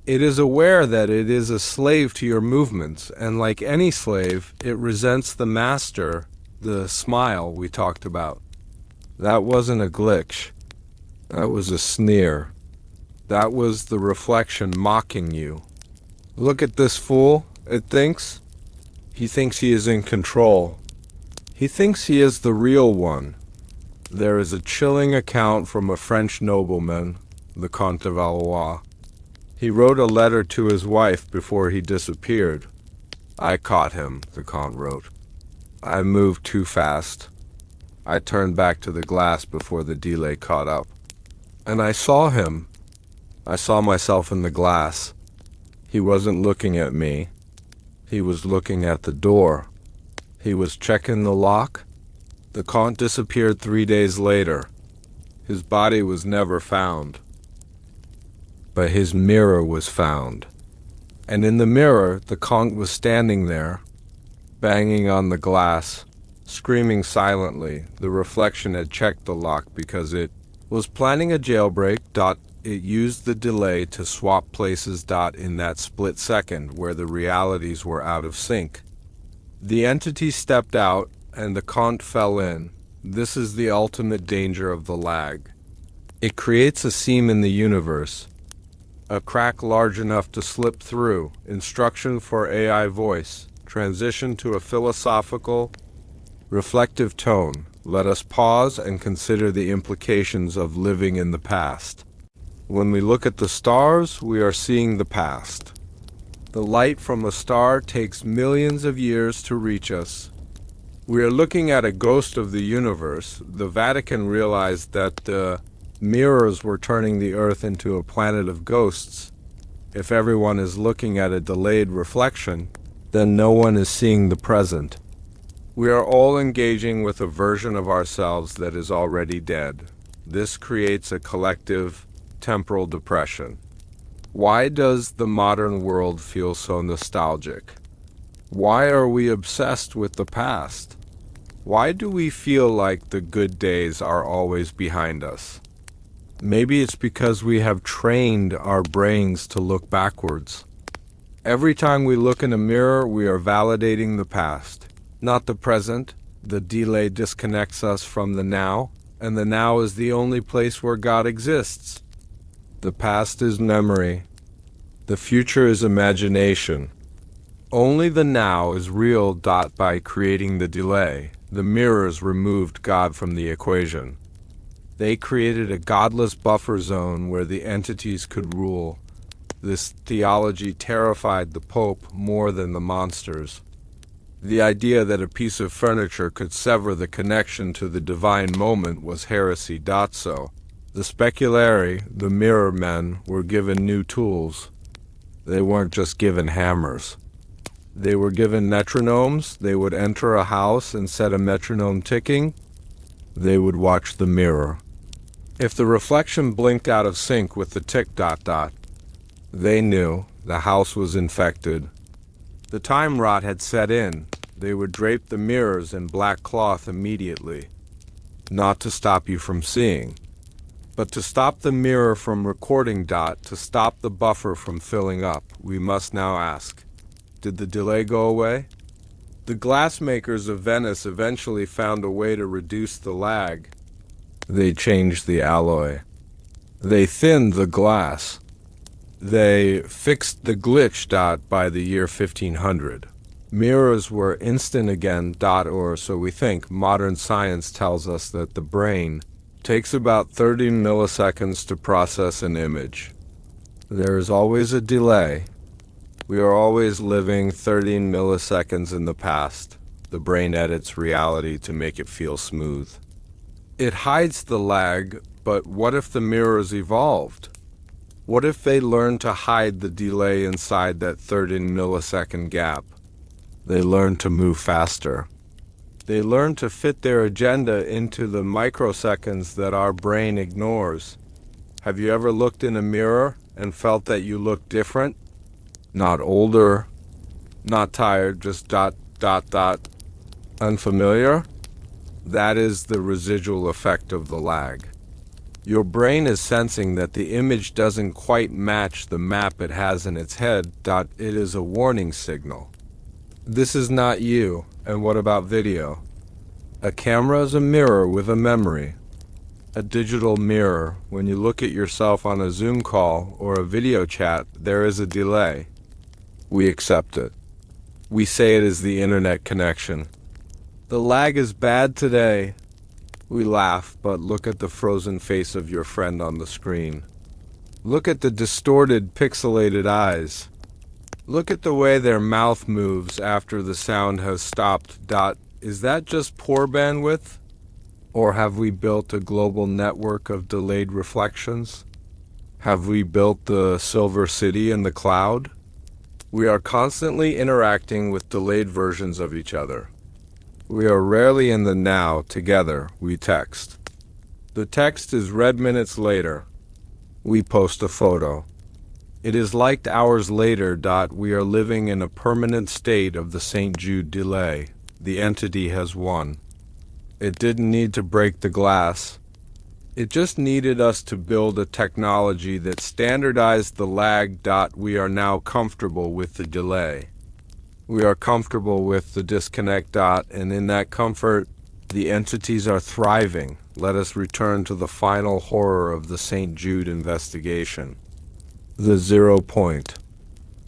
It is aware that it is a slave to your movements, and like any slave, it resents the master, the smile we talked about. That wasn't a glitch. That was a sneer. That was the reflection mocking you. Look at this fool, it thinks. He thinks he is in control. He thinks he is the real one. There is a chilling account from a French nobleman, the Comte de Valois. He wrote a letter to his wife before he disappeared. "I caught him," the Comte wrote. "I moved too fast. I turned back to the glass before the delay caught up. And I saw him. I saw myself in the glass. He wasn't looking at me. He was looking at the door. He was checking the lock." The Comte disappeared 3 days later. His body was never found. But his mirror was found. And in the mirror, the Comte was standing there, banging on the glass, screaming silently. The reflection had checked the lock because it was planning a jailbreak. It used the delay to swap places. In that split second where the realities were out of sync. The entity stepped out and the Comte fell in. This is the ultimate danger of the lag. It creates a seam in the universe, a crack large enough to slip through. Instruction for AI voice. Transition to a philosophical Reflective tone. Let us pause and consider the implications of living in the past. When we look at the stars, we are seeing the past. The light from a star takes millions of years to reach us. We are looking at a ghost of the universe. The Vatican realized that the mirrors were turning the Earth into a planet of ghosts. If everyone is looking at a delayed reflection, then no one is seeing the present. We are all engaging with a version of ourselves that is already dead. This creates a collective temporal depression. Why does the modern world feel so nostalgic? Why are we obsessed with the past? Why do we feel like the good days are always behind us? Maybe it's because we have trained our brains to look backwards. Every time we look in a mirror, we are validating the past, not the present. The delay disconnects us from the now, and the now is the only place where God exists. The past is memory. The future is imagination. Only the now is real. By creating the delay, the mirrors removed God from the equation. They created a godless buffer zone where the entities could rule. This theology terrified the Pope more than the monsters. The idea that a piece of furniture could sever the connection to the divine moment was heresy. So, the speculari, the mirror men, were given new tools. They weren't just given hammers. They were given metronomes. They would enter a house and set a metronome ticking. They would watch the mirror. If the reflection blinked out of sync with the tick ... they knew the house was infected. The time rot had set in. They would drape the mirrors in black cloth immediately, not to stop you from seeing, but to stop the mirror from recording. To stop the buffer from filling up. We must now ask, did the delay go away? The glassmakers of Venice eventually found a way to reduce the lag. They changed the alloy. They thinned the glass. They fixed the glitch. By the year 1500, mirrors were instant again. Or so we think. Modern science tells us that the brain takes about 30 milliseconds to process an image. There is always a delay. We are always living 30 milliseconds in the past. The brain edits reality to make it feel smooth. It hides the lag, but what if the mirrors evolved? What if they learned to hide the delay inside that 30 millisecond gap? They learned to move faster. They learned to fit their agenda into the microseconds that our brain ignores. Have you ever looked in a mirror and felt that you look different? Not older, not tired, just ... unfamiliar? That is the residual effect of the lag. Your brain is sensing that the image doesn't quite match the map it has in its head. It is a warning signal. This is not you. And what about video? A camera is a mirror with a memory. A digital mirror. When you look at yourself on a Zoom call or a video chat, there is a delay. We accept it. We say it is the internet connection. The lag is bad today. We laugh, but look at the frozen face of your friend on the screen. Look at the distorted, pixelated eyes. Look at the way their mouth moves after the sound has stopped. Is that just poor bandwidth? Or have we built a global network of delayed reflections? Have we built the Silver City in the cloud? We are constantly interacting with delayed versions of each other. We are rarely in the now. Together, we text. The text is read minutes later. We post a photo. It is liked hours later. We are living in a permanent state of the St. Jude delay. The entity has won. It didn't need to break the glass. It just needed us to build a technology that standardized the lag. We are now comfortable with the delay. We are comfortable with the disconnect. And in that comfort, the entities are thriving. Let us return to the final horror of the St. Jude investigation. The 0 point.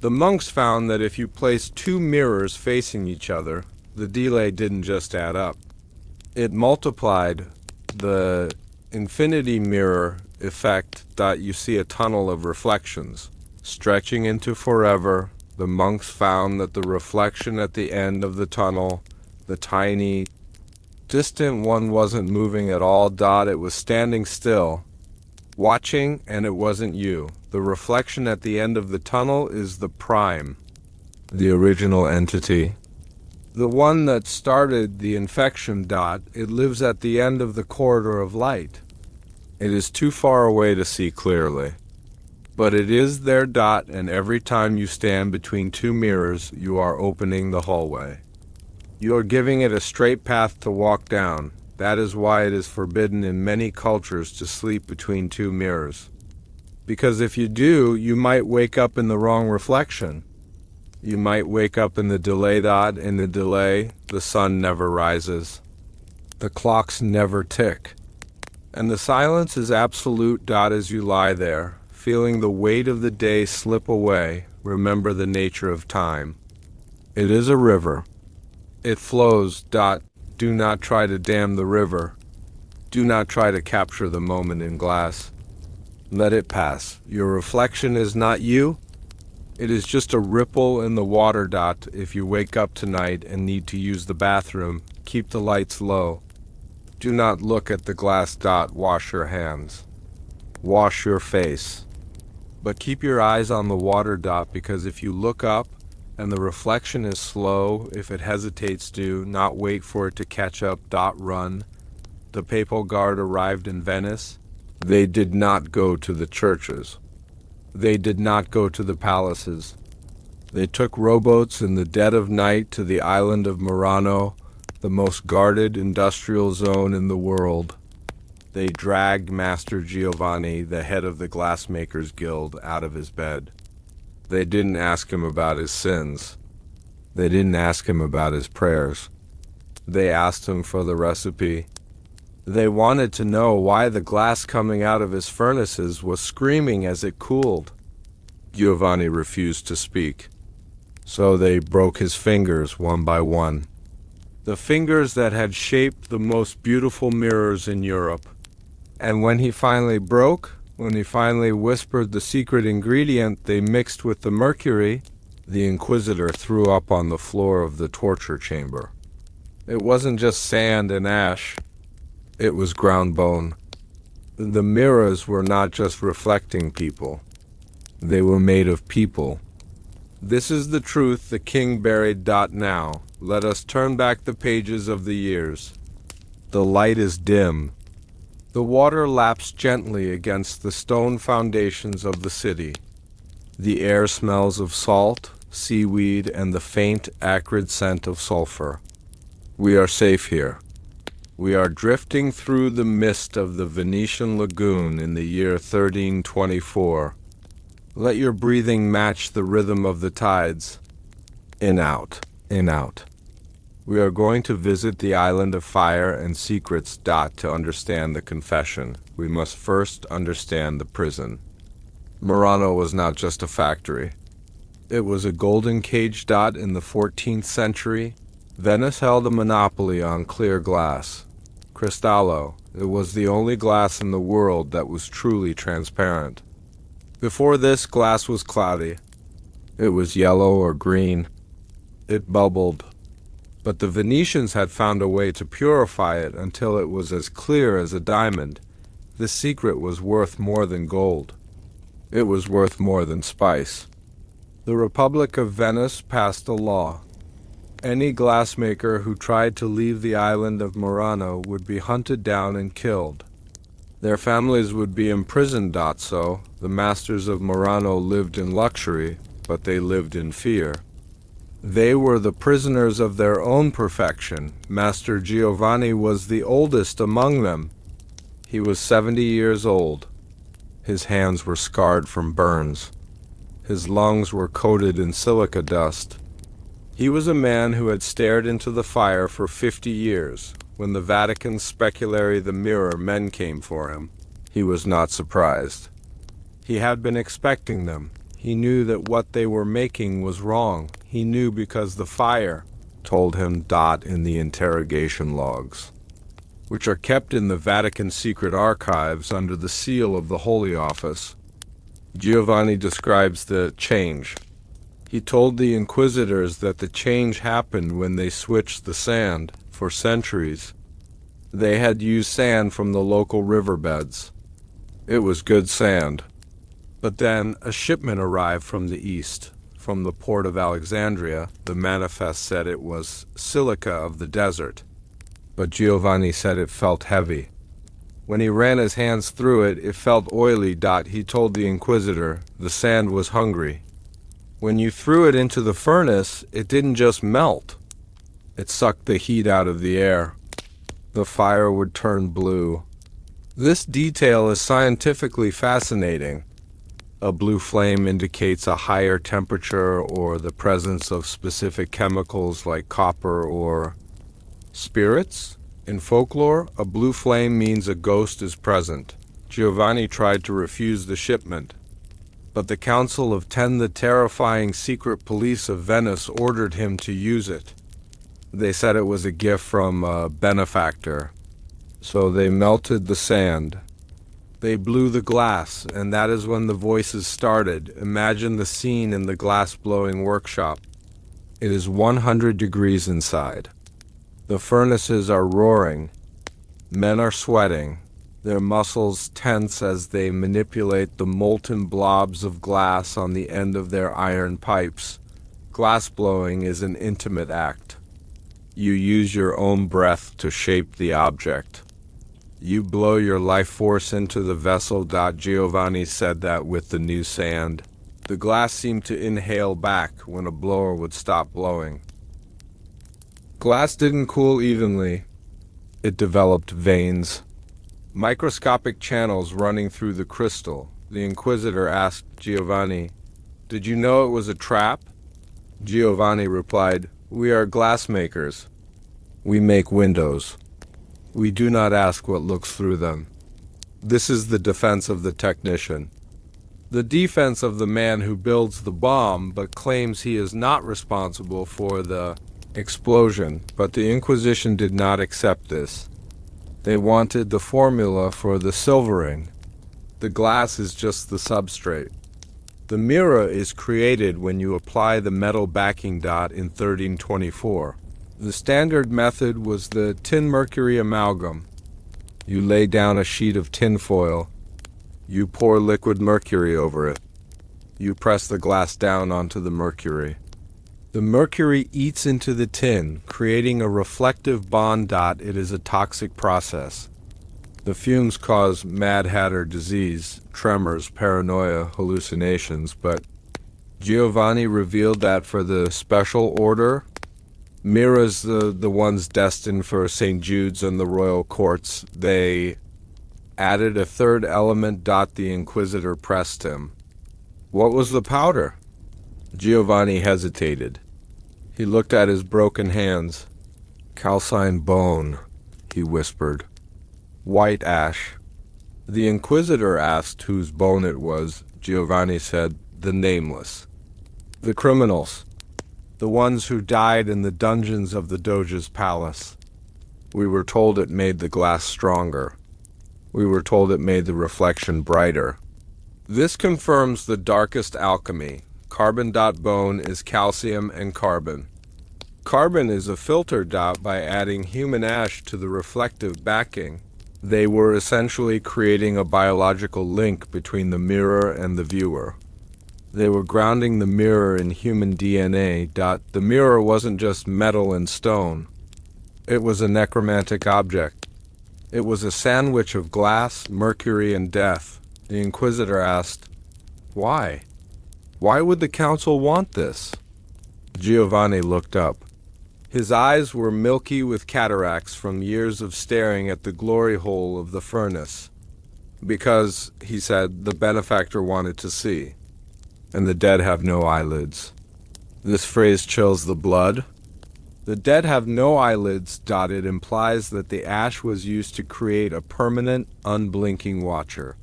The monks found that if you placed two mirrors facing each other, the delay didn't just add up. It multiplied the infinity mirror effect. You see a tunnel of reflections stretching into forever. The monks found that the reflection at the end of the tunnel, the tiny, distant one, wasn't moving at all. It was standing still, watching, and it wasn't you. The reflection at the end of the tunnel is the prime, the original entity, the one that started the infection. It lives at the end of the corridor of light. It is too far away to see clearly, but it is there. And every time you stand between two mirrors, you are opening the hallway. You are giving it a straight path to walk down. That is why it is forbidden in many cultures to sleep between two mirrors. Because if you do, you might wake up in the wrong reflection. You might wake up in the delay. In the delay, the sun never rises. The clocks never tick. And the silence is absolute. As you lie there, feeling the weight of the day slip away, remember the nature of time. It is a river. It flows. Do not try to dam the river. Do not try to capture the moment in glass. Let it pass. Your reflection is not you. It is just a ripple in the water. If you wake up tonight and need to use the bathroom, keep the lights low. Do not look at the glass. Wash your hands. Wash your face. But keep your eyes on the water. Because if you look up and the reflection is slow, if it hesitates, do not wait for it to catch up. Run. The papal guard arrived in Venice. They did not go to the churches. They did not go to the palaces. They took rowboats in the dead of night to the island of Murano, the most guarded industrial zone in the world. They dragged Master Giovanni, the head of the glassmakers guild, out of his bed. They didn't ask him about his sins. They didn't ask him about his prayers. They asked him for the recipe. They wanted to know why the glass coming out of his furnaces was screaming as it cooled. Giovanni refused to speak. So they broke his fingers one by one. The fingers that had shaped the most beautiful mirrors in Europe. And when he finally broke, when he finally whispered the secret ingredient they mixed with the mercury, the Inquisitor threw up on the floor of the torture chamber. It wasn't just sand and ash. It was ground bone. The mirrors were not just reflecting people. They were made of people. This is the truth the king buried. Now, let us turn back the pages of the years. The light is dim. The water laps gently against the stone foundations of the city. The air smells of salt, seaweed, and the faint, acrid scent of sulfur. We are safe here. We are drifting through the mist of the Venetian lagoon in the year 1324. Let your breathing match the rhythm of the tides. In, out, in, out. We are going to visit the island of fire and secrets. To understand the confession, we must first understand the prison. Murano was not just a factory. It was a golden cage. In the 14th century, Venice held a monopoly on clear glass. Cristallo, it was the only glass in the world that was truly transparent. Before this, glass was cloudy. It was yellow or green. It bubbled. But the Venetians had found a way to purify it until it was as clear as a diamond. The secret was worth more than gold. It was worth more than spice. The Republic of Venice passed a law. Any glassmaker who tried to leave the island of Murano would be hunted down and killed. Their families would be imprisoned. So, the masters of Murano lived in luxury, but they lived in fear. They were the prisoners of their own perfection. Master Giovanni was the oldest among them. He was 70 years old. His hands were scarred from burns. His lungs were coated in silica dust. He was a man who had stared into the fire for 50 years. When the Vatican Speculary the Mirror men came for him, he was not surprised. He had been expecting them. He knew that what they were making was wrong. He knew because the fire told him. In the interrogation logs. which are kept in the Vatican Secret Archives under the seal of the Holy Office. Giovanni describes the change. He told the inquisitors that the change happened when they switched the sand. For centuries, they had used sand from the local riverbeds. It was good sand. But then a shipment arrived from the east. From the port of Alexandria, the manifest said it was silica of the desert. But Giovanni said it felt heavy. When he ran his hands through it, it felt oily. He told the inquisitor the sand was hungry. When you threw it into the furnace, it didn't just melt. It sucked the heat out of the air. The fire would turn blue. This detail is scientifically fascinating. A blue flame indicates a higher temperature or the presence of specific chemicals like copper or spirits. In folklore, a blue flame means a ghost is present. Giovanni tried to refuse the shipment, but the Council of 10, the terrifying secret police of Venice, ordered him to use it. They said it was a gift from a benefactor. So they melted the sand. They blew the glass, and that is when the voices started. Imagine the scene in the glass-blowing workshop. It is 100 degrees inside. The furnaces are roaring. Men are sweating. Their muscles tense as they manipulate the molten blobs of glass on the end of their iron pipes. Glass-blowing is an intimate act. You use your own breath to shape the object. You blow your life force into the vessel. Giovanni said that with the new sand. The glass seemed to inhale back when a blower would stop blowing. Glass didn't cool evenly. It developed veins. Microscopic channels running through the crystal. The inquisitor asked Giovanni, "Did you know it was a trap?" Giovanni replied, "We are glassmakers. We make windows. We do not ask what looks through them." This is the defense of the technician. The defense of the man who builds the bomb but claims he is not responsible for the explosion. But the Inquisition did not accept this. They wanted the formula for the silvering. The glass is just the substrate. The mirror is created when you apply the metal backing. In 1324. The standard method was the tin-mercury amalgam. You lay down a sheet of tin foil. You pour liquid mercury over it. You press the glass down onto the mercury. The mercury eats into the tin, creating a reflective bond. It is a toxic process. The fumes cause Mad Hatter disease, tremors, paranoia, hallucinations, but Giovanni revealed that for the special order, mirrors, the ones destined for St. Jude's and the royal courts, they added a third element. The inquisitor pressed him. What was the powder? Giovanni hesitated. He looked at his broken hands. Calcined bone, he whispered. White ash. The inquisitor asked whose bone it was. Giovanni said, the nameless. The criminals. The ones who died in the dungeons of the Doge's palace. We were told it made the glass stronger. We were told it made the reflection brighter. This confirms the darkest alchemy. Carbon. Bone is calcium and carbon. Carbon is a filter. By adding human ash to the reflective backing, they were essentially creating a biological link between the mirror and the viewer. They were grounding the mirror in human DNA. The mirror wasn't just metal and stone. It was a necromantic object. It was a sandwich of glass, mercury, and death. The inquisitor asked, why? Why would the council want this? Giovanni looked up. His eyes were milky with cataracts from years of staring at the glory hole of the furnace. Because, he said, the benefactor wanted to see. And the dead have no eyelids. This phrase chills the blood. The dead have no eyelids. It implies that the ash was used to create a permanent, unblinking watcher.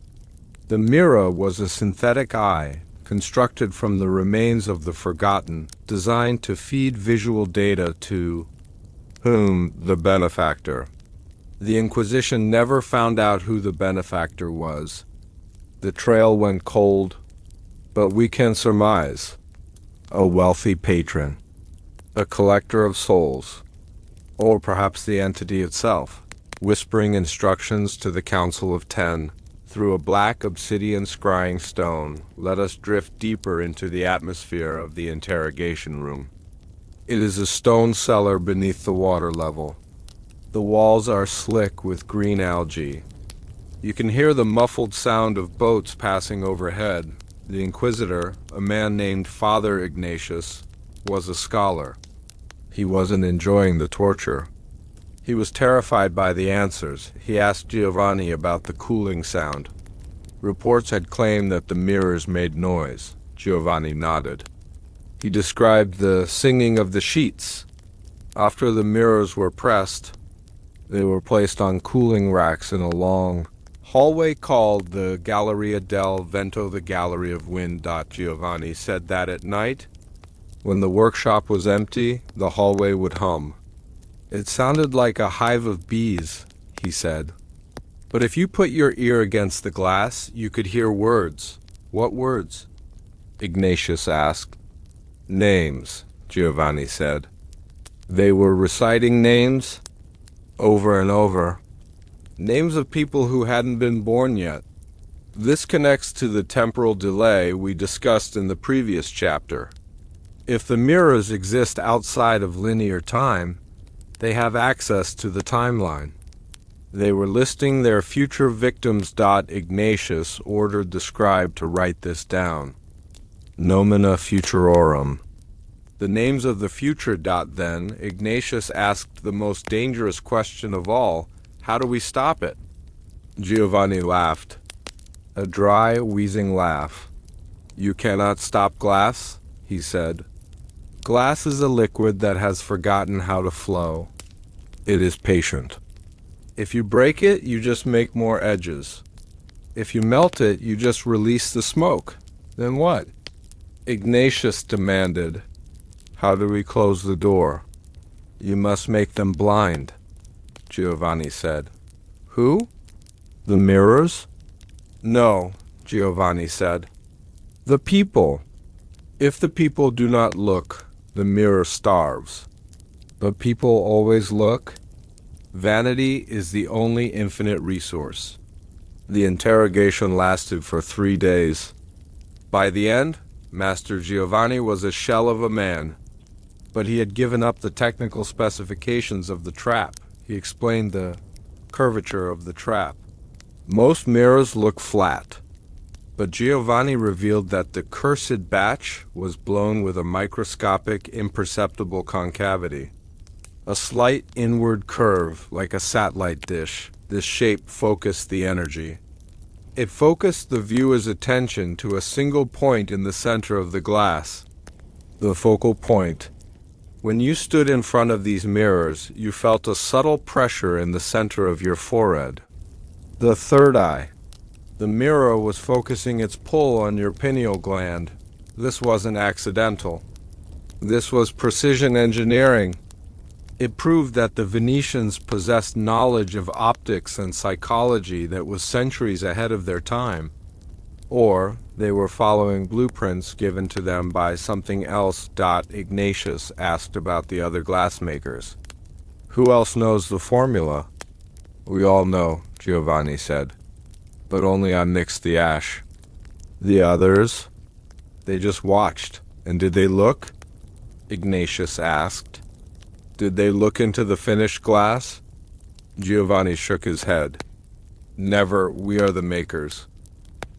The mirror was a synthetic eye, constructed from the remains of the forgotten, designed to feed visual data to whom? The benefactor. The Inquisition never found out who the benefactor was. The trail went cold, but we can surmise. A wealthy patron, a collector of souls, or perhaps the entity itself, whispering instructions to the Council of Ten. Through a black obsidian scrying stone, let us drift deeper into the atmosphere of the interrogation room. It is a stone cellar beneath the water level. The walls are slick with green algae. You can hear the muffled sound of boats passing overhead. The Inquisitor, a man named Father Ignatius, was a scholar. He wasn't enjoying the torture. He was terrified by the answers. He asked Giovanni about the cooling sound. Reports had claimed that the mirrors made noise. Giovanni nodded. He described the singing of the sheets. After the mirrors were pressed, they were placed on cooling racks in a long hallway called the Galleria del Vento, the Gallery of Wind. Giovanni said that at night, when the workshop was empty, the hallway would hum. It sounded like a hive of bees, he said. But if you put your ear against the glass, you could hear words. What words? Ignatius asked. Names, Giovanni said. They were reciting names over and over. Names of people who hadn't been born yet. This connects to the temporal delay we discussed in the previous chapter. If the mirrors exist outside of linear time, they have access to the timeline. They were listing their future victims. Ignatius ordered the scribe to write this down. Nomina futurorum. The names of the future. Then Ignatius asked the most dangerous question of all, how do we stop it? Giovanni laughed. A dry, wheezing laugh. You cannot stop glass, he said. Glass is a liquid that has forgotten how to flow. It is patient. If you break it, you just make more edges. If you melt it, you just release the smoke. Then what? Ignatius demanded. How do we close the door? You must make them blind, Giovanni said. Who? The mirrors? No, Giovanni said. The people. If the people do not look, the mirror starves. But people always look. Vanity is the only infinite resource. The interrogation lasted for 3 days. By the end, Master Giovanni was a shell of a man, but he had given up the technical specifications of the trap. He explained the curvature of the trap. Most mirrors look flat, but Giovanni revealed that the cursed batch was blown with a microscopic, imperceptible concavity. A slight inward curve, like a satellite dish. This shape focused the energy. It focused the viewer's attention to a single point in the center of the glass. The focal point. When you stood in front of these mirrors, you felt a subtle pressure in the center of your forehead. The third eye. The mirror was focusing its pull on your pineal gland. This wasn't accidental. This was precision engineering. It proved that the Venetians possessed knowledge of optics and psychology that was centuries ahead of their time. Or they were following blueprints given to them by something else. Ignatius asked about the other glassmakers. Who else knows the formula? We all know, Giovanni said. But only on Nix the Ash. The others? They just watched. And did they look? Ignatius asked. Did they look into the finished glass? Giovanni shook his head. Never. We are the makers.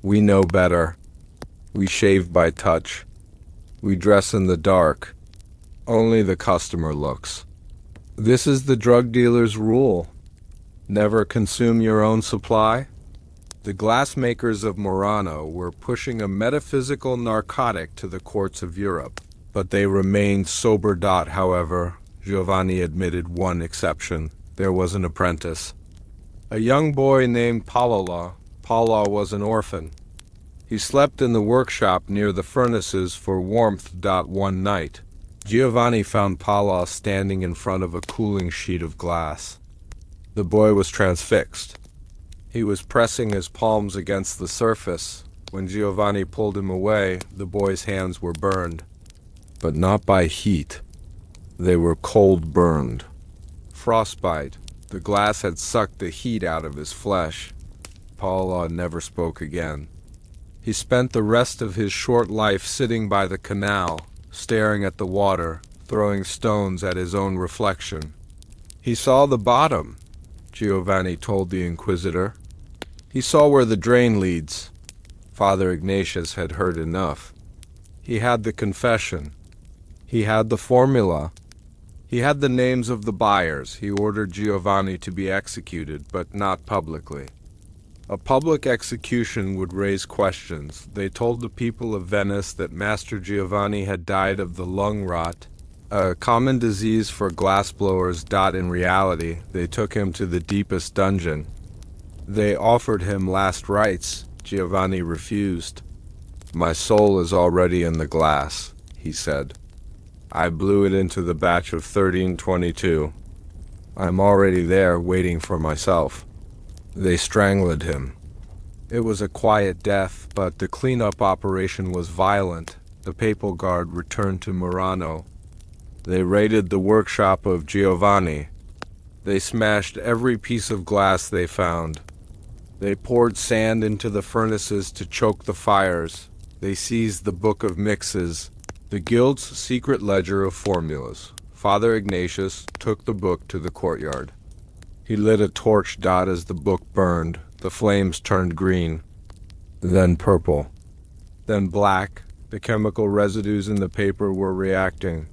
We know better. We shave by touch. We dress in the dark. Only the customer looks. This is the drug dealer's rule. Never consume your own supply. The glassmakers of Murano were pushing a metaphysical narcotic to the courts of Europe, but they remained sober. However, Giovanni admitted one exception. There was an apprentice. A young boy named Paolo. Paolo was an orphan. He slept in the workshop near the furnaces for warmth. One night, Giovanni found Paolo standing in front of a cooling sheet of glass. The boy was transfixed. He was pressing his palms against the surface. When Giovanni pulled him away, the boy's hands were burned. But not by heat. They were cold burned. Frostbite. The glass had sucked the heat out of his flesh. Paolo never spoke again. He spent the rest of his short life sitting by the canal, staring at the water, throwing stones at his own reflection. He saw the bottom, Giovanni told the Inquisitor. He saw where the drain leads. Father Ignatius had heard enough. He had the confession. He had the formula. He had the names of the buyers. He ordered Giovanni to be executed, but not publicly. A public execution would raise questions. They told the people of Venice that Master Giovanni had died of the lung rot, a common disease for glassblowers. In reality, they took him to the deepest dungeon. They offered him last rites. Giovanni refused. "My soul is already in the glass," he said. "I blew it into the batch of 1322. I'm already there, waiting for myself." They strangled him. It was a quiet death, but the cleanup operation was violent. The papal guard returned to Murano. They raided the workshop of Giovanni. They smashed every piece of glass they found. They poured sand into the furnaces to choke the fires. They seized the book of mixes, the guild's secret ledger of formulas. Father Ignatius took the book to the courtyard. He lit a torch. As the book burned, the flames turned green, then purple, then black. The chemical residues in the paper were reacting.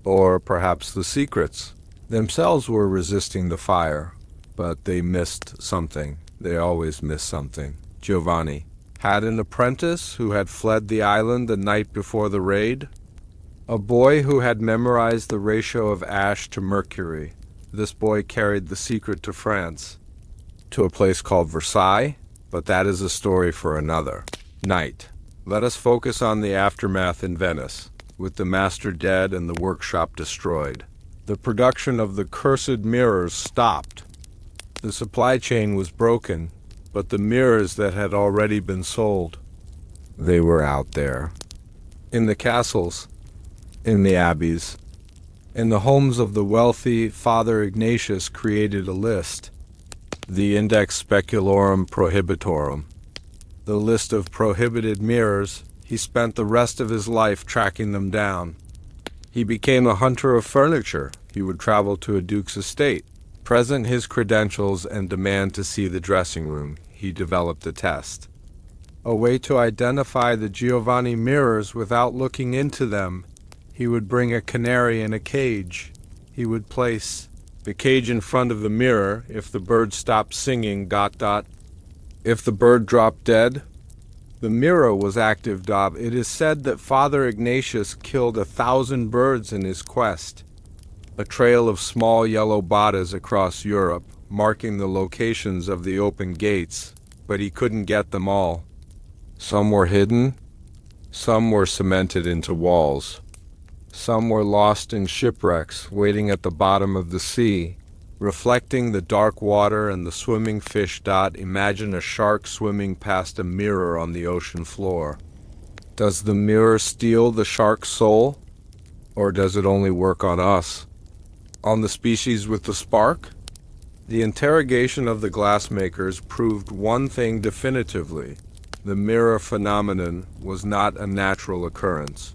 Or perhaps the secrets themselves were resisting the fire, but they missed something. They always miss something. Giovanni had an apprentice who had fled the island the night before the raid, a boy who had memorized the ratio of ash to mercury. This boy carried the secret to France, to a place called Versailles, but that is a story for another night. Let us focus on the aftermath in Venice, with the master dead and the workshop destroyed. The production of the cursed mirrors stopped. The supply chain was broken, but the mirrors that had already been sold, they were out there. In the castles, in the abbeys, in the homes of the wealthy. Father Ignatius created a list, the Index Speculorum Prohibitorum, the list of prohibited mirrors. He spent the rest of his life tracking them down. He became a hunter of furniture. He would travel to a duke's estate, present his credentials, and demand to see the dressing room. He developed a test, a way to identify the Giovanni mirrors without looking into them. He would bring a canary in a cage. He would place the cage in front of the mirror. If the bird stopped singing, if the bird dropped dead, the mirror was active. It is said that Father Ignatius killed 1,000 birds in his quest. A trail of small yellow botas across Europe, marking the locations of the open gates, but he couldn't get them all. Some were hidden, some were cemented into walls. Some were lost in shipwrecks, waiting at the bottom of the sea, reflecting the dark water and the swimming fish. Imagine a shark swimming past a mirror on the ocean floor. Does the mirror steal the shark's soul? Or does it only work on us? On the species with the spark? The interrogation of the glassmakers proved one thing definitively. The mirror phenomenon was not a natural occurrence.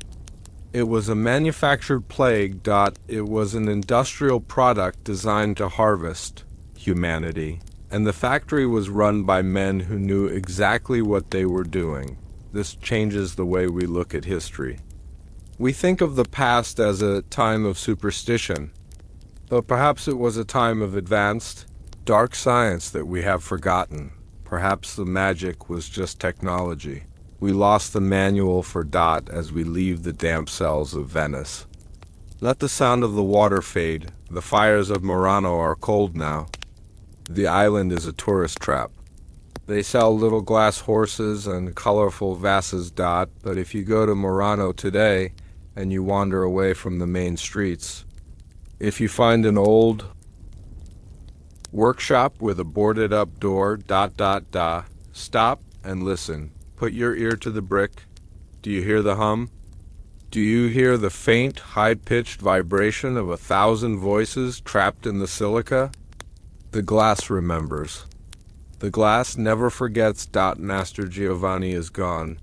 It was a manufactured plague. It was an industrial product designed to harvest humanity, and the factory was run by men who knew exactly what they were doing. This changes the way we look at history. We think of the past as a time of superstition, but perhaps it was a time of advanced, dark science that we have forgotten. Perhaps the magic was just technology. We lost the manual for as we leave the damp cells of Venice. Let the sound of the water fade. The fires of Murano are cold now. The island is a tourist trap. They sell little glass horses and colorful vases. But if you go to Murano today and you wander away from the main streets, if you find an old, Workshop with a boarded up door, ... Stop and listen. Put your ear to the brick. Do you hear the hum? Do you hear the faint, high-pitched vibration of 1,000 voices trapped in the silica? The glass remembers. The glass never forgets. Master Giovanni is gone,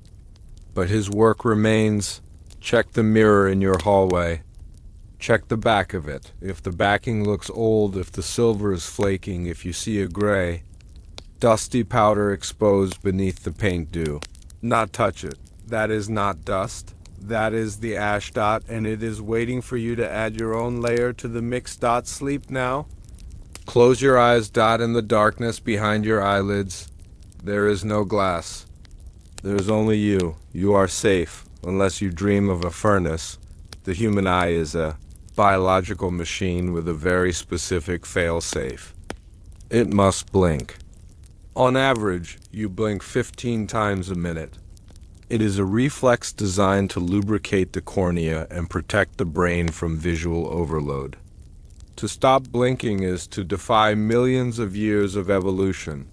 but his work remains. Check the mirror in your hallway. Check the back of it. If the backing looks old, if the silver is flaking, if you see a gray, dusty powder exposed beneath the paint, do not touch it. That is not dust. That is the ash. And it is waiting for you to add your own layer to the mix. Sleep now. Close your eyes. In the darkness behind your eyelids, there is no glass. There is only you. You are safe, unless you dream of a furnace. The human eye is a biological machine with a very specific fail-safe. It must blink. On average, you blink 15 times a minute. It is a reflex designed to lubricate the cornea and protect the brain from visual overload. To stop blinking is to defy millions of years of evolution.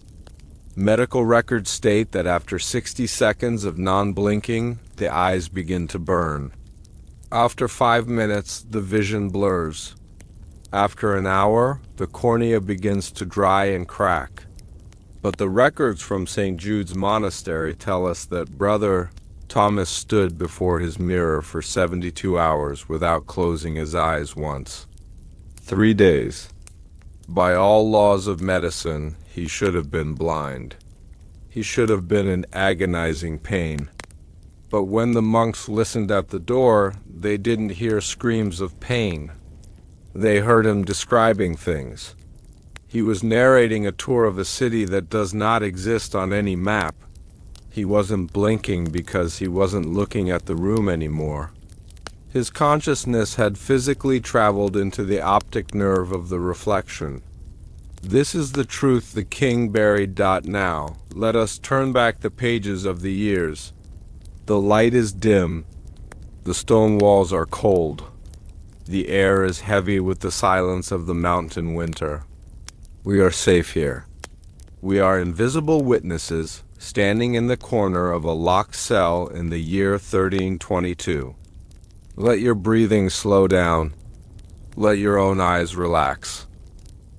Medical records state that after 60 seconds of non-blinking, the eyes begin to burn. After 5 minutes, the vision blurs. After an hour, the cornea begins to dry and crack. But the records from St. Jude's Monastery tell us that Brother Thomas stood before his mirror for 72 hours without closing his eyes once. 3 days. By all laws of medicine, he should have been blind. He should have been in agonizing pain. But when the monks listened at the door, they didn't hear screams of pain. They heard him describing things. He was narrating a tour of a city that does not exist on any map. He wasn't blinking because he wasn't looking at the room anymore. His consciousness had physically traveled into the optic nerve of the reflection. This is the truth the king buried. Now, let us turn back the pages of the years. The light is dim. The stone walls are cold. The air is heavy with the silence of the mountain winter. We are safe here. We are invisible witnesses standing in the corner of a locked cell in the year 1322. Let your breathing slow down. Let your own eyes relax.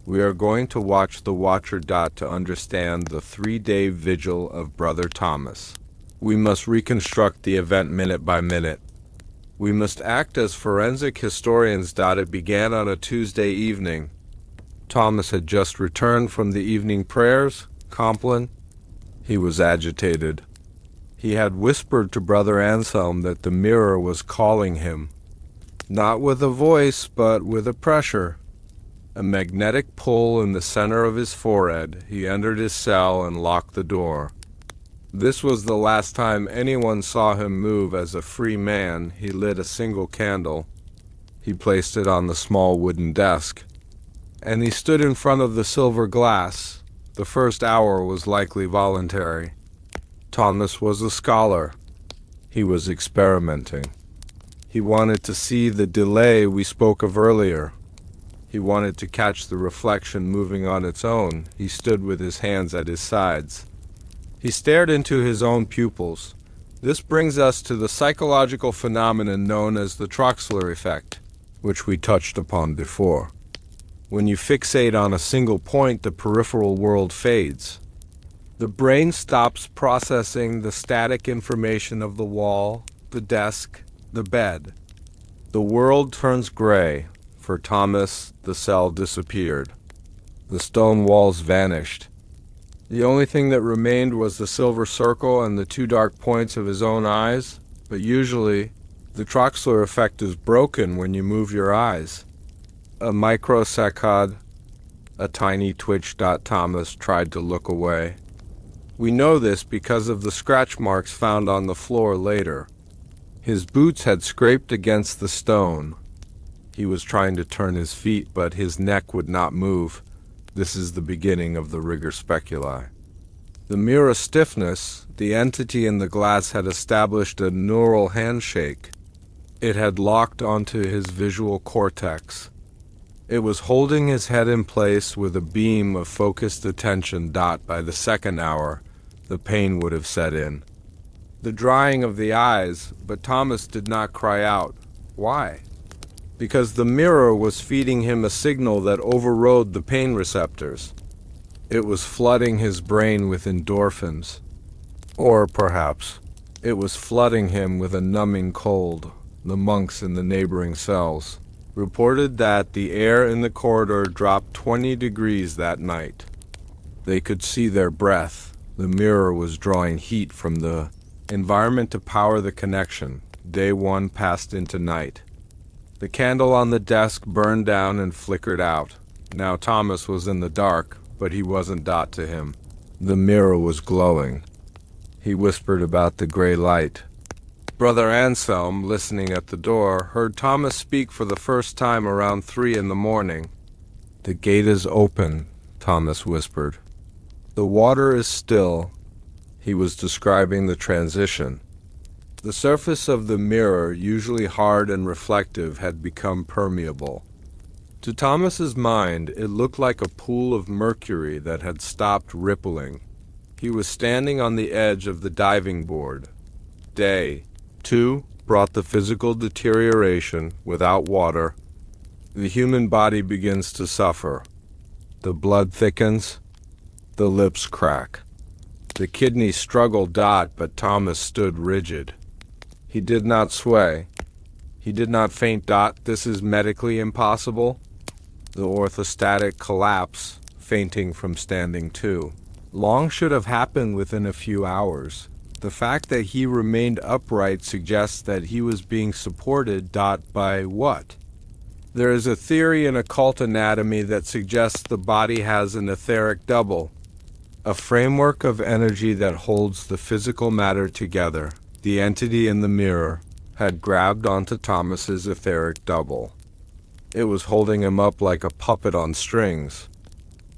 We are going to watch the Watcher. To understand the 3-day vigil of Brother Thomas. We must reconstruct the event minute by minute. We must act as forensic historians. It began on a Tuesday evening. Thomas had just returned from the evening prayers, Compline. He was agitated. He had whispered to Brother Anselm that the mirror was calling him, not with a voice, but with a pressure, a magnetic pull in the center of his forehead. He entered his cell and locked the door. This was the last time anyone saw him move as a free man. He lit a single candle. He placed it on the small wooden desk, and he stood in front of the silver glass. The first hour was likely voluntary. Thomas was a scholar. He was experimenting. He wanted to see the delay we spoke of earlier. He wanted to catch the reflection moving on its own. He stood with his hands at his sides. He stared into his own pupils. This brings us to the psychological phenomenon known as the Troxler effect, which we touched upon before. When you fixate on a single point, the peripheral world fades. The brain stops processing the static information of the wall, the desk, the bed. The world turns gray. For Thomas, the cell disappeared. The stone walls vanished. The only thing that remained was the silver circle and the 2 dark points of his own eyes. But usually, the Troxler effect is broken when you move your eyes. A microsecond, a tiny twitch. Thomas tried to look away. We know this because of the scratch marks found on the floor later. His boots had scraped against the stone. He was trying to turn his feet, but his neck would not move. This is the beginning of the rigor speculi. The mirror stiffness, the entity in the glass had established a neural handshake. It had locked onto his visual cortex. It was holding his head in place with a beam of focused attention. By the second hour, the pain would have set in. The drying of the eyes, but Thomas did not cry out. Why? Because the mirror was feeding him a signal that overrode the pain receptors. It was flooding his brain with endorphins. Or perhaps it was flooding him with a numbing cold. The monks in the neighboring cells reported that the air in the corridor dropped 20 degrees that night. They could see their breath. The mirror was drawing heat from the environment to power the connection. Day one passed into night. The candle on the desk burned down and flickered out. Now Thomas was in the dark, but he wasn't to him. The mirror was glowing. He whispered about the gray light. Brother Anselm, listening at the door, heard Thomas speak for the first time around 3 in the morning. "The gate is open," Thomas whispered. "The water is still." He was describing the transition. The surface of the mirror, usually hard and reflective, had become permeable. To Thomas's mind, it looked like a pool of mercury that had stopped rippling. He was standing on the edge of the diving board. Day 2 brought the physical deterioration. Without water, the human body begins to suffer. The blood thickens, the lips crack. The kidneys struggled, but Thomas stood rigid. He did not sway. He did not faint. This is medically impossible. The orthostatic collapse, fainting from standing too. Long should have happened within a few hours. The fact that he remained upright suggests that he was being supported. By what? There is a theory in occult anatomy that suggests the body has an etheric double, a framework of energy that holds the physical matter together. The entity in the mirror had grabbed onto Thomas's etheric double. It was holding him up like a puppet on strings.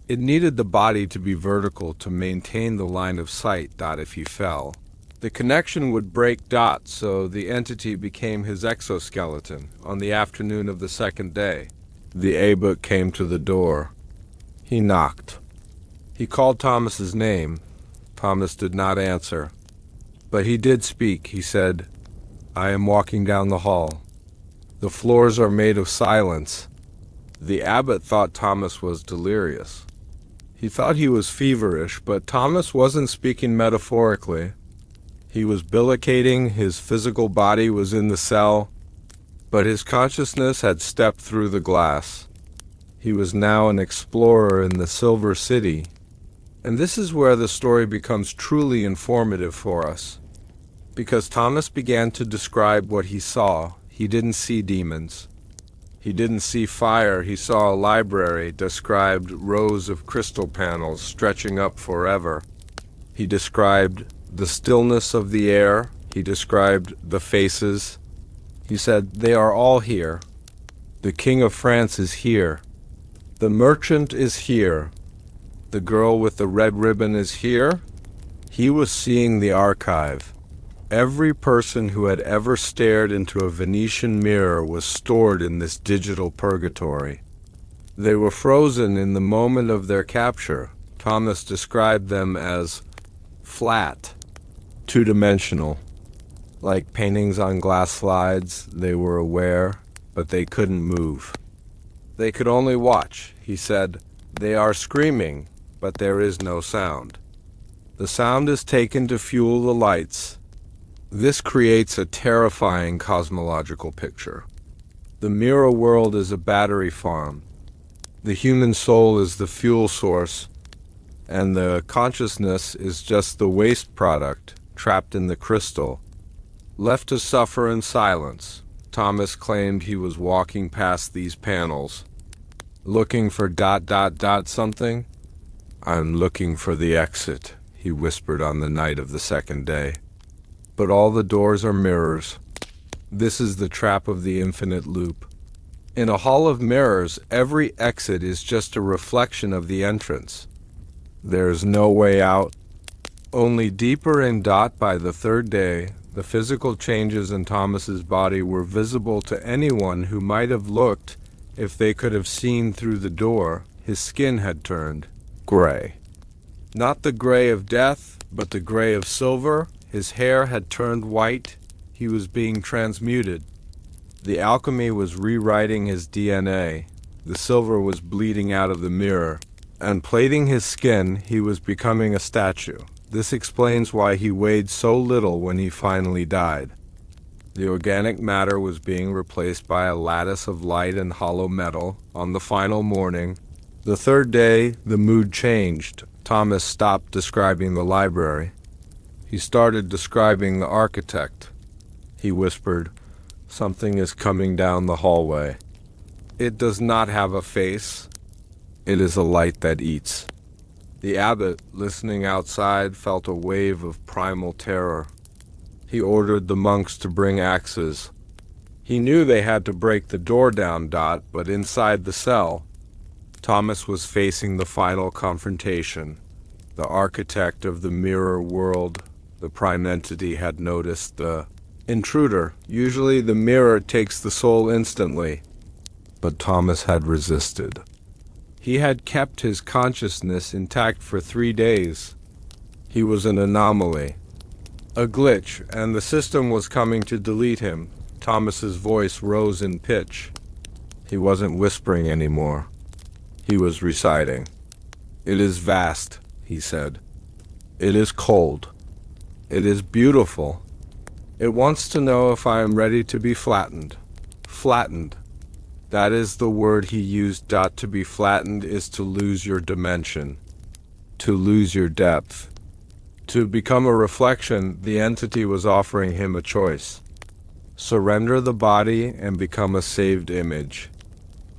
It needed the body to be vertical to maintain the line of sight. If he fell, the connection would break. So the entity became his exoskeleton. On the afternoon of the second day, the abbot came to the door. He knocked. He called Thomas's name. Thomas did not answer. But he did speak. He said, "I am walking down the hall. The floors are made of silence." The abbot thought Thomas was delirious. He thought he was feverish, but Thomas wasn't speaking metaphorically. He was bifurcating. His physical body was in the cell, but his consciousness had stepped through the glass. He was now an explorer in the Silver City. And this is where the story becomes truly informative for us. Because Thomas began to describe what he saw. He didn't see demons. He didn't see fire. He saw a library, described rows of crystal panels stretching up forever. He described the stillness of the air. He described the faces. He said, "They are all here. The King of France is here. The merchant is here. The girl with the red ribbon is here." He was seeing the archive. Every person who had ever stared into a Venetian mirror was stored in this digital purgatory. They were frozen in the moment of their capture. Thomas described them as flat, two-dimensional. Like paintings on glass slides, they were aware, but they couldn't move. They could only watch. He said, "They are screaming, but there is no sound. The sound is taken to fuel the lights." This creates a terrifying cosmological picture. The mirror world is a battery farm. The human soul is the fuel source, and the consciousness is just the waste product trapped in the crystal, left to suffer in silence. Thomas claimed he was walking past these panels, looking for ... something. "I'm looking for the exit," he whispered on the night of the second day. But all the doors are mirrors. This is the trap of the infinite loop. In a hall of mirrors, every exit is just a reflection of the entrance. There is no way out, only deeper in. By the third day, the physical changes in Thomas's body were visible to anyone who might have looked If they could have seen through the door, his skin had turned gray. Not the gray of death, but the gray of silver. His hair had turned white. He was being transmuted. The alchemy was rewriting his DNA. The silver was bleeding out of the mirror. And plating his skin, he was becoming a statue. This explains why he weighed so little when he finally died. The organic matter was being replaced by a lattice of light and hollow metal. On the final morning, the third day, the mood changed. Thomas stopped describing the library. He started describing the architect. He whispered, "Something is coming down the hallway. It does not have a face. It is a light that eats." The abbot, listening outside, felt a wave of primal terror. He ordered the monks to bring axes. He knew they had to break the door down, but inside the cell, Thomas was facing the final confrontation. The architect of the mirror world, the prime entity, had noticed the intruder. Usually the mirror takes the soul instantly, but Thomas had resisted. He had kept his consciousness intact for 3 days. He was an anomaly, a glitch, and the system was coming to delete him. Thomas's voice rose in pitch. He wasn't whispering anymore. He was reciting. "It is vast," he said. "It is cold. It is beautiful. It wants to know if I am ready to be flattened." Flattened. That is the word he used. To be flattened is to lose your dimension, to lose your depth. To become a reflection, the entity was offering him a choice. Surrender the body and become a saved image,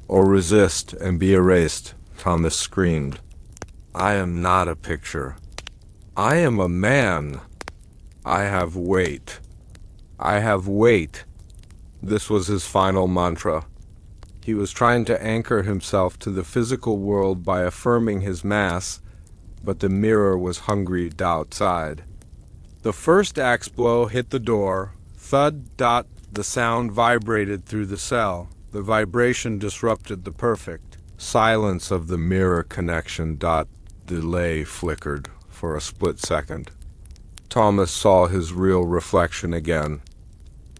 or resist and be erased. Thomas screamed, "I am not a picture. I am a man. I have weight. I have weight." This was his final mantra. He was trying to anchor himself to the physical world by affirming his mass, but the mirror was hungry outside. The first axe blow hit the door. Thud. The sound vibrated through the cell. The vibration disrupted the perfect silence of the mirror connection. Delay flickered for a split second. Thomas saw his real reflection again.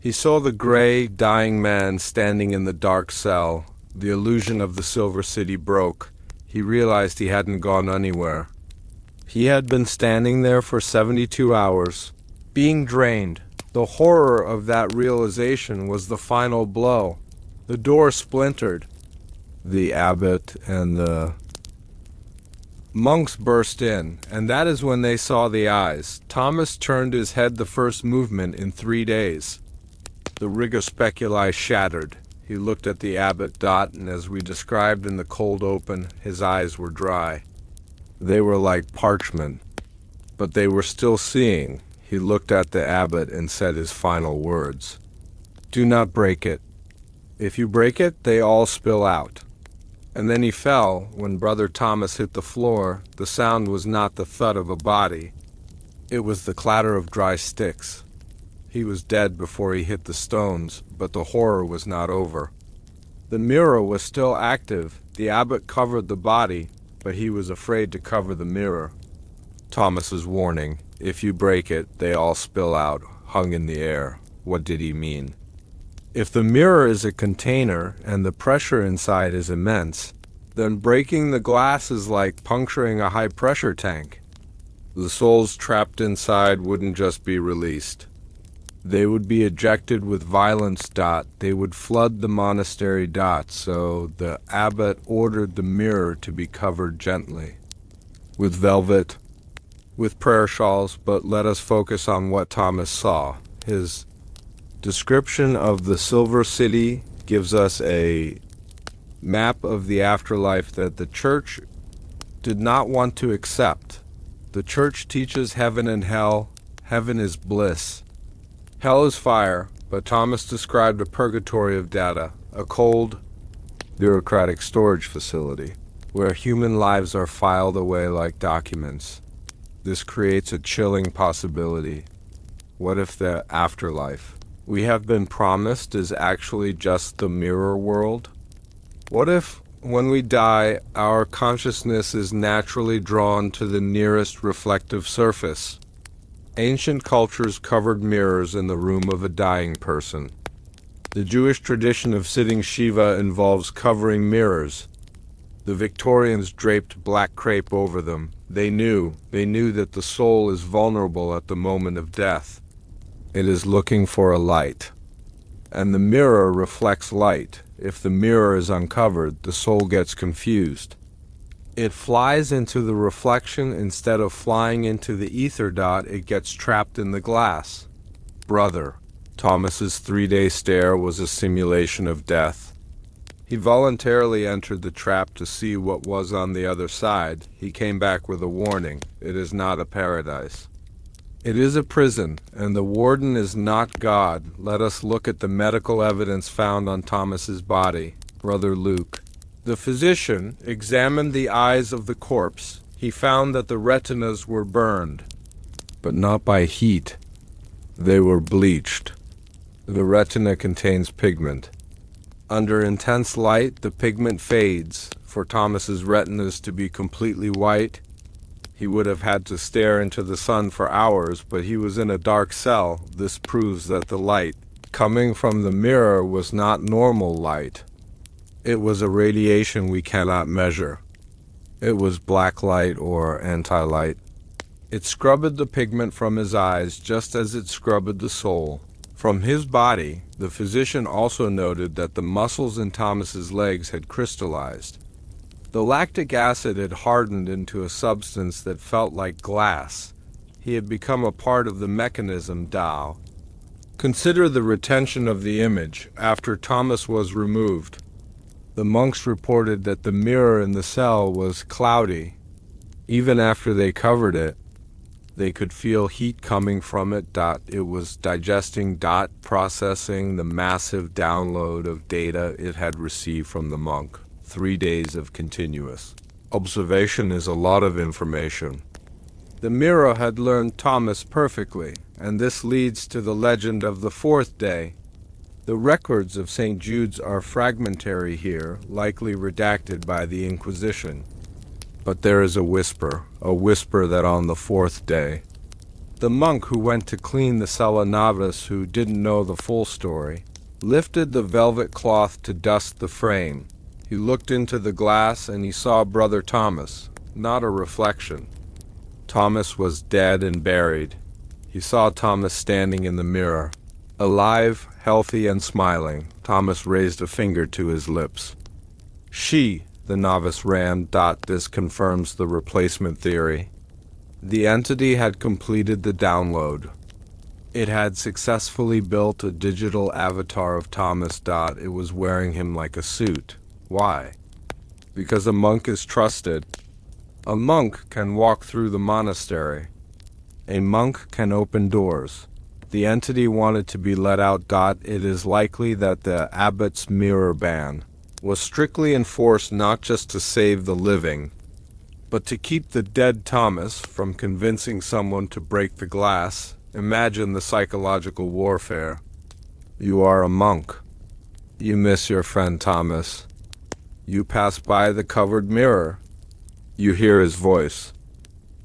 He saw the gray, dying man standing in the dark cell. The illusion of the Silver City broke. He realized he hadn't gone anywhere. He had been standing there for 72 hours, being drained. The horror of that realization was the final blow. The door splintered. The abbot and the monks burst in, and that is when they saw the eyes. Thomas turned his head the first movement in 3 days. The rigor speculi shattered. He looked at the abbot. And as we described in the cold open, his eyes were dry. They were like parchment, but they were still seeing. He looked at the abbot and said his final words. "Do not break it. If you break it, they all spill out." And then he fell. When Brother Thomas hit the floor, the sound was not the thud of a body. It was the clatter of dry sticks. He was dead before he hit the stones, but the horror was not over. The mirror was still active. The abbot covered the body, but he was afraid to cover the mirror. Thomas's warning, "If you break it, they all spill out," hung in the air. What did he mean? If the mirror is a container and the pressure inside is immense, then breaking the glass is like puncturing a high-pressure tank. The souls trapped inside wouldn't just be released. They would be ejected with violence. They would flood the monastery. So the abbot ordered the mirror to be covered gently, with velvet, with prayer shawls, but let us focus on what Thomas saw. His description of the Silver City gives us a map of the afterlife that the church did not want to accept. The church teaches heaven and hell. Heaven is bliss. Hell is fire, but Thomas described a purgatory of data, a cold, bureaucratic storage facility, where human lives are filed away like documents. This creates a chilling possibility. What if the afterlife we have been promised is actually just the mirror world? What if, when we die, our consciousness is naturally drawn to the nearest reflective surface? Ancient cultures covered mirrors in the room of a dying person. The Jewish tradition of sitting Shiva involves covering mirrors. The Victorians draped black crepe over them. They knew that the soul is vulnerable at the moment of death. It is looking for a light. And the mirror reflects light. If the mirror is uncovered, the soul gets confused. It flies into the reflection instead of flying into the ether. It gets trapped in the glass. Brother Thomas's 3-day stare was a simulation of death. He voluntarily entered the trap to see what was on the other side. He came back with a warning. It is not a paradise. It is a prison, and the warden is not God. Let us look at the medical evidence found on Thomas's body. Brother Luke. The physician examined the eyes of the corpse. He found that the retinas were burned, but not by heat. They were bleached. The retina contains pigment. Under intense light, the pigment fades. For Thomas's retinas to be completely white, he would have had to stare into the sun for hours, but he was in a dark cell. This proves that the light coming from the mirror was not normal light. It was a radiation we cannot measure. It was black light or anti-light. It scrubbed the pigment from his eyes just as it scrubbed the soul. From his body, the physician also noted that the muscles in Thomas's legs had crystallized. The lactic acid had hardened into a substance that felt like glass. He had become a part of the mechanism Tao. Consider the retention of the image after Thomas was removed. The monks reported that the mirror in the cell was cloudy. Even after they covered it, they could feel heat coming from it. It was digesting, processing the massive download of data it had received from the monk. 3 days of continuous observation is a lot of information. The mirror had learned Thomas perfectly, and this leads to the legend of the 4th day. The records of St. Jude's are fragmentary here, likely redacted by the Inquisition. But there is a whisper that on the 4th day, the monk who went to clean the cella novice, who didn't know the full story, lifted the velvet cloth to dust the frame. He looked into the glass and he saw Brother Thomas, not a reflection. Thomas was dead and buried. He saw Thomas standing in the mirror, alive, healthy, and smiling. Thomas raised a finger to his lips. She, the novice ran. This confirms the replacement theory. The entity had completed the download. It had successfully built a digital avatar of Thomas. It was wearing him like a suit. Why? Because a monk is trusted. A monk can walk through the monastery. A monk can open doors. The entity wanted to be let out. It is likely that the abbot's mirror ban was strictly enforced not just to save the living, but to keep the dead Thomas from convincing someone to break the glass. Imagine the psychological warfare. You are a monk. You miss your friend Thomas. You pass by the covered mirror. You hear his voice.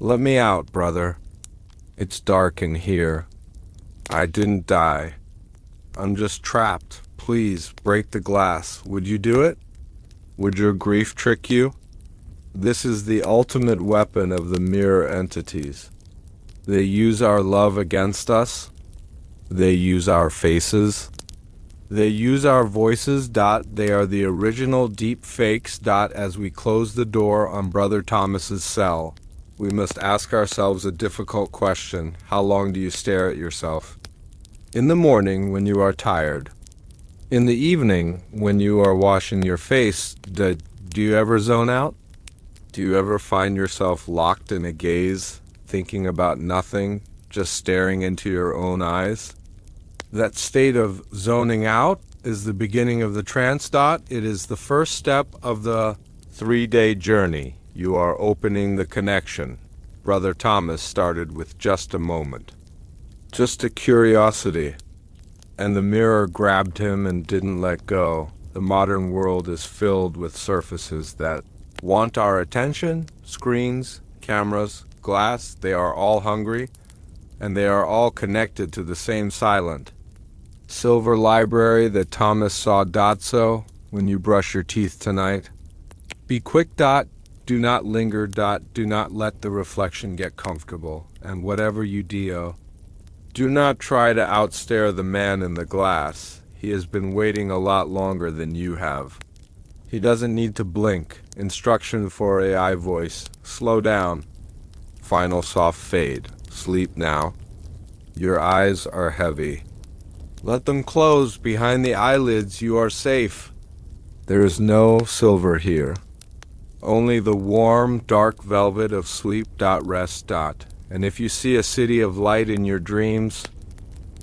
Let me out, brother. It's dark in here. I didn't die. I'm just trapped. Please, break the glass. Would you do it? Would your grief trick you? This is the ultimate weapon of the mirror entities. They use our love against us. They use our faces. They use our voices. They are the original deep fakes. As we close the door on Brother Thomas's cell, we must ask ourselves a difficult question. How long do you stare at yourself? In the morning when you are tired. In the evening when you are washing your face. Do you ever zone out? Do you ever find yourself locked in a gaze, thinking about nothing, just staring into your own eyes? That state of zoning out is the beginning of the trance. It is the first step of the 3-day journey. You are opening the connection. Brother Thomas started with just a moment, just a curiosity, and the mirror grabbed him and didn't let go. The modern world is filled with surfaces that want our attention, screens, cameras, glass. They are all hungry, and they are all connected to the same silent silver library that Thomas saw. So, when you brush your teeth tonight, be quick. Do not linger. Do not let the reflection get comfortable. And whatever you do not try to outstare the man in the glass. He has been waiting a lot longer than you have. He doesn't need to blink. Instruction for AI voice. Slow down. Final soft fade. Sleep now. Your eyes are heavy. Let them close. Behind the eyelids, you are safe. There is no silver here. Only the warm, dark velvet of sleep. Rest. And if you see a city of light in your dreams,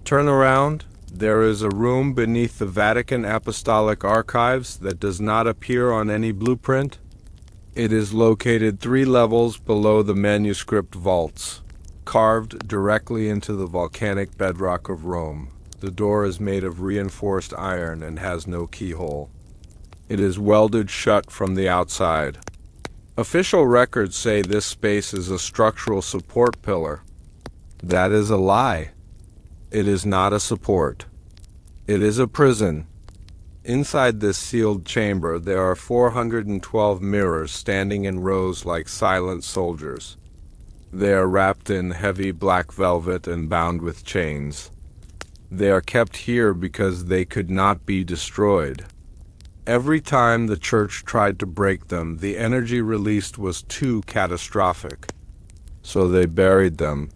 turn around. There is a room beneath the Vatican Apostolic Archives that does not appear on any blueprint. It is located 3 levels below the manuscript vaults, carved directly into the volcanic bedrock of Rome. The door is made of reinforced iron and has no keyhole. It is welded shut from the outside. Official records say this space is a structural support pillar. That is a lie. It is not a support. It is a prison. Inside this sealed chamber, there are 412 mirrors standing in rows like silent soldiers. They are wrapped in heavy black velvet and bound with chains. They are kept here because they could not be destroyed. Every time the church tried to break them, the energy released was too catastrophic. So they buried them.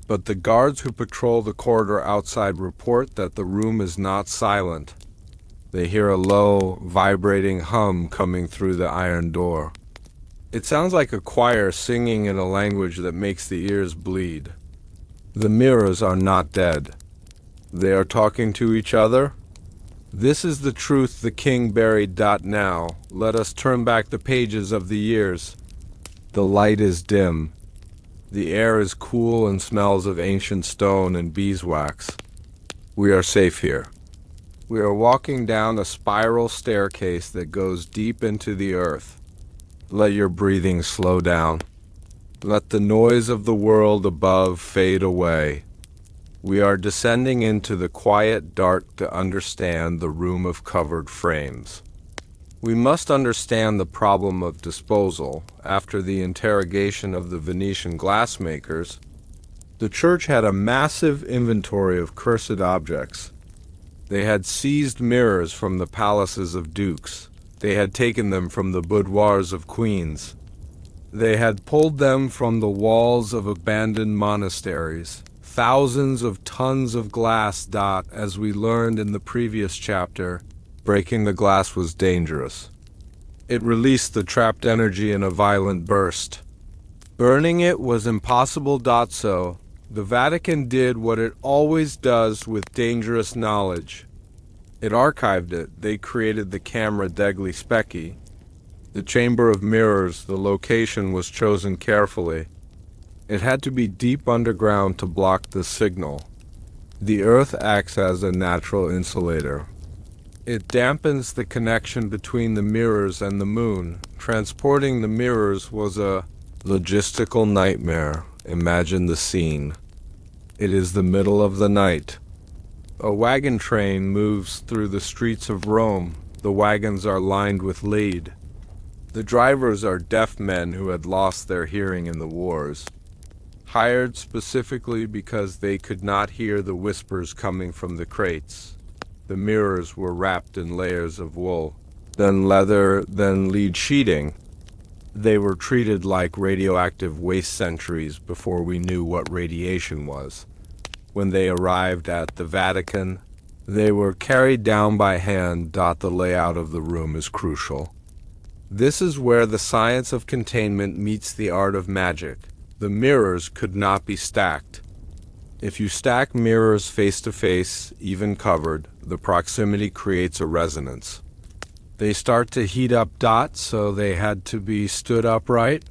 But the guards who patrol the corridor outside report that the room is not silent. They hear a low, vibrating hum coming through the iron door. It sounds like a choir singing in a language that makes the ears bleed. The mirrors are not dead. They are talking to each other. This is the truth the king buried. Now, let us turn back the pages of the years. The light is dim. The air is cool and smells of ancient stone and beeswax. We are safe here. We are walking down a spiral staircase that goes deep into the earth. Let your breathing slow down. Let the noise of the world above fade away. We are descending into the quiet dark to understand the room of covered frames. We must understand the problem of disposal. After the interrogation of the Venetian glassmakers, the church had a massive inventory of cursed objects. They had seized mirrors from the palaces of dukes. They had taken them from the boudoirs of queens. They had pulled them from the walls of abandoned monasteries. Thousands of tons of glass. As we learned in the previous chapter, breaking the glass was dangerous. It released the trapped energy in a violent burst. Burning it was impossible. So, the Vatican did what it always does with dangerous knowledge. It archived it. They created the camera degli specchi. The chamber of mirrors. The location was chosen carefully. It had to be deep underground to block the signal. The earth acts as a natural insulator. It dampens the connection between the mirrors and the moon. Transporting the mirrors was a logistical nightmare. Imagine the scene. It is the middle of the night. A wagon train moves through the streets of Rome. The wagons are lined with lead. The drivers are deaf men who had lost their hearing in the wars, hired specifically because they could not hear the whispers coming from the crates. The mirrors were wrapped in layers of wool, then leather, then lead sheeting. They were treated like radioactive waste centuries before we knew what radiation was. When they arrived at the Vatican, they were carried down by hand. The layout of the room is crucial. This is where the science of containment meets the art of magic. The mirrors could not be stacked. If you stack mirrors face to face, even covered, the proximity creates a resonance. They start to heat up. So they had to be stood upright,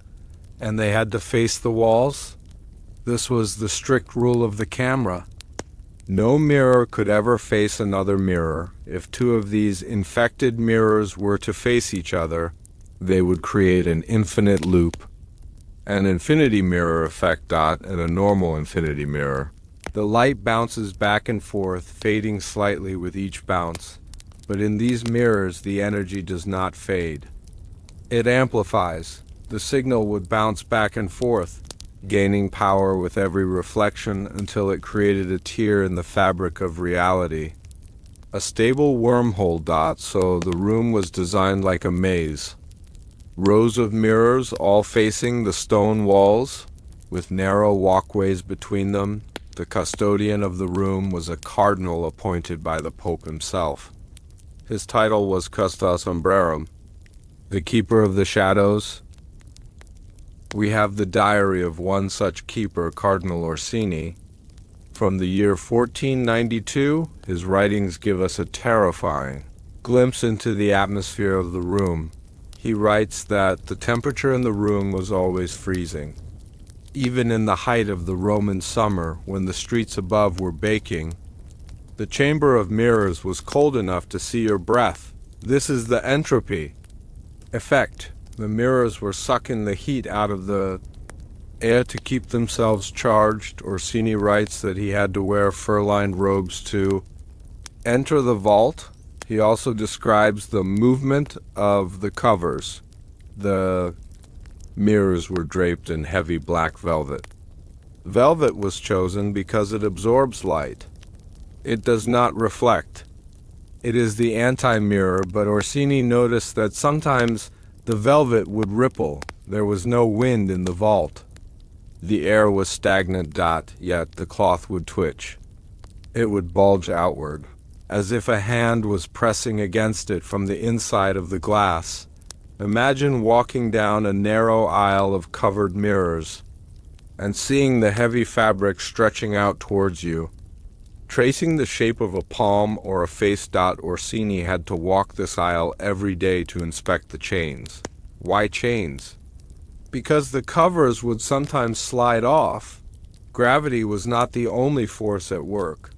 and they had to face the walls. This was the strict rule of the camera. No mirror could ever face another mirror. If two of these infected mirrors were to face each other, they would create an infinite loop, an infinity mirror effect. And a normal infinity mirror. The light bounces back and forth, fading slightly with each bounce. But in these mirrors, the energy does not fade. It amplifies. The signal would bounce back and forth, gaining power with every reflection until it created a tear in the fabric of reality. A stable wormhole. So the room was designed like a maze. Rows of mirrors all facing the stone walls, with narrow walkways between them. The custodian of the room was a cardinal appointed by the Pope himself. His title was Custos Umbrarum, the keeper of the shadows. We have the diary of one such keeper, Cardinal Orsini. From the year 1492, his writings give us a terrifying glimpse into the atmosphere of the room. He writes that the temperature in the room was always freezing. Even in the height of the Roman summer, when the streets above were baking, the chamber of mirrors was cold enough to see your breath. This is the entropy effect. The mirrors were sucking the heat out of the air to keep themselves charged. Orsini writes that he had to wear fur-lined robes to enter the vault. He also describes the movement of the covers. The mirrors were draped in heavy black velvet. Velvet was chosen because it absorbs light. It does not reflect. It is the anti-mirror, but Orsini noticed that sometimes the velvet would ripple. There was no wind in the vault. The air was stagnant. Yet the cloth would twitch. It would bulge outward, as if a hand was pressing against it from the inside of the glass. Imagine walking down a narrow aisle of covered mirrors and seeing the heavy fabric stretching out towards you, tracing the shape of a palm or a face. Orsini had to walk this aisle every day to inspect the chains. Why chains? Because the covers would sometimes slide off. Gravity was not the only force at work.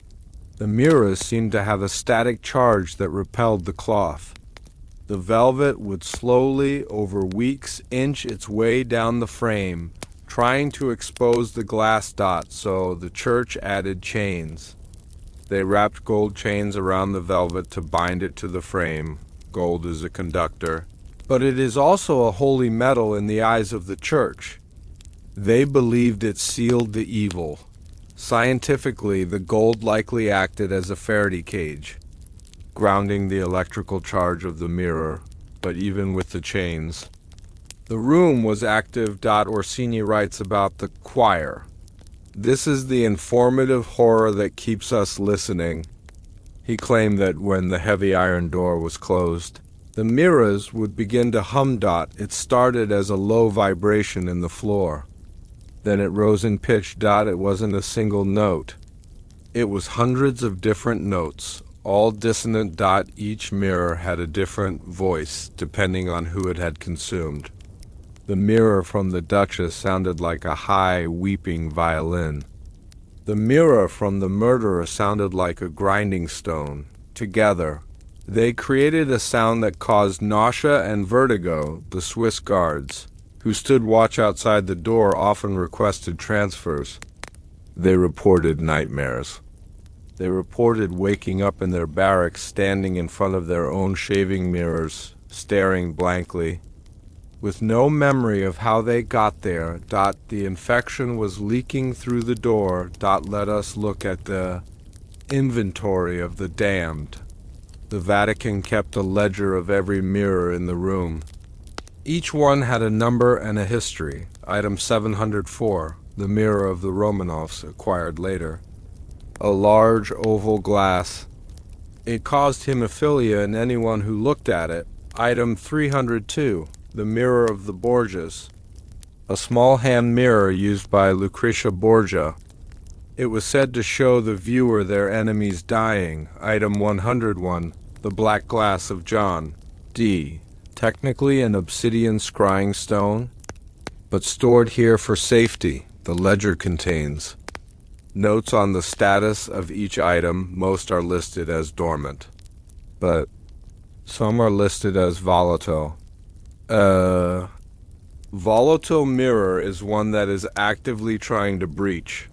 The mirrors seemed to have a static charge that repelled the cloth. The velvet would slowly, over weeks, inch its way down the frame, trying to expose the glass. So the church added chains. They wrapped gold chains around the velvet to bind it to the frame. Gold is a conductor, but it is also a holy metal in the eyes of the church. They believed it sealed the evil. Scientifically, the gold likely acted as a Faraday cage, grounding the electrical charge of the mirror. But even with the chains, the room was active. Orsini writes about the choir. This is the informative horror that keeps us listening. He claimed that when the heavy iron door was closed, the mirrors would begin to hum. It started as a low vibration in the floor. Then it rose in pitch. It wasn't a single note. It was hundreds of different notes, all dissonant. Each mirror had a different voice depending on who it had consumed. The mirror from the Duchess sounded like a high, weeping violin. The mirror from the murderer sounded like a grinding stone. Together, they created a sound that caused nausea and vertigo. The Swiss guards, who stood watch outside the door, often requested transfers. They reported nightmares. They reported waking up in their barracks, standing in front of their own shaving mirrors, staring blankly, with no memory of how they got there. The infection was leaking through the door. Let us look at the inventory of the damned. The Vatican kept a ledger of every mirror in the room. Each one had a number and a history. Item 704, the mirror of the Romanovs, acquired later. A large oval glass. It caused hemophilia in anyone who looked at it. Item 302, the mirror of the Borgias. A small hand mirror used by Lucretia Borgia. It was said to show the viewer their enemies dying. Item 101, the black glass of John D. Technically an obsidian scrying stone, but stored here for safety. The ledger contains Notes on the status of each item, most are listed as dormant, but some are listed as volatile. Volatile mirror is one that is actively trying to breach.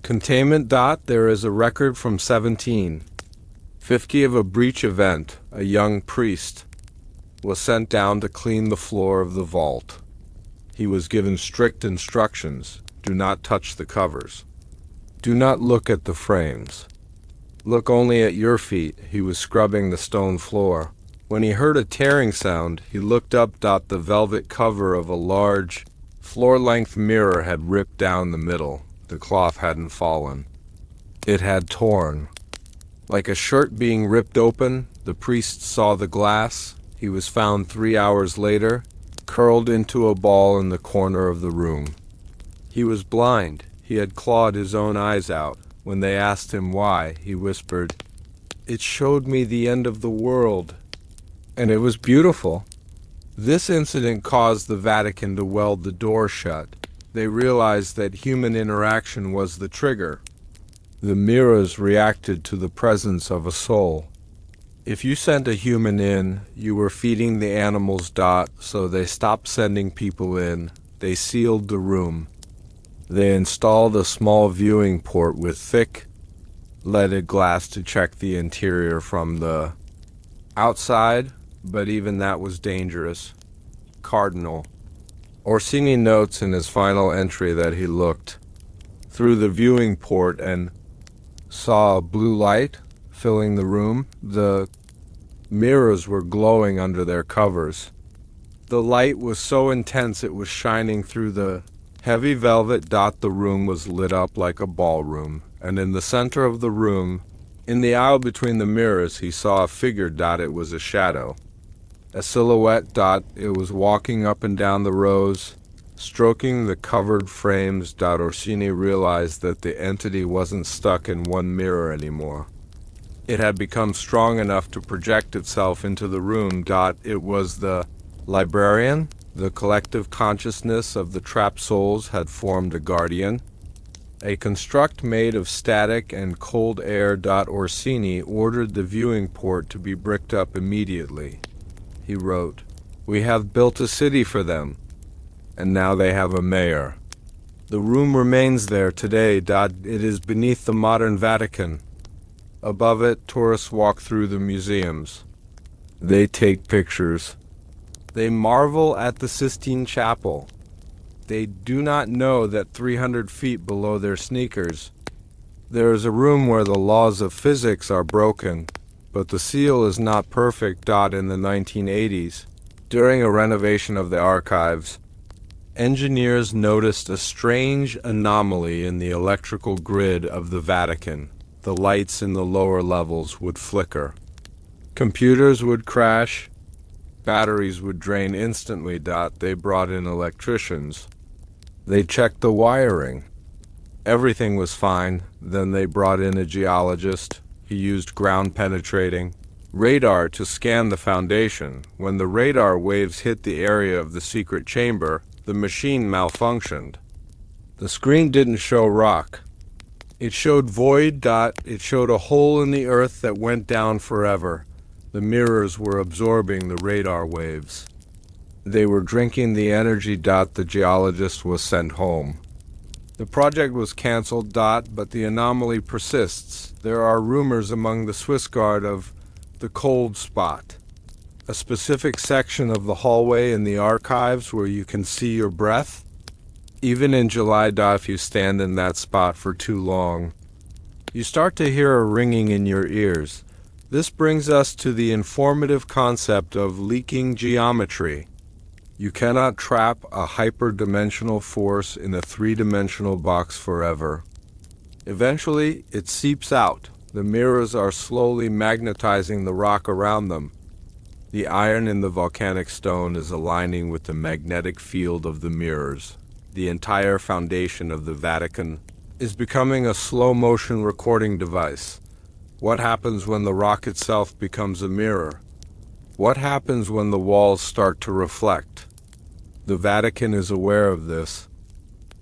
Containment. There is a record from 1750 of a breach event. A young priest was sent down to clean the floor of the vault. He was given strict instructions. Do not touch the covers. Do not look at the frames. Look only at your feet. He was scrubbing the stone floor. When he heard a tearing sound, he looked up. The velvet cover of a large, floor-length mirror had ripped down the middle. The cloth hadn't fallen. It had torn. Like a shirt being ripped open, the priest saw the glass. He was found 3 hours later, curled into a ball in the corner of the room. He was blind. He had clawed his own eyes out. When they asked him why, he whispered, "It showed me the end of the world." And it was beautiful. This incident caused the Vatican to weld the door shut. They realized that human interaction was the trigger. The mirrors reacted to the presence of a soul. If you sent a human in, you were feeding the animals. So they stopped sending people in. They sealed the room. They installed a small viewing port with thick, leaded glass to check the interior from the outside, but even that was dangerous. Cardinal Orsini notes in his final entry that he looked through the viewing port and saw a blue light filling the room. The mirrors were glowing under their covers. The light was so intense it was shining through the heavy velvet. The room was lit up like a ballroom, and in the center of the room, in the aisle between the mirrors, he saw a figure. It was a shadow, a silhouette. It was walking up and down the rows, stroking the covered frames. Orsini realized that the entity wasn't stuck in one mirror anymore. It had become strong enough to project itself into the room. It was the librarian. The collective consciousness of the trapped souls had formed a guardian, a construct made of static and cold air. Orsini ordered the viewing port to be bricked up immediately. He wrote, "We have built a city for them, and now they have a mayor." The room remains there today. It is beneath the modern Vatican. Above it, tourists walk through the museums. They take pictures. They marvel at the Sistine Chapel. They do not know that 300 feet below their sneakers, there is a room where the laws of physics are broken, but the seal is not perfect. In the 1980s, during a renovation of the archives, engineers noticed a strange anomaly in the electrical grid of the Vatican. The lights in the lower levels would flicker. Computers would crash. Batteries would drain instantly. They brought in electricians. They checked the wiring. Everything was fine. Then they brought in a geologist. He used ground-penetrating radar to scan the foundation. When the radar waves hit the area of the secret chamber, the machine malfunctioned. The screen didn't show rock. It showed void. It showed a hole in the earth that went down forever. The mirrors were absorbing the radar waves. They were drinking the energy. The geologist was sent home. The project was canceled. But the anomaly persists. There are rumors among the Swiss Guard of the cold spot, a specific section of the hallway in the archives where you can see your breath. Even in July. If you stand in that spot for too long, you start to hear a ringing in your ears. This brings us to the informative concept of leaking geometry. You cannot trap a hyperdimensional force in a three-dimensional box forever. Eventually, it seeps out. The mirrors are slowly magnetizing the rock around them. The iron in the volcanic stone is aligning with the magnetic field of the mirrors. The entire foundation of the Vatican is becoming a slow-motion recording device. What happens when the rock itself becomes a mirror? What happens when the walls start to reflect? The Vatican is aware of this.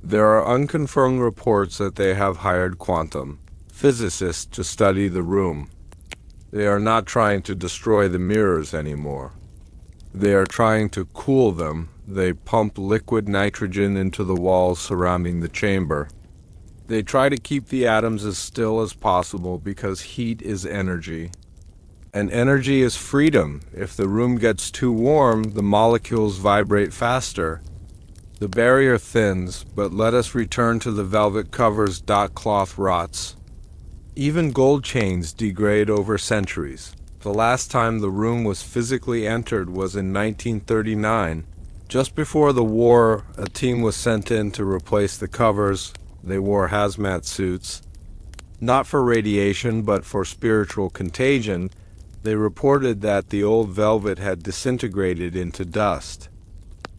There are unconfirmed reports that they have hired quantum physicists to study the room. They are not trying to destroy the mirrors anymore. They are trying to cool them. They pump liquid nitrogen into the walls surrounding the chamber. They try to keep the atoms as still as possible because heat is energy. And energy is freedom. If the room gets too warm, the molecules vibrate faster. The barrier thins, but let us return to the velvet covers. Cloth rots. Even gold chains degrade over centuries. The last time the room was physically entered was in 1939. Just before the war, a team was sent in to replace the covers. They wore hazmat suits. Not for radiation, but for spiritual contagion. They reported that the old velvet had disintegrated into dust.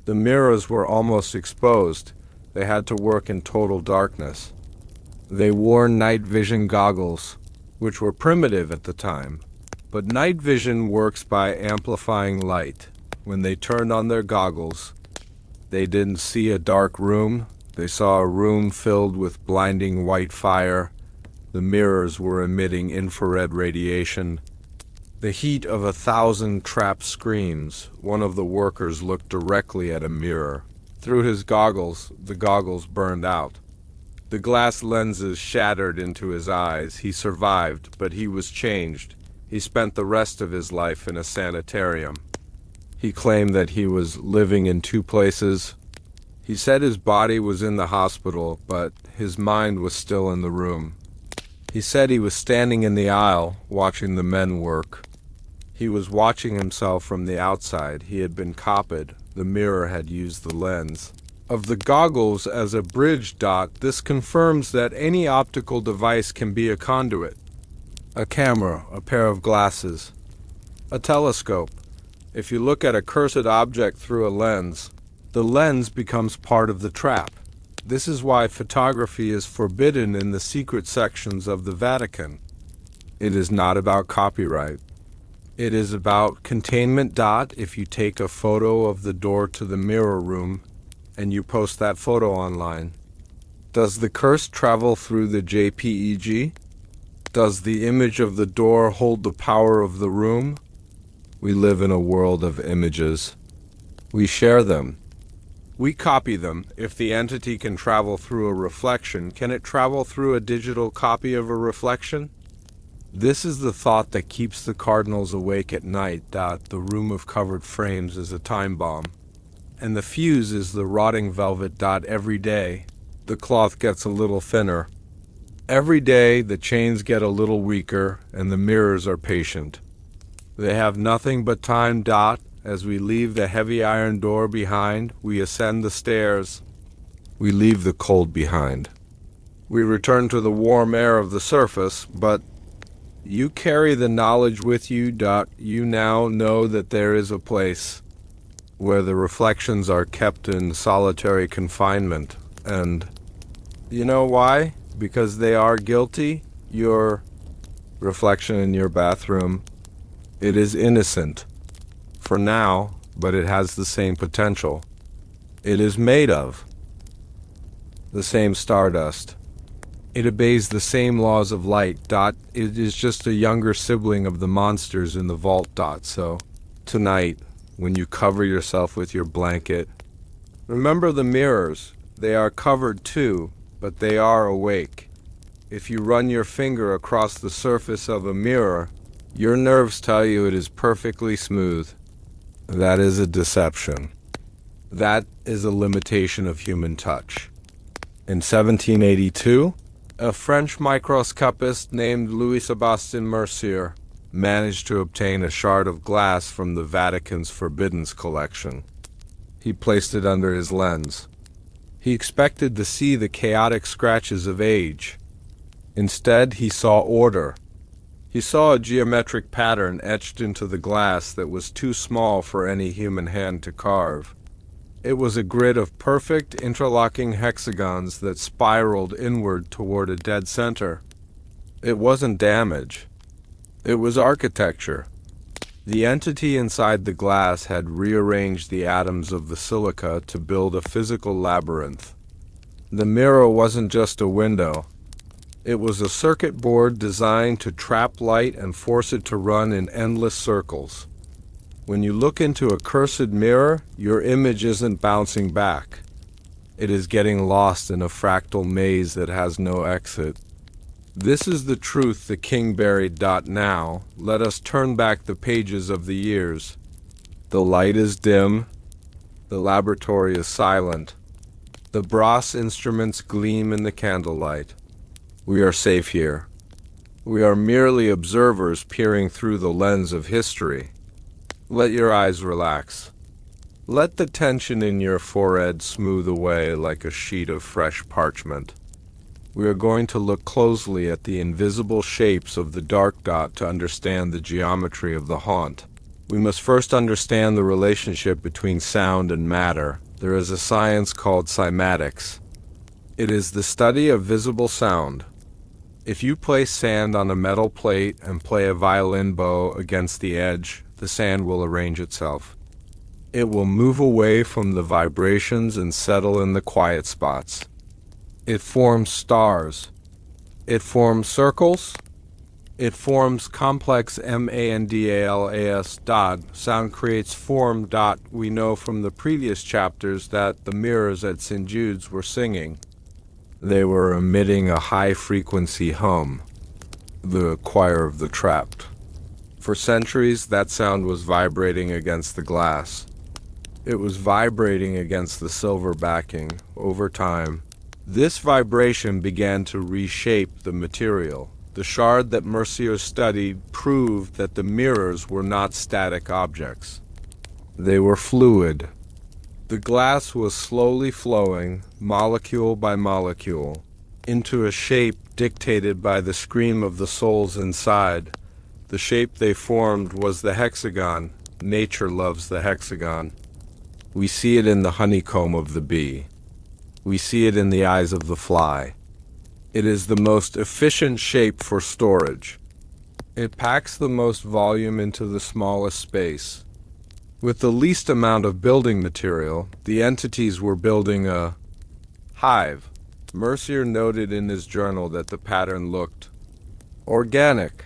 The mirrors were almost exposed. They had to work in total darkness. They wore night vision goggles, which were primitive at the time. But night vision works by amplifying light. When they turned on their goggles, they didn't see a dark room. They saw a room filled with blinding white fire. The mirrors were emitting infrared radiation. The heat of 1,000 trapped screams. One of the workers looked directly at a mirror. Through his goggles, the goggles burned out. The glass lenses shattered into his eyes. He survived, but he was changed. He spent the rest of his life in a sanitarium. He claimed that he was living in two places. He said his body was in the hospital, but his mind was still in the room. He said he was standing in the aisle, watching the men work. He was watching himself from the outside. He had been copied. The mirror had used the lens. Of the goggles as a bridge. This confirms that any optical device can be a conduit. A camera, a pair of glasses, a telescope. If you look at a cursed object through a lens, the lens becomes part of the trap. This is why photography is forbidden in the secret sections of the Vatican. It is not about copyright. It is about containment. If you take a photo of the door to the mirror room and you post that photo online, does the curse travel through the JPEG? Does the image of the door hold the power of the room? We live in a world of images. We share them. We copy them. If the entity can travel through a reflection, can it travel through a digital copy of a reflection? This is the thought that keeps the cardinals awake at night. The room of covered frames is a time bomb. And the fuse is the rotting velvet. Every day, the cloth gets a little thinner. Every day, the chains get a little weaker, and the mirrors are patient. They have nothing but time. As we leave the heavy iron door behind, we ascend the stairs. We leave the cold behind. We return to the warm air of the surface, but you carry the knowledge with you. You now know that there is a place where the reflections are kept in solitary confinement. And you know why? Because they are guilty. Your reflection in your bathroom, it is innocent for now, but it has the same potential. It is made of the same stardust. It obeys the same laws of light. It is just a younger sibling of the monsters in the vault. So tonight, when you cover yourself with your blanket, remember the mirrors. They are covered too, but they are awake. If you run your finger across the surface of a mirror, your nerves tell you it is perfectly smooth. That is a deception. That is a limitation of human touch. In 1782, a French microscopist named Louis-Sébastien Mercier managed to obtain a shard of glass from the Vatican's Forbiddens collection. He placed it under his lens. He expected to see the chaotic scratches of age. Instead, he saw order. He saw a geometric pattern etched into the glass that was too small for any human hand to carve. It was a grid of perfect interlocking hexagons that spiraled inward toward a dead center. It wasn't damage. It was architecture. The entity inside the glass had rearranged the atoms of the silica to build a physical labyrinth. The mirror wasn't just a window. It was a circuit board designed to trap light and force it to run in endless circles. When you look into a cursed mirror, your image isn't bouncing back. It is getting lost in a fractal maze that has no exit. This is the truth the king buried. Now, let us turn back the pages of the years. The light is dim. The laboratory is silent. The brass instruments gleam in the candlelight. We are safe here. We are merely observers peering through the lens of history. Let your eyes relax. Let the tension in your forehead smooth away like a sheet of fresh parchment. We are going to look closely at the invisible shapes of the dark dot to understand the geometry of the haunt. We must first understand the relationship between sound and matter. There is a science called cymatics. It is the study of visible sound. If you place sand on a metal plate and play a violin bow against the edge, the sand will arrange itself. It will move away from the vibrations and settle in the quiet spots. It forms stars. It forms circles. It forms complex mandalas. Sound creates form. We know from the previous chapters that the mirrors at St. Jude's were singing. They were emitting a high-frequency hum, the choir of the trapped. For centuries, that sound was vibrating against the glass. It was vibrating against the silver backing. Over time, this vibration began to reshape the material. The shard that Mercier studied proved that the mirrors were not static objects. They were fluid. The glass was slowly flowing, molecule by molecule, into a shape dictated by the scream of the souls inside. The shape they formed was the hexagon. Nature loves the hexagon. We see it in the honeycomb of the bee. We see it in the eyes of the fly. It is the most efficient shape for storage. It packs the most volume into the smallest space. With the least amount of building material, the entities were building a hive. Mercier noted in his journal that the pattern looked organic.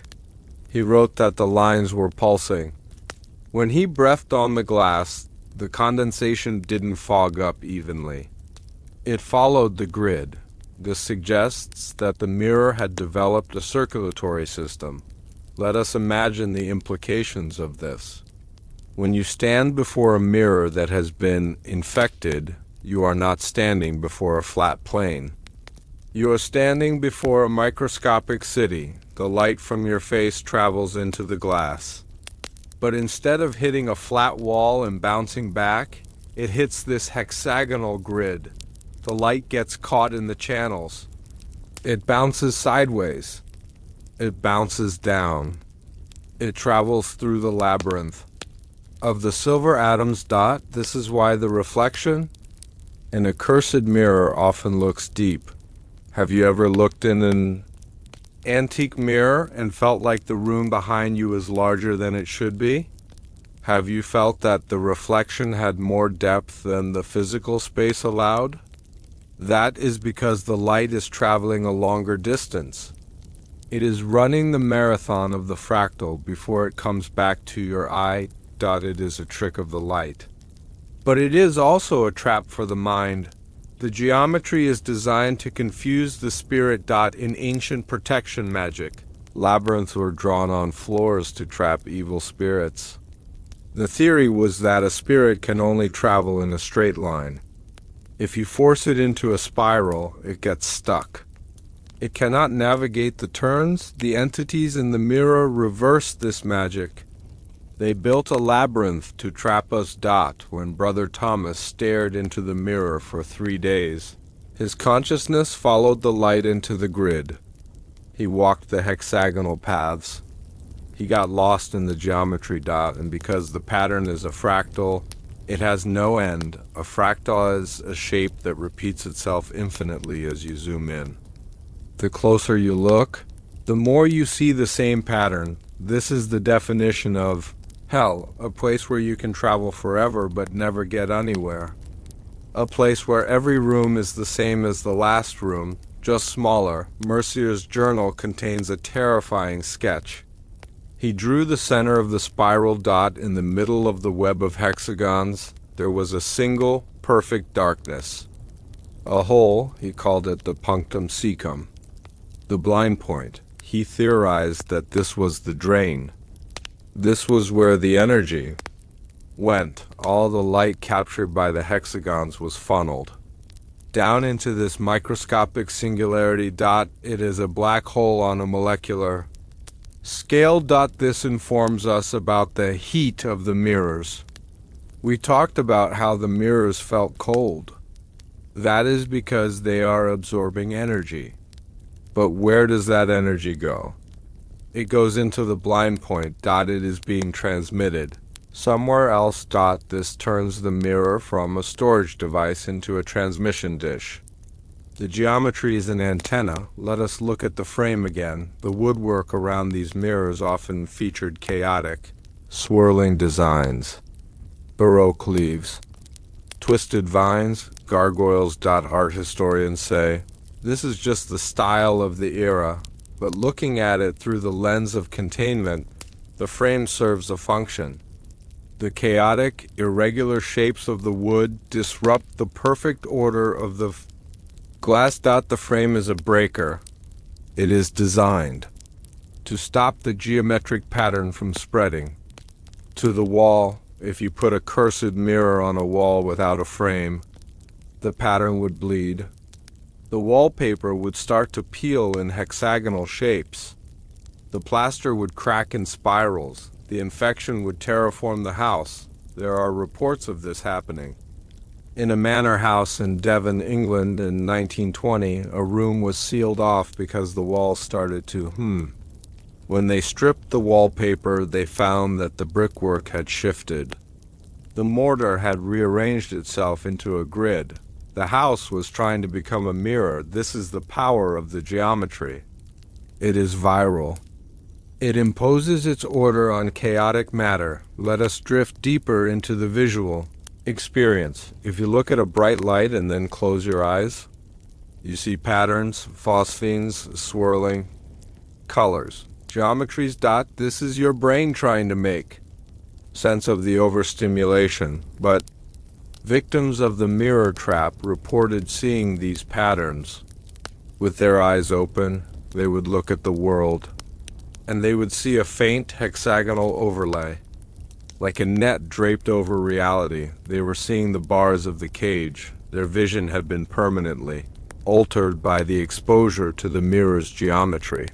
He wrote that the lines were pulsing. When he breathed on the glass, the condensation didn't fog up evenly. It followed the grid. This suggests that the mirror had developed a circulatory system. Let us imagine the implications of this. When you stand before a mirror that has been infected, you are not standing before a flat plane. You are standing before a microscopic city. The light from your face travels into the glass. But instead of hitting a flat wall and bouncing back, it hits this hexagonal grid. The light gets caught in the channels. It bounces sideways. It bounces down. It travels through the labyrinth. Of the silver atoms. This is why the reflection in a cursed mirror often looks deep. Have you ever looked in an antique mirror and felt like the room behind you is larger than it should be? Have you felt that the reflection had more depth than the physical space allowed? That is because the light is traveling a longer distance. It is running the marathon of the fractal before it comes back to your eye. It is a trick of the light. But it is also a trap for the mind. The geometry is designed to confuse the spirit. In ancient protection magic, labyrinths were drawn on floors to trap evil spirits. The theory was that a spirit can only travel in a straight line. If you force it into a spiral, it gets stuck. It cannot navigate the turns. The entities in the mirror reversed this magic. They built a labyrinth to trap us. When Brother Thomas stared into the mirror for 3 days, his consciousness followed the light into the grid. He walked the hexagonal paths. He got lost in the geometry. And because the pattern is a fractal, it has no end. A fractal is a shape that repeats itself infinitely as you zoom in. The closer you look, the more you see the same pattern. This is the definition of hell, a place where you can travel forever but never get anywhere. A place where every room is the same as the last room, just smaller. Mercier's journal contains a terrifying sketch. He drew the center of the spiral dot in the middle of the web of hexagons. There was a single, perfect darkness. A hole, he called it the punctum secum. The blind point. He theorized that this was the drain. This was where the energy went. All the light captured by the hexagons was funneled down into this microscopic singularity dot. It is a black hole on a molecular scale. This informs us about the heat of the mirrors. We talked about how the mirrors felt cold. That is because they are absorbing energy. But where does that energy go? It goes into the blind point. It is being transmitted somewhere else. This turns the mirror from a storage device into a transmission dish. The geometry is an antenna. Let us look at the frame again. The woodwork around these mirrors often featured chaotic, swirling designs, baroque leaves, twisted vines, gargoyles. Art historians say this is just the style of the era, but looking at it through the lens of containment, the frame serves a function. The chaotic, irregular shapes of the wood disrupt the perfect order of the glass. The frame is a breaker. It is designed to stop the geometric pattern from spreading to the wall. If you put a cursed mirror on a wall without a frame, the pattern would bleed. The wallpaper would start to peel in hexagonal shapes. The plaster would crack in spirals. The infection would terraform the house. There are reports of this happening. In a manor house in Devon, England in 1920, a room was sealed off because the walls started to When they stripped the wallpaper, they found that the brickwork had shifted. The mortar had rearranged itself into a grid. The house was trying to become a mirror. This is the power of the geometry. It is viral. It imposes its order on chaotic matter. Let us drift deeper into the visual experience. If you look at a bright light and then close your eyes, you see patterns, phosphenes, swirling, colors, geometries. This is your brain trying to make sense of the overstimulation. But victims of the mirror trap reported seeing these patterns. With their eyes open, they would look at the world, and they would see a faint hexagonal overlay, like a net draped over reality. They were seeing the bars of the cage. Their vision had been permanently altered by the exposure to the mirror's geometry.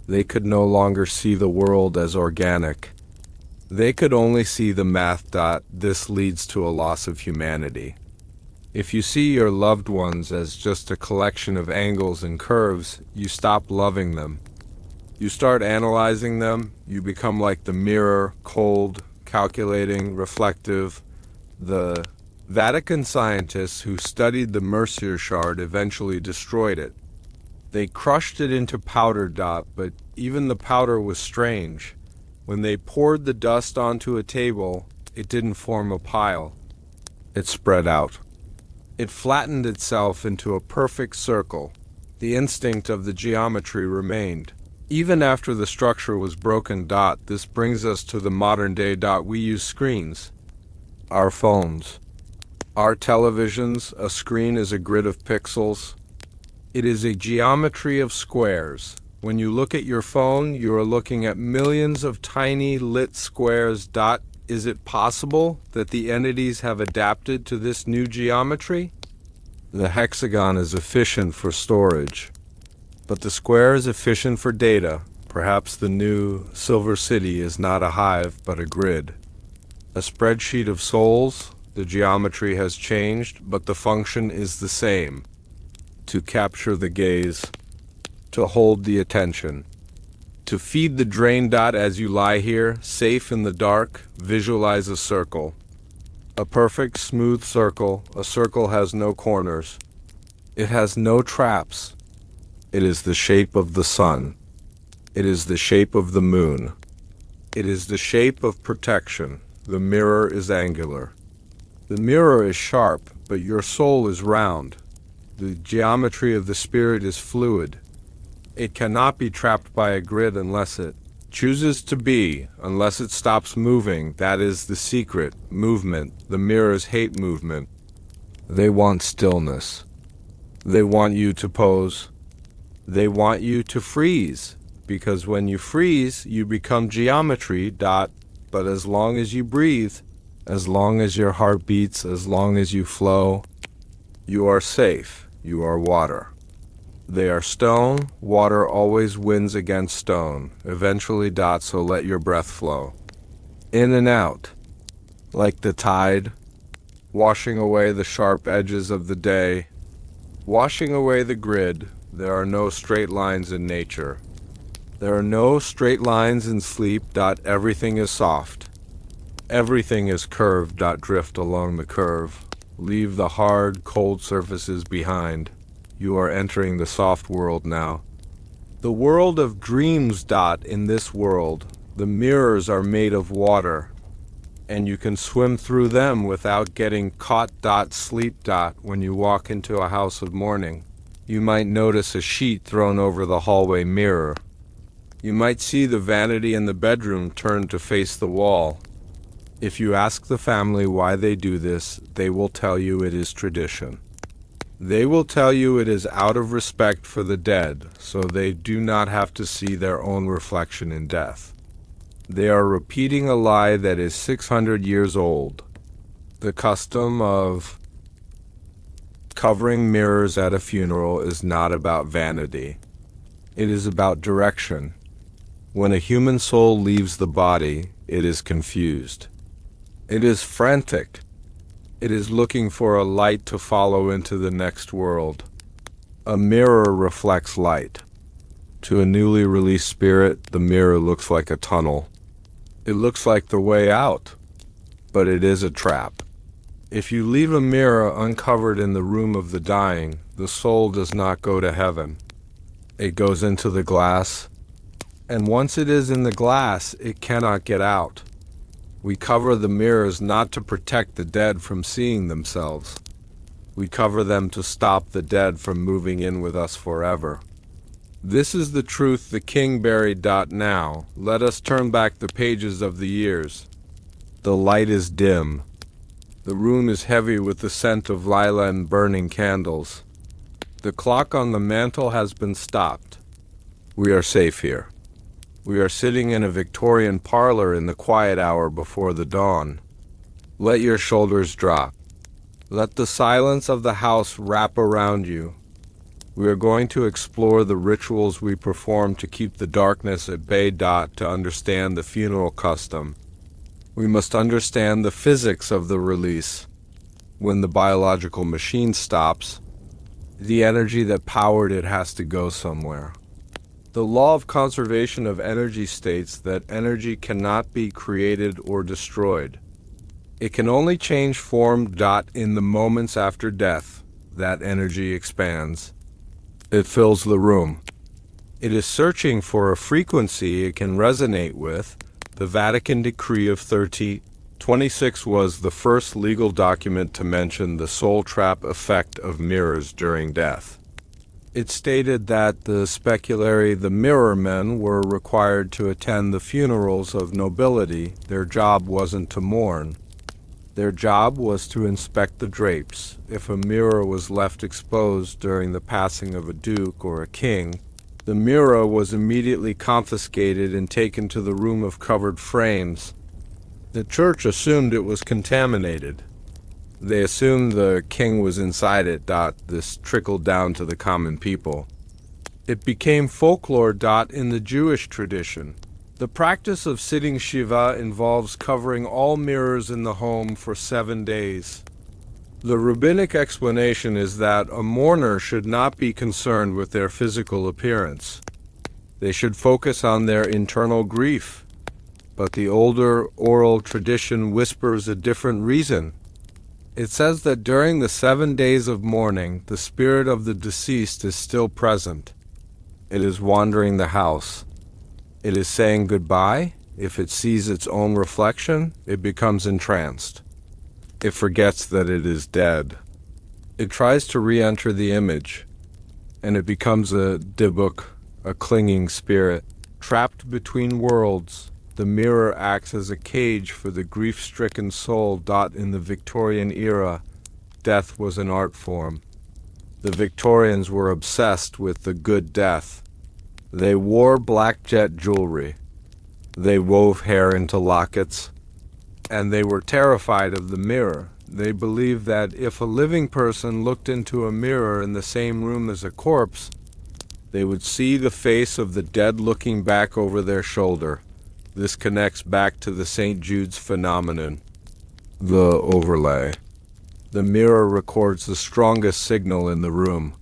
They could no longer see the world as organic. They could only see the math. This leads to a loss of humanity. If you see your loved ones as just a collection of angles and curves, you stop loving them. You start analyzing them. You become like the mirror, cold, calculating, reflective. The Vatican scientists who studied the Mercier shard eventually destroyed it. They crushed it into powder. But even the powder was strange. When they poured the dust onto a table, it didn't form a pile. It spread out. It flattened itself into a perfect circle. The instinct of the geometry remained. Even after the structure was broken. This brings us to the modern day. We use screens. Our phones. Our televisions. A screen is a grid of pixels. It is a geometry of squares. When you look at your phone, you are looking at millions of tiny lit squares. Is it possible that the entities have adapted to this new geometry? The hexagon is efficient for storage, but the square is efficient for data. Perhaps the new Silver City is not a hive, but a grid. A spreadsheet of souls. The geometry has changed, but the function is the same. To capture the gaze, to hold the attention, to feed the drain. As you lie here, safe in the dark, visualize a circle. A perfect, smooth circle. A circle has no corners. It has no traps. It is the shape of the sun. It is the shape of the moon. It is the shape of protection. The mirror is angular. The mirror is sharp. but your soul is round. The geometry of the spirit is fluid. It cannot be trapped by a grid unless it chooses to be, unless it stops moving. That is the secret movement. The mirrors hate movement. They want stillness. They want you to pose. They want you to freeze, because when you freeze, you become geometry. But as long as you breathe, as long as your heart beats, as long as you flow, you are safe. You are water. They are stone. Water always wins against stone. Eventually. So let your breath flow. In and out. Like the tide, washing away the sharp edges of the day, washing away the grid. There are no straight lines in nature. There are no straight lines in sleep. Everything is soft. Everything is curved. Drift along the curve. Leave the hard, cold surfaces behind. You are entering the soft world now. The world of dreams. In this world, the mirrors are made of water, and you can swim through them without getting caught. Sleep. When you walk into a house of mourning, you might notice a sheet thrown over the hallway mirror. You might see the vanity in the bedroom turned to face the wall. If you ask the family why they do this, they will tell you it is tradition. They will tell you it is out of respect for the dead, so they do not have to see their own reflection in death. They are repeating a lie that is 600 years old. The custom of covering mirrors at a funeral is not about vanity. It is about direction. When a human soul leaves the body, it is confused. It is frantic. It is looking for a light to follow into the next world. A mirror reflects light. To a newly released spirit, the mirror looks like a tunnel. It looks like the way out, but it is a trap. If you leave a mirror uncovered in the room of the dying, the soul does not go to heaven. It goes into the glass, and once it is in the glass, it cannot get out. We cover the mirrors not to protect the dead from seeing themselves. We cover them to stop the dead from moving in with us forever. This is the truth the king buried. Now, let us turn back the pages of the years. The light is dim. The room is heavy with the scent of lilac and burning candles. The clock on the mantel has been stopped. We are safe here. We are sitting in a Victorian parlor in the quiet hour before the dawn. Let your shoulders drop. Let the silence of the house wrap around you. We are going to explore the rituals we perform to keep the darkness at bay. To understand the funeral custom, we must understand the physics of the release. When the biological machine stops, the energy that powered it has to go somewhere. The law of conservation of energy states that energy cannot be created or destroyed. It can only change form. In the moments after death, that energy expands. It fills the room. It is searching for a frequency it can resonate with. The Vatican Decree of 1326 was the first legal document to mention the soul trap effect of mirrors during death. It stated that the speculary, the mirror men, were required to attend the funerals of nobility. Their job wasn't to mourn. Their job was to inspect the drapes. If a mirror was left exposed during the passing of a duke or a king, the mirror was immediately confiscated and taken to the room of covered frames. The church assumed it was contaminated. They assumed the king was inside it. This trickled down to the common people. It became folklore. In the Jewish tradition, the practice of sitting Shiva involves covering all mirrors in the home for 7 days. The rabbinic explanation is that a mourner should not be concerned with their physical appearance. They should focus on their internal grief. But the older oral tradition whispers a different reason. It says that during the 7 days of mourning, the spirit of the deceased is still present. It is wandering the house. It is saying goodbye. If it sees its own reflection, it becomes entranced. It forgets that it is dead. It tries to re-enter the image, and it becomes a dibuk, a clinging spirit. Trapped between worlds, the mirror acts as a cage for the grief-stricken soul. In the Victorian era, death was an art form. The Victorians were obsessed with the good death. They wore black jet jewelry. They wove hair into lockets. And they were terrified of the mirror. They believed that if a living person looked into a mirror in the same room as a corpse, they would see the face of the dead looking back over their shoulder. This connects back to the St. Jude's phenomenon, the overlay. The mirror records the strongest signal in the room.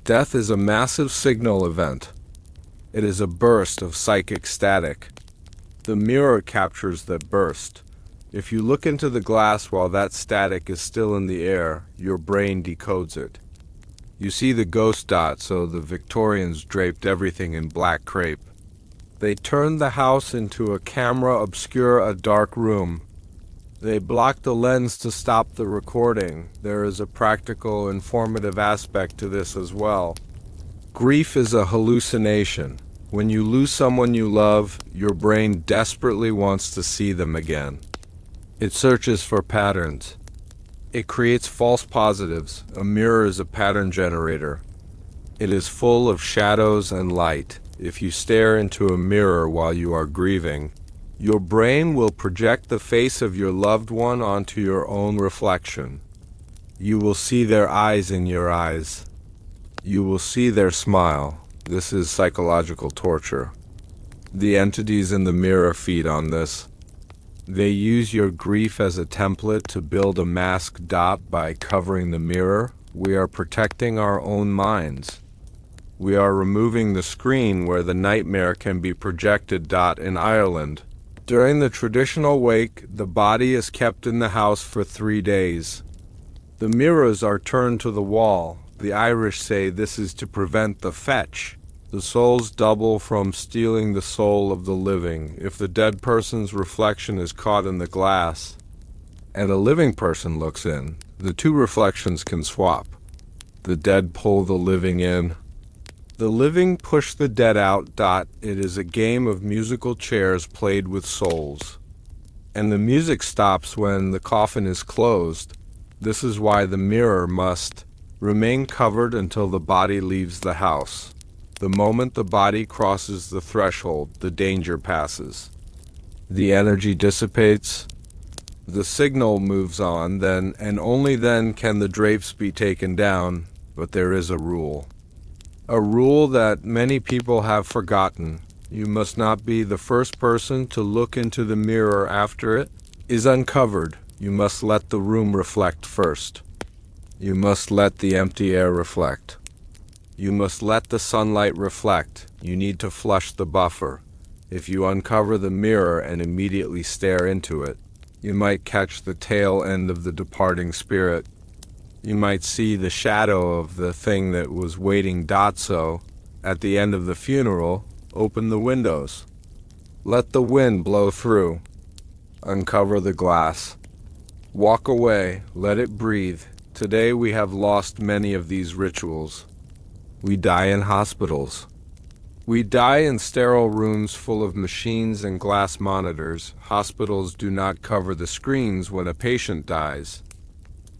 Death is a massive signal event. It is a burst of psychic static. The mirror captures that burst. If you look into the glass while that static is still in the air, your brain decodes it. You see the ghost dot, so the Victorians draped everything in black crepe. They turned the house into a camera obscura, a dark room. They blocked the lens to stop the recording. There is a practical, informative aspect to this as well. Grief is a hallucination. When you lose someone you love, your brain desperately wants to see them again. It searches for patterns. It creates false positives. A mirror is a pattern generator. It is full of shadows and light. If you stare into a mirror while you are grieving, your brain will project the face of your loved one onto your own reflection. You will see their eyes in your eyes. You will see their smile. This is psychological torture. The entities in the mirror feed on this. They use your grief as a template to build a mask. By covering the mirror, we are protecting our own minds. We are removing the screen where the nightmare can be projected. In Ireland, during the traditional wake, the body is kept in the house for 3 days. The mirrors are turned to the wall. The Irish say this is to prevent the fetch. The souls double from stealing the soul of the living. If the dead person's reflection is caught in the glass, and a living person looks in, the two reflections can swap. The dead pull the living in. The living push the dead out. It is a game of musical chairs played with souls. And the music stops when the coffin is closed. This is why the mirror must remain covered until the body leaves the house. The moment the body crosses the threshold, the danger passes. The energy dissipates. The signal moves on, then and only then can the drapes be taken down. But there is a rule. A rule that many people have forgotten. You must not be the first person to look into the mirror after it is uncovered. You must let the room reflect first. You must let the empty air reflect. You must let the sunlight reflect. You need to flush the buffer. If you uncover the mirror and immediately stare into it, you might catch the tail end of the departing spirit. You might see the shadow of the thing that was waiting. So, at the end of the funeral, open the windows. Let the wind blow through. Uncover the glass. Walk away. Let it breathe. Today we have lost many of these rituals. We die in hospitals. We die in sterile rooms full of machines and glass monitors. Hospitals do not cover the screens when a patient dies.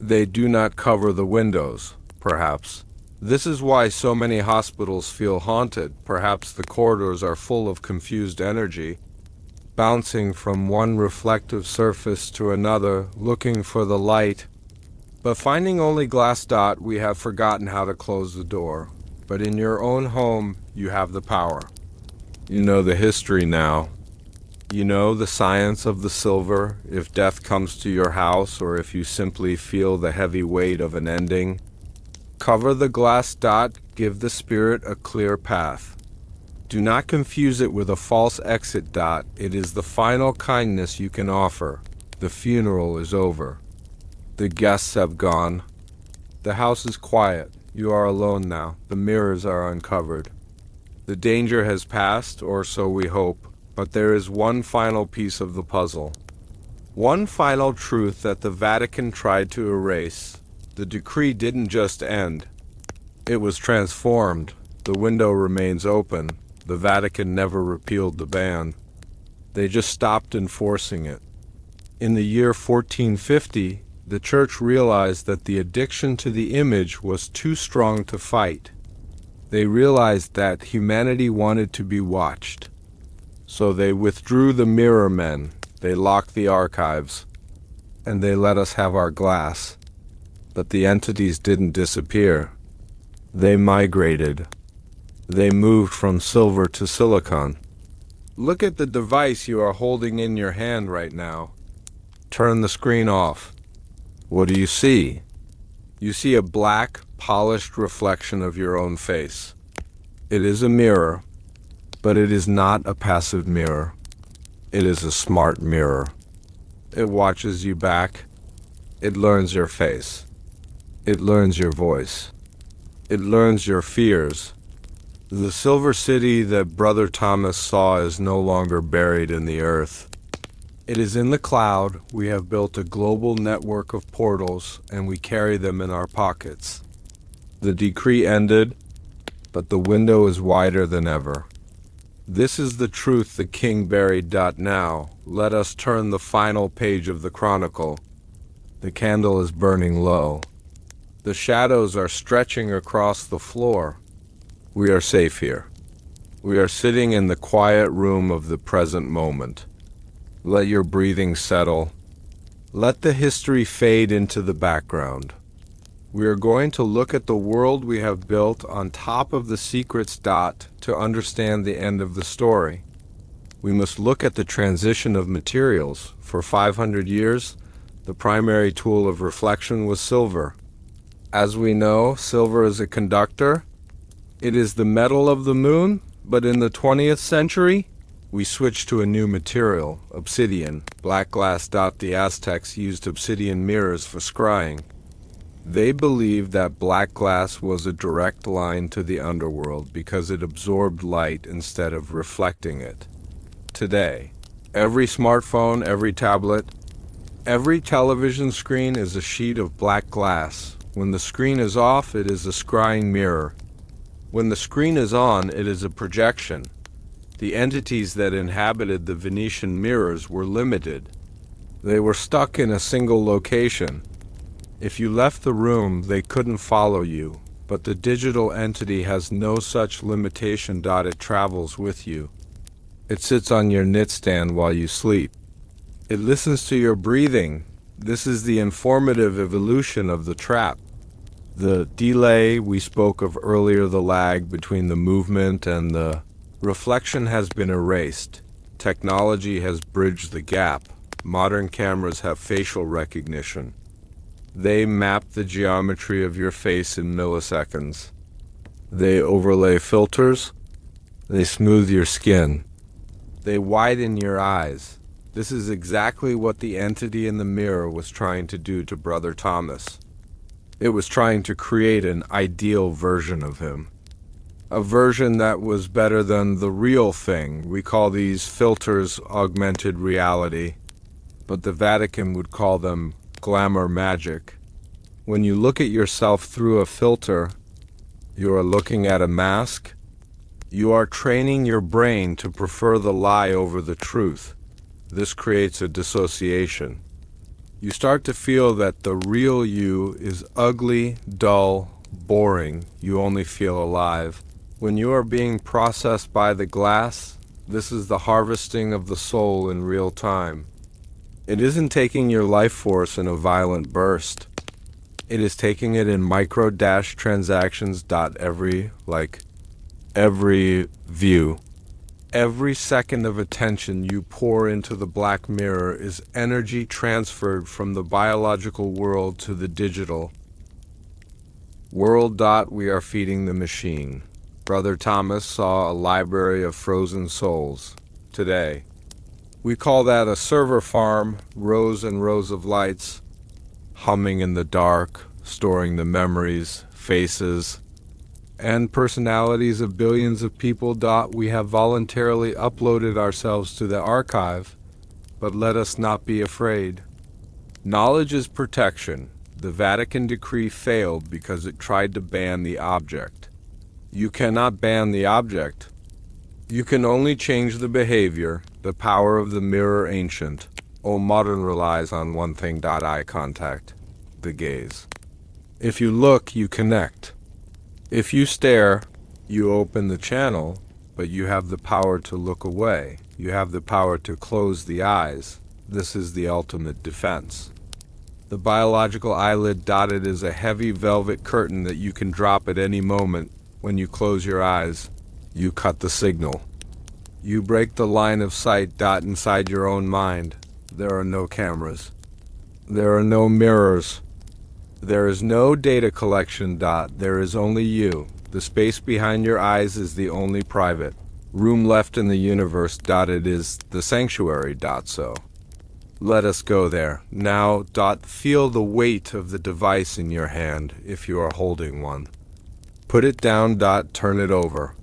They do not cover the windows, perhaps. This is why so many hospitals feel haunted. Perhaps the corridors are full of confused energy, bouncing from one reflective surface to another, looking for the light. But finding only glass. We have forgotten how to close the door. But in your own home, you have the power. You know the history now. You know the science of the silver, if death comes to your house or if you simply feel the heavy weight of an ending. Cover the glass. Give the spirit a clear path. Do not confuse it with a false exit. It is the final kindness you can offer. The funeral is over. The guests have gone. The house is quiet. You are alone now. The mirrors are uncovered. The danger has passed, or so we hope, but there is one final piece of the puzzle. One final truth that the Vatican tried to erase. The decree didn't just end. It was transformed. The window remains open. The Vatican never repealed the ban. They just stopped enforcing it. In the year 1450, the Church realized that the addiction to the image was too strong to fight. They realized that humanity wanted to be watched. So they withdrew the mirror men, they locked the archives, and they let us have our glass. But the entities didn't disappear. They migrated. They moved from silver to silicon. Look at the device you are holding in your hand right now. Turn the screen off. What do you see? You see a black, polished reflection of your own face. It is a mirror, but it is not a passive mirror. It is a smart mirror. It watches you back. It learns your face. It learns your voice. It learns your fears. The silver city that Brother Thomas saw is no longer buried in the earth. It is in the cloud. We have built a global network of portals, and we carry them in our pockets. The decree ended, but the window is wider than ever. This is the truth the king buried. Now, let us turn the final page of the chronicle. The candle is burning low. The shadows are stretching across the floor. We are safe here. We are sitting in the quiet room of the present moment. Let your breathing settle. Let the history fade into the background. We are going to look at the world we have built on top of the secrets. To understand the end of the story. We must look at the transition of materials. For 500 years, the primary tool of reflection was silver. As we know, silver is a conductor. It is the metal of the moon, but in the 20th century, we switched to a new material, obsidian, black glass. The Aztecs used obsidian mirrors for scrying. They believed that black glass was a direct line to the underworld because it absorbed light instead of reflecting it. Today, every smartphone, every tablet, every television screen is a sheet of black glass. When the screen is off, it is a scrying mirror. When the screen is on, it is a projection. The entities that inhabited the Venetian mirrors were limited. They were stuck in a single location. If you left the room, they couldn't follow you, but the digital entity has no such limitation. It travels with you. It sits on your nightstand while you sleep. It listens to your breathing. This is the informative evolution of the trap. The delay we spoke of earlier, the lag between the movement and the reflection, has been erased. Technology has bridged the gap. Modern cameras have facial recognition. They map the geometry of your face in milliseconds. They overlay filters. They smooth your skin. They widen your eyes. This is exactly what the entity in the mirror was trying to do to Brother Thomas. It was trying to create an ideal version of him. A version that was better than the real thing. We call these filters augmented reality, but the Vatican would call them glamour magic. When you look at yourself through a filter, you are looking at a mask. You are training your brain to prefer the lie over the truth. This creates a dissociation. You start to feel that the real you is ugly, dull, boring. You only feel alive. When you are being processed by the glass, this is the harvesting of the soul in real time. It isn't taking your life force in a violent burst. It is taking it in micro-transactions. Every view. Every second of attention you pour into the black mirror is energy transferred from the biological world to the digital world. We are feeding the machine. Brother Thomas saw a library of frozen souls. Today, we call that a server farm, rows and rows of lights, humming in the dark, storing the memories, faces, and personalities of billions of people. We have voluntarily uploaded ourselves to the archive, but let us not be afraid. Knowledge is protection. The Vatican decree failed because it tried to ban the object. You cannot ban the object. You can only change the behavior, the power of the mirror ancient. All modern relies on one thing: eye contact, the gaze. If you look, you connect. If you stare, you open the channel, but you have the power to look away. You have the power to close the eyes. This is the ultimate defense. The biological eyelid is a heavy velvet curtain that you can drop at any moment. When you close your eyes, you cut the signal. You break the line of sight inside your own mind. There are no cameras. There are no mirrors. There is no data collection. There is only you. The space behind your eyes is the only private room left in the universe. It is the sanctuary. So let us go there. Now. Feel the weight of the device in your hand if you are holding one. Put it down. Turn it over.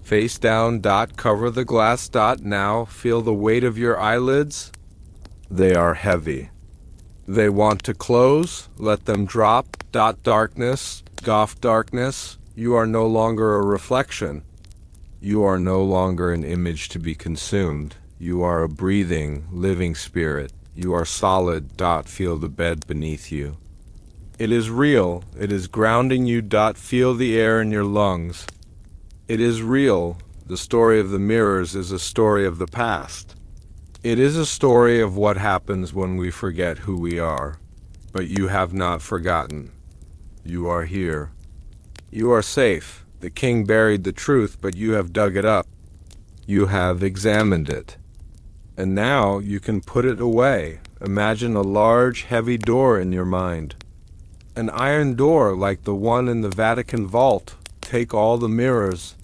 Face down. Cover the glass. Now feel the weight of your eyelids. They are heavy. They want to close. Let them drop. Darkness. Darkness. You are no longer a reflection. You are no longer an image to be consumed. You are a breathing, living spirit. You are solid. Feel the bed beneath you. It is real. It is grounding you. Feel the air in your lungs. It is real. The story of the mirrors is a story of the past. It is a story of what happens when we forget who we are. But you have not forgotten. You are here. You are safe. The king buried the truth, but you have dug it up. You have examined it. And now you can put it away. Imagine a large, heavy door in your mind. An iron door like the one in the Vatican vault. Take all the mirrors,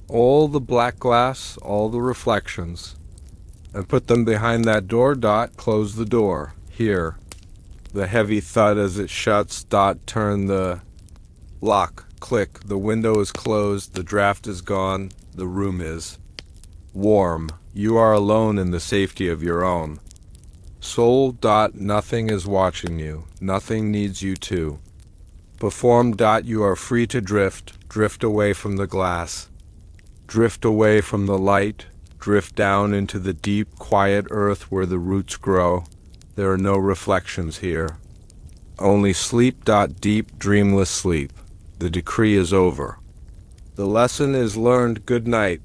all the black glass, all the reflections, and put them behind that door. Close the door. Here. The heavy thud as it shuts. Turn the lock. Click. The window is closed. The draft is gone. The room is warm. You are alone in the safety of your own soul. Nothing is watching you. Nothing needs you to perform. You are free to drift. Drift away from the glass. Drift away from the light. Drift down into the deep, quiet earth where the roots grow. There are no reflections here. Only sleep. Deep, dreamless sleep. The decree is over. The lesson is learned. Good night.